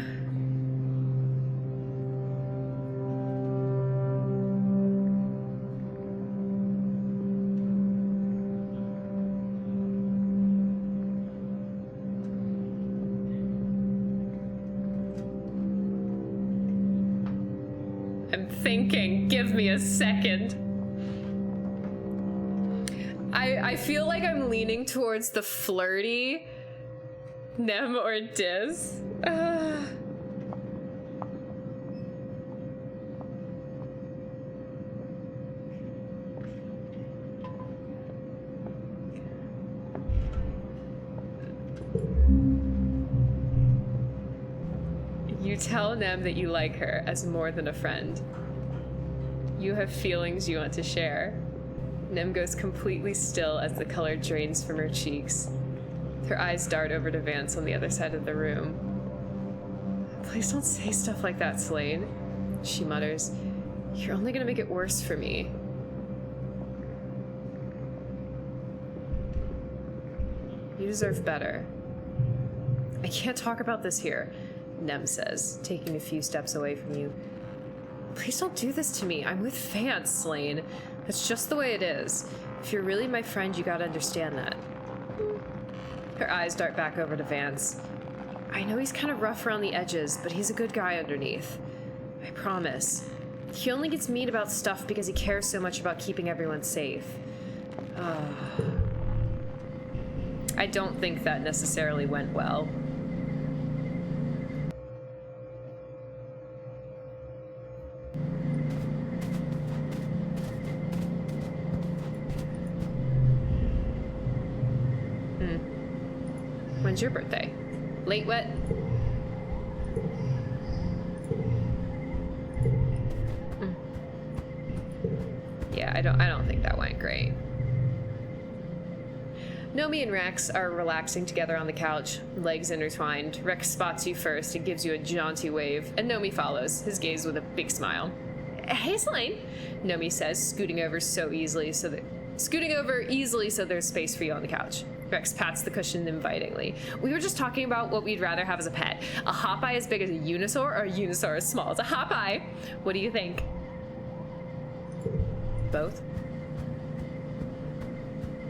I'm thinking, give me a second. I feel like I'm leaning towards the flirty Nem or Diz. You tell Nem that you like her as more than a friend. You have feelings you want to share. Nem goes completely still as the color drains from her cheeks. Her eyes dart over to Vance on the other side of the room. Please don't say stuff like that, Slane, she mutters. You're only gonna make it worse for me. You deserve better. I can't talk about this here, Nem says, taking a few steps away from you. Please don't do this to me. I'm with Vance, Slane. That's just the way it is. If you're really my friend, you gotta understand that. Her eyes dart back over to Vance. I know he's kind of rough around the edges, but he's a good guy underneath. I promise. He only gets mean about stuff because he cares so much about keeping everyone safe. I don't think that necessarily went well. When's your birthday? Late wet? Yeah, I don't think that went great. Nomi and Rex are relaxing together on the couch, legs intertwined. Rex spots you first and gives you a jaunty wave, and Nomi follows, his gaze with a big smile. Hey, Selene, Nomi says, scooting over easily so there's space for you on the couch. Rex pats the cushion invitingly. We were just talking about what we'd rather have as a pet. A hot eye as big as a Unisaur or a Unisaur as small as a hot eye? What do you think? Both?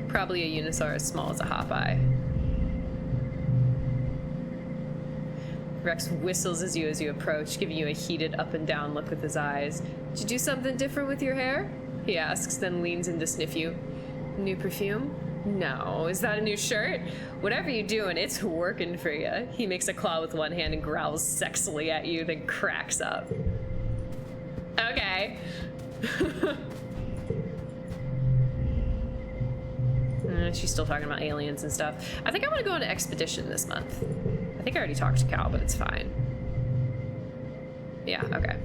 Probably a Unisaur as small as a hot eye. Rex whistles as you approach, giving you a heated up and down look with his eyes. Did you do something different with your hair? He asks, then leans in to sniff you. New perfume? No. Is that a new shirt? Whatever you're doing, it's working for you. He makes a claw with one hand and growls sexily at you, then cracks up. Okay. She's still talking about aliens and stuff. I think I want to go on an expedition this month. I think I already talked to Cal, but it's fine. Yeah, okay.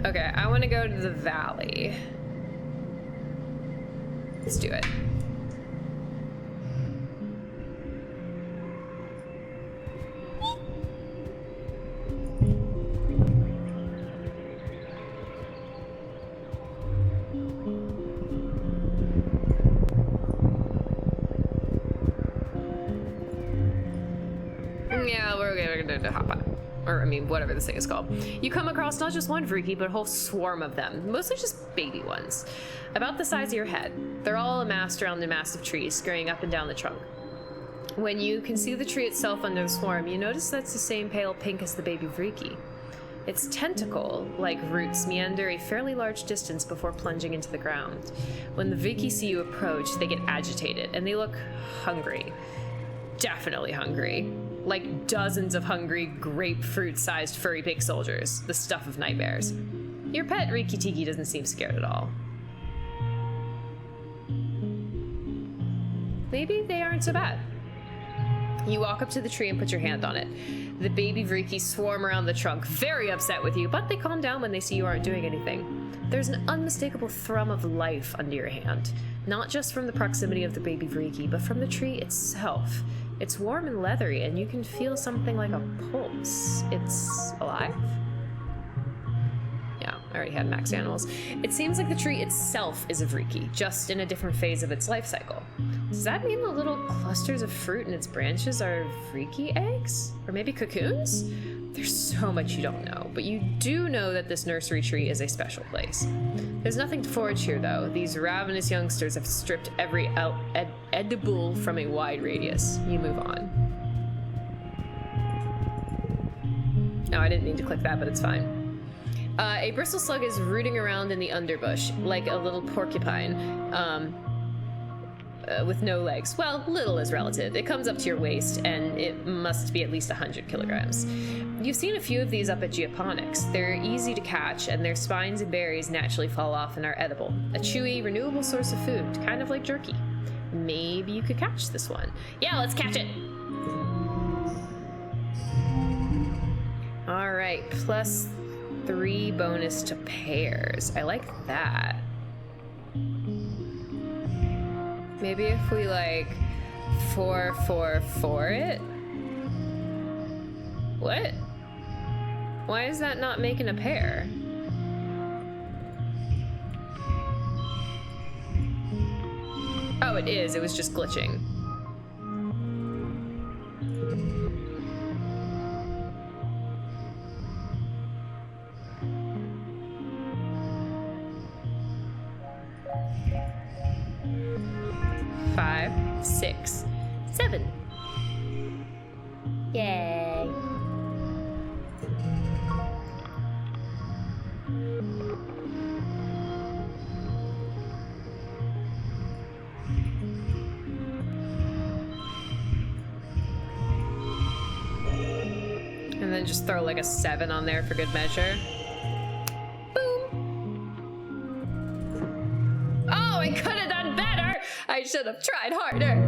Okay, I want to go to the valley. Let's do it. Yeah, we're gonna do hop on. Or, I mean, whatever this thing is called. You come across not just one Vriki, but a whole swarm of them. Mostly just baby ones. About the size of your head. They're all amassed around the massive tree, scurrying up and down the trunk. When you can see the tree itself under the swarm, you notice that's the same pale pink as the baby Vriki. Its tentacle-like roots meander a fairly large distance before plunging into the ground. When the Vriki see you approach, they get agitated, and they look hungry. Definitely hungry. Like dozens of hungry, grapefruit-sized furry pig soldiers. The stuff of nightmares. Your pet, Riki Tiki, doesn't seem scared at all. Maybe they aren't so bad. You walk up to the tree and put your hand on it. The baby Vriki swarm around the trunk, very upset with you, but they calm down when they see you aren't doing anything. There's an unmistakable thrum of life under your hand. Not just from the proximity of the baby Vriki, but from the tree itself. It's warm and leathery, and you can feel something like a pulse. It's alive? Yeah, I already had max animals. It seems like the tree itself is a Vriki, just in a different phase of its life cycle. Does that mean the little clusters of fruit in its branches are Vriki eggs? Or maybe cocoons? There's so much you don't know, but you do know that this nursery tree is a special place. There's nothing to forage here, though. These ravenous youngsters have stripped every edible from a wide radius. You move on. Oh, I didn't mean to click that, but it's fine. A bristle slug is rooting around in the underbush, like a little porcupine. With no legs. Well, little is relative. It comes up to your waist, and it must be at least 100 kilograms. You've seen a few of these up at Geoponics. They're easy to catch, and their spines and berries naturally fall off and are edible. A chewy, renewable source of food, kind of like jerky. Maybe you could catch this one. Yeah, let's catch it! Alright, +3 bonus to pairs. I like that. Maybe if we, like, 4 it? What? Why is that not making a pair? Oh, it is. It was just glitching. Five, 6, 7. Yay. And then and just throw like a 7 on there for good measure. Boom. Oh, I could have done better. I should have tried harder.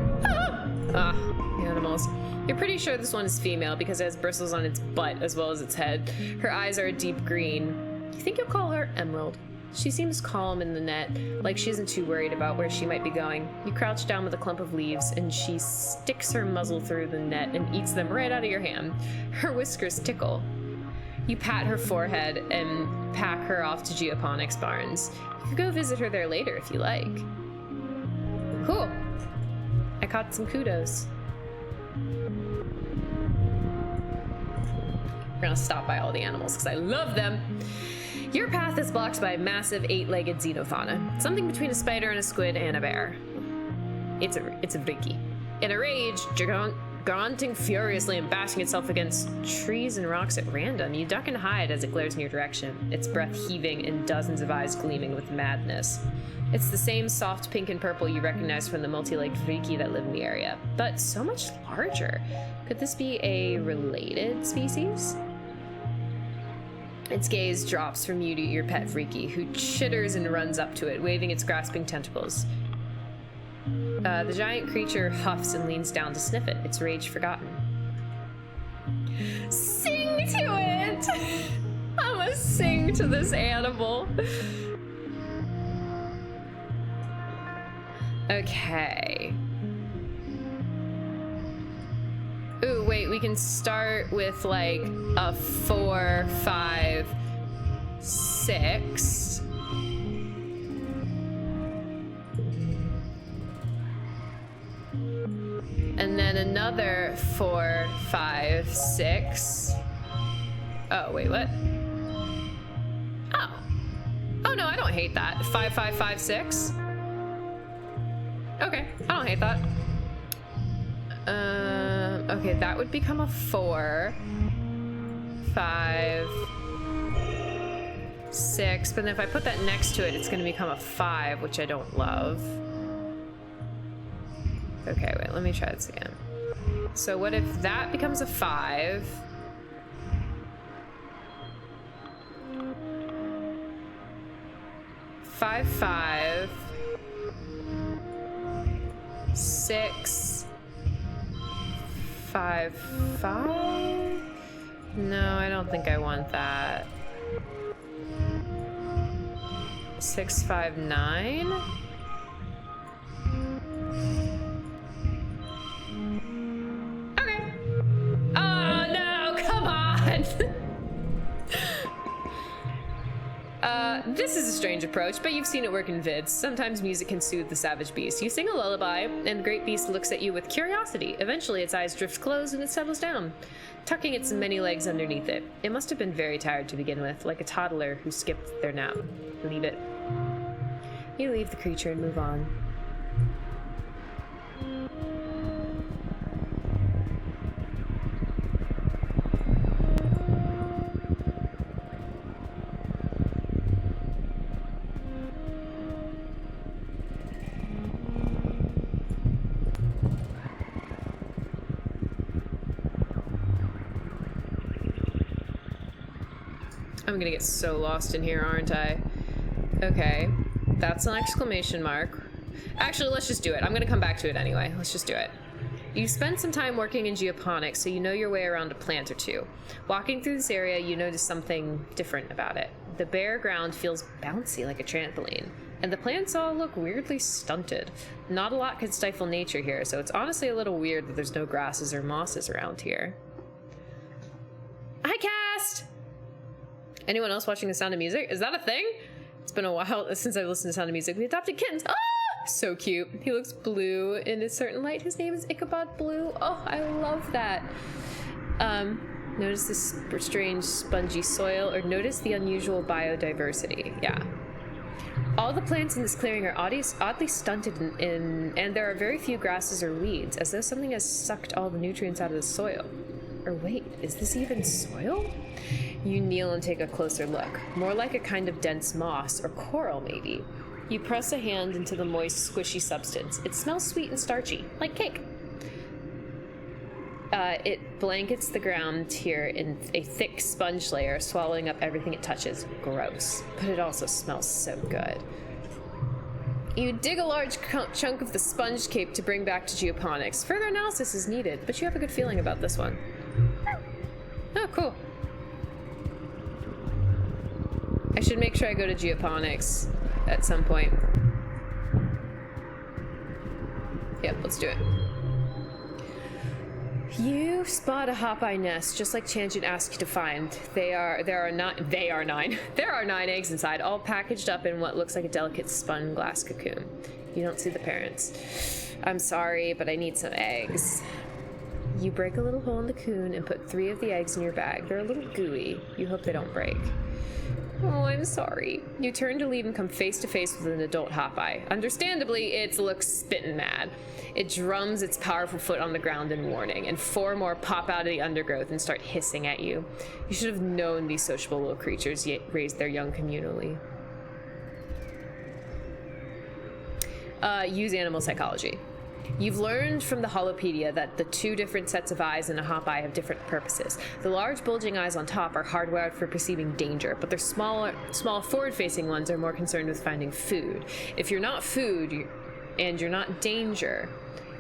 Animals. You're pretty sure this one is female because it has bristles on its butt as well as its head. Her eyes are a deep green. You think you'll call her Emerald? She seems calm in the net, like she isn't too worried about where she might be going. You crouch down with a clump of leaves, and she sticks her muzzle through the net and eats them right out of your hand. Her whiskers tickle. You pat her forehead and pack her off to Geoponics Barns. You could go visit her there later if you like. Cool. I caught some kudos. We're gonna stop by all the animals because I love them. Your path is blocked by a massive 8-legged xenofauna, something between a spider and a squid and a bear. It's a Vriki. In a rage, grunting furiously and bashing itself against trees and rocks at random, you duck and hide as it glares in your direction, its breath heaving and dozens of eyes gleaming with madness. It's the same soft pink and purple you recognize from the multi-legged Vriki that live in the area, but so much larger. Could this be a related species? Its gaze drops from you to your pet Vriki, who chitters and runs up to it, waving its grasping tentacles. The giant creature huffs and leans down to sniff it, its rage forgotten. Sing to it! I'm gonna sing to this animal. Okay. Ooh, wait, we can start with like a 4, 5, 6. And then another 4, 5, 6. Oh, wait, what? Oh. Oh no, I don't hate that. 5, 5, 5, 6. Okay, I don't hate that. Okay, that would become a 4, 5, 6, but then if I put that next to it, it's gonna become a 5, which I don't love. Okay, wait, let me try this again. So what if that becomes a 5? Five, 5, 6, 5, 5? No, I don't think I want that. 6, 5, 9? Okay. Oh no, come on! This is a strange approach, but you've seen it work in vids. Sometimes music can soothe the savage beast. You sing a lullaby, and the great beast looks at you with curiosity. Eventually, its eyes drift closed and it settles down, tucking its many legs underneath it. It must have been very tired to begin with, like a toddler who skipped their nap. Leave it. You leave the creature and move on. I'm gonna get so lost in here, aren't I? Okay, that's an exclamation mark. Actually, let's just do it. I'm gonna come back to it anyway. Let's just do it. You spent some time working in geoponics, so you know your way around a plant or two. Walking through this area, you notice something different about it. The bare ground feels bouncy like a trampoline, and the plants all look weirdly stunted. Not a lot can stifle nature here, so it's honestly a little weird that there's no grasses or mosses around here. Hi, Cast! Anyone else watching The Sound of Music? Is that a thing? It's been a while since I've listened to Sound of Music. We adopted kittens. Ah! So cute. He looks blue in a certain light. His name is Ichabod Blue. Oh, I love that. Notice this strange spongy soil, or notice the unusual biodiversity. Yeah. All the plants in this clearing are oddly stunted and there are very few grasses or weeds, as though something has sucked all the nutrients out of the soil. Or wait, is this even soil? You kneel and take a closer look. More like a kind of dense moss, or coral maybe. You press a hand into the moist, squishy substance. It smells sweet and starchy, like cake. It blankets the ground here in a thick sponge layer, swallowing up everything it touches. Gross. But it also smells so good. You dig a large chunk of the sponge cape to bring back to geoponics. Further analysis is needed, but you have a good feeling about this one. Oh, cool. I should make sure I go to geoponics at some point. Yep, let's do it. You spot a hopeye nest, just like Chanjin asked you to find. There are 9 eggs inside, all packaged up in what looks like a delicate spun glass cocoon. You don't see the parents. I'm sorry, but I need some eggs. You break a little hole in the cocoon and put 3 of the eggs in your bag. They're a little gooey. You hope they don't break. Oh, I'm sorry. You turn to leave and come face to face with an adult hopeye. Understandably, it looks spittin' mad. It drums its powerful foot on the ground in warning, and 4 more pop out of the undergrowth and start hissing at you. You should have known these sociable little creatures raised their young communally. Use animal psychology. You've learned from the Holopedia that the 2 different sets of eyes in a hopeye have different purposes. The large bulging eyes on top are hardwired for perceiving danger, but their small forward-facing ones are more concerned with finding food. If you're not food and you're not danger,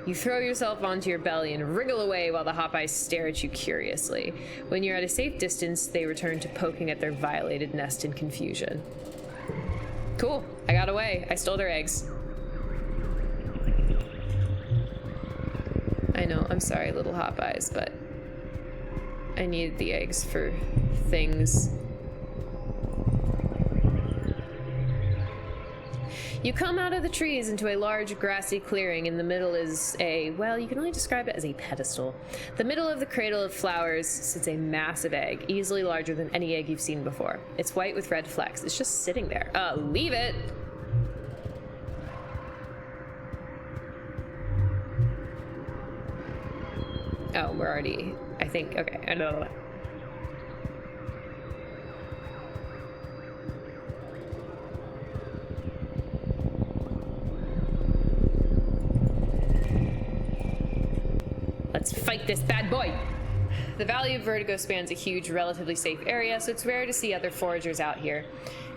you throw yourself onto your belly and wriggle away while the hopeyes stare at you curiously. When you're at a safe distance, they return to poking at their violated nest in confusion. Cool, I got away. I stole their eggs. I know, I'm sorry, little hopeyes, but I needed the eggs for things. You come out of the trees into a large grassy clearing. In the middle is well, you can only describe it as a pedestal. The middle of the cradle of flowers sits a massive egg, easily larger than any egg you've seen before. It's white with red flecks. It's just sitting there. Leave it! Oh, we're already, I think, okay, I know. Let's fight this bad boy! The Valley of Vertigo spans a huge, relatively safe area, so it's rare to see other foragers out here.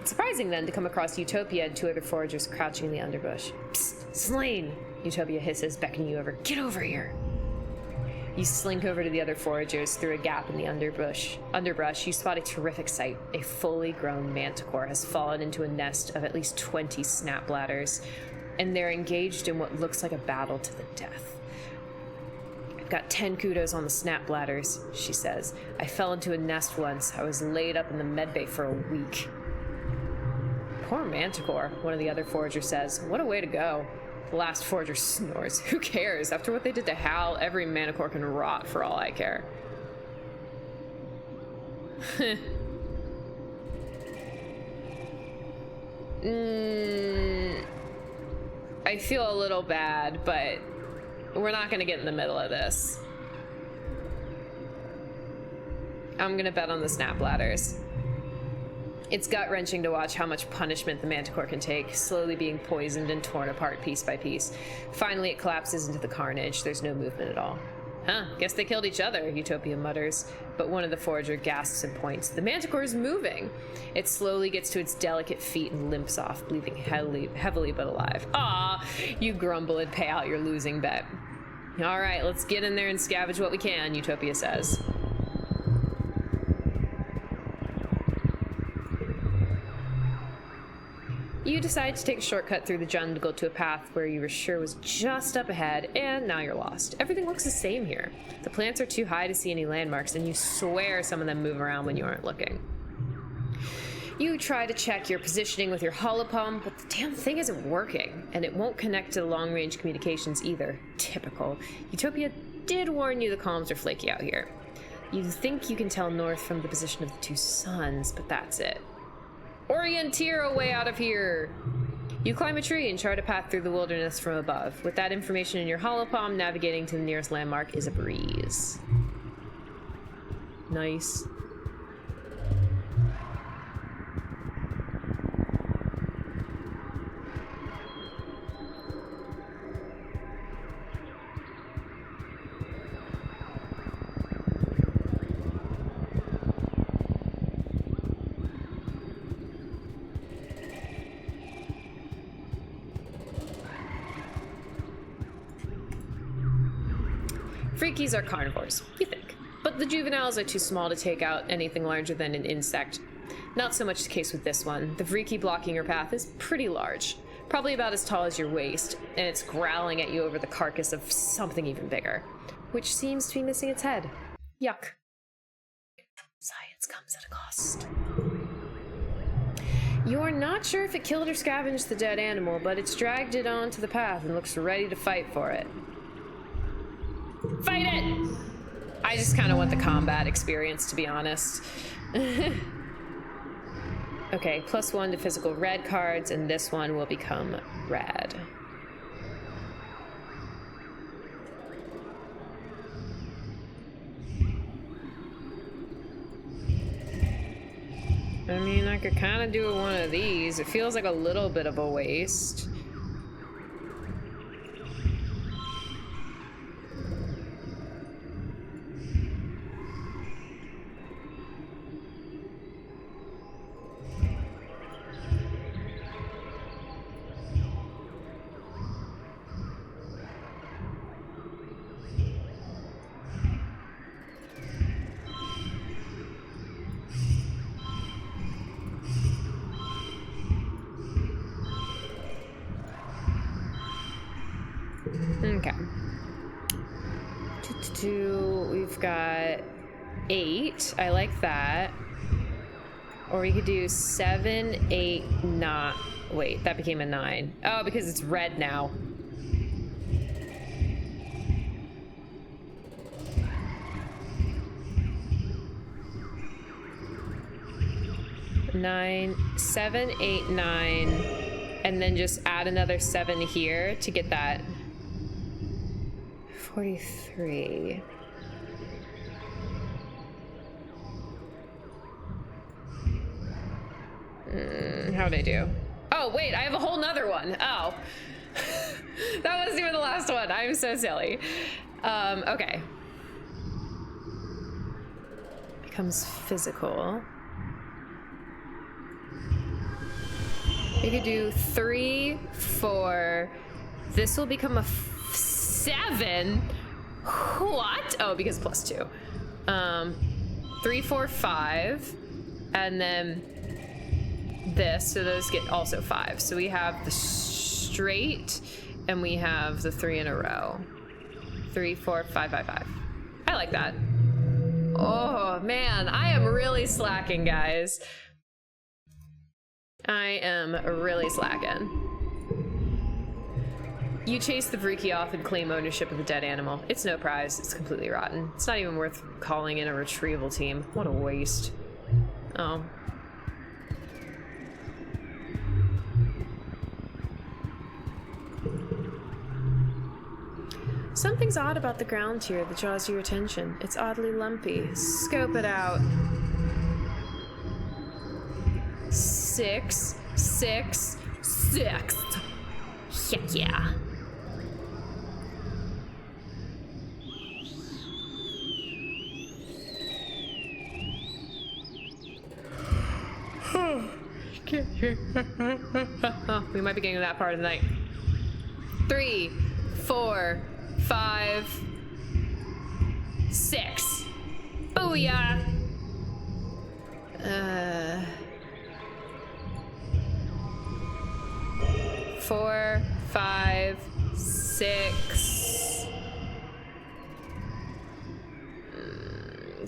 It's surprising, then, to come across Utopia and 2 other foragers crouching in the underbush. Psst, Slain! Utopia hisses, beckoning you over. Get over here! You slink over to the other foragers through a gap in the underbrush. You spot a terrific sight. A fully grown manticore has fallen into a nest of at least 20 snap bladders, and they're engaged in what looks like a battle to the death. I've got 10 kudos on the snap bladders, she says. I fell into a nest once. I was laid up in the medbay for a week. Poor manticore, one of the other foragers says. What a way to go. The last forager snores. Who cares? After what they did to Hal, every manticore can rot for all I care. I feel a little bad, but we're not going to get in the middle of this. I'm going to bet on the snap ladders. It's gut-wrenching to watch how much punishment the manticore can take, slowly being poisoned and torn apart piece by piece. Finally, it collapses into the carnage. There's no movement at all. Huh, guess they killed each other, Utopia mutters. But one of the forager gasps and points. The manticore is moving. It slowly gets to its delicate feet and limps off, breathing heavily but alive. Ah, you grumble and pay out your losing bet. All right, let's get in there and scavenge what we can, Utopia says. You decide to take a shortcut through the jungle to a path where you were sure was just up ahead, and now you're lost. Everything looks the same here. The plants are too high to see any landmarks, and you swear some of them move around when you aren't looking. You try to check your positioning with your holopalm, but the damn thing isn't working, and it won't connect to the long-range communications either. Typical. Utopia did warn you the columns are flaky out here. You think you can tell north from the position of the 2 suns, but that's it. Orienteer a way out of here! You climb a tree and chart a path through the wilderness from above. With that information in your holopalm, navigating to the nearest landmark is a breeze. Nice. Freakies are carnivores, you think. But the juveniles are too small to take out anything larger than an insect. Not so much the case with this one. The Freaky blocking your path is pretty large. Probably about as tall as your waist, and it's growling at you over the carcass of something even bigger, which seems to be missing its head. Yuck. Science comes at a cost. You're not sure if it killed or scavenged the dead animal, but it's dragged it onto the path and looks ready to fight for it. Fight it! I just kind of want the combat experience, to be honest. Okay, +1 to physical red cards, and this one will become red. I mean, I could kind of do one of these. It feels like a little bit of a waste. Okay. We've got 8. I like that. Or we could do 7, 8, not. Wait, that became a 9. Oh, because it's red now. Nine, 7, 8, 9, and then just add another 7 here to get that 43. How'd I do? Oh, wait, I have a whole nother one. Oh. That wasn't even the last one. I'm so silly. Okay. Becomes physical. We could do 3, 4. This will become a 7. What? Oh, because +2. 3, 4, 5, and then this. So those get also 5. So we have the straight, and we have the 3 in a row. 3, 4, 5, 5, 5. I like that. Oh man, I am really slacking, guys. I am really slacking. You chase the Vriki off and claim ownership of the dead animal. It's no prize. It's completely rotten. It's not even worth calling in a retrieval team. What a waste. Oh. Something's odd about the ground here that draws your attention. It's oddly lumpy. Scope it out. 6, 6, 6. Heck yeah. We might be getting to that part of the night. 3, 4, 5, 6. Booyah! 4, 5, 6.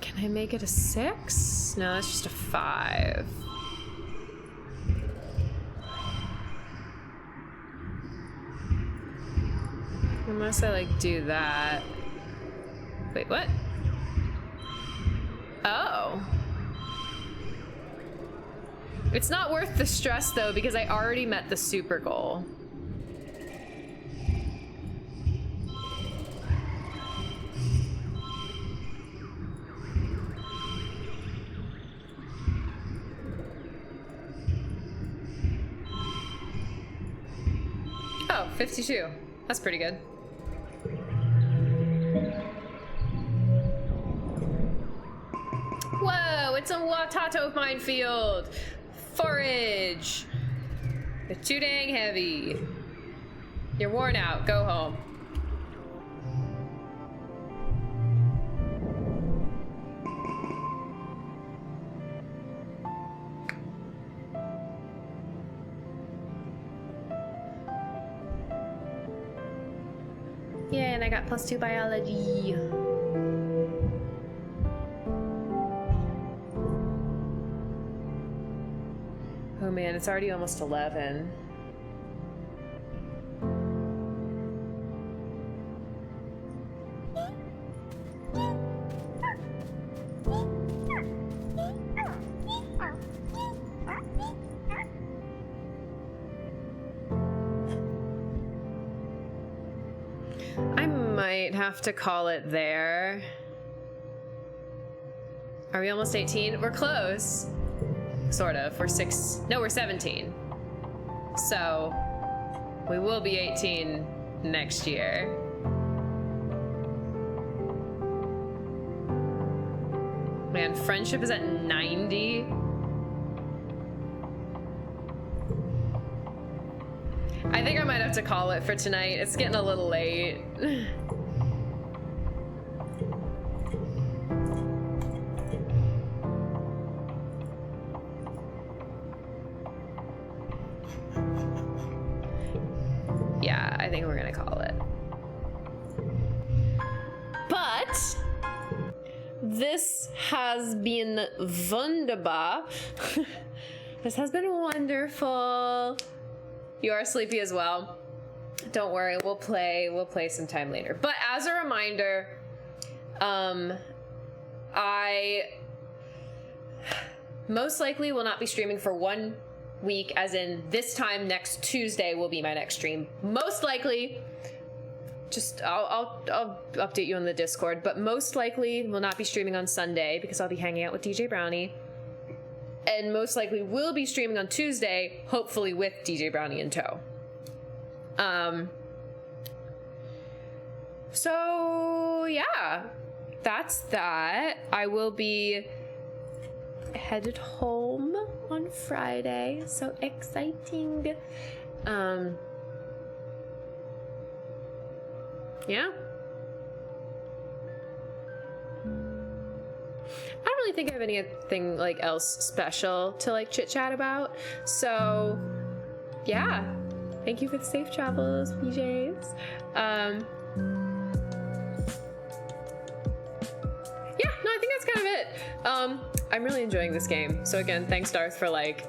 Can I make it a 6? No, it's just a 5. Unless I like do that. Wait, what? Oh. It's not worth the stress though, because I already met the super goal. Oh, 52. That's pretty good. Whoa, it's a Watato minefield. Forage. They're too dang heavy. You're worn out. Go home. Yay, and I got +2 biology. Oh man, it's already almost 11. I might have to call it there. Are we almost 18? We're close. Sort of. We're 17. So we will be 18 next year. Man, friendship is at 90. I think I might have to call it for tonight. It's getting a little late. Yeah, I think we're gonna call it. But this has been wunderbar. This has been wonderful. You are sleepy as well. Don't worry, we'll play sometime later. But as a reminder, I most likely will not be streaming for 1 week, as in this time next Tuesday will be my next stream. Most likely, just I'll update you on the Discord, but most likely will not be streaming on Sunday because I'll be hanging out with DJ Brownie. And most likely will be streaming on Tuesday, hopefully with DJ Brownie in tow. So yeah, that's that. I will be headed home on Friday, so exciting. Yeah. I don't really think I have anything like else special to like chit chat about. So yeah, thank you for the safe travels, PJs. Yeah, no, I think that's kind of it. I'm really enjoying this game. So again, thanks Darth for like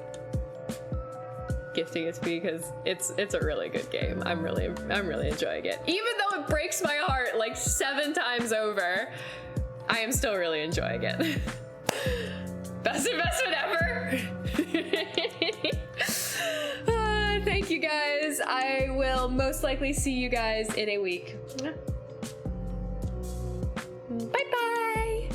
gifting it to me, because it's a really good game. I'm really enjoying it. Even though it breaks my heart like 7 times over, I am still really enjoying it. Best investment ever. Thank you guys. I will most likely see you guys in a week. Bye bye.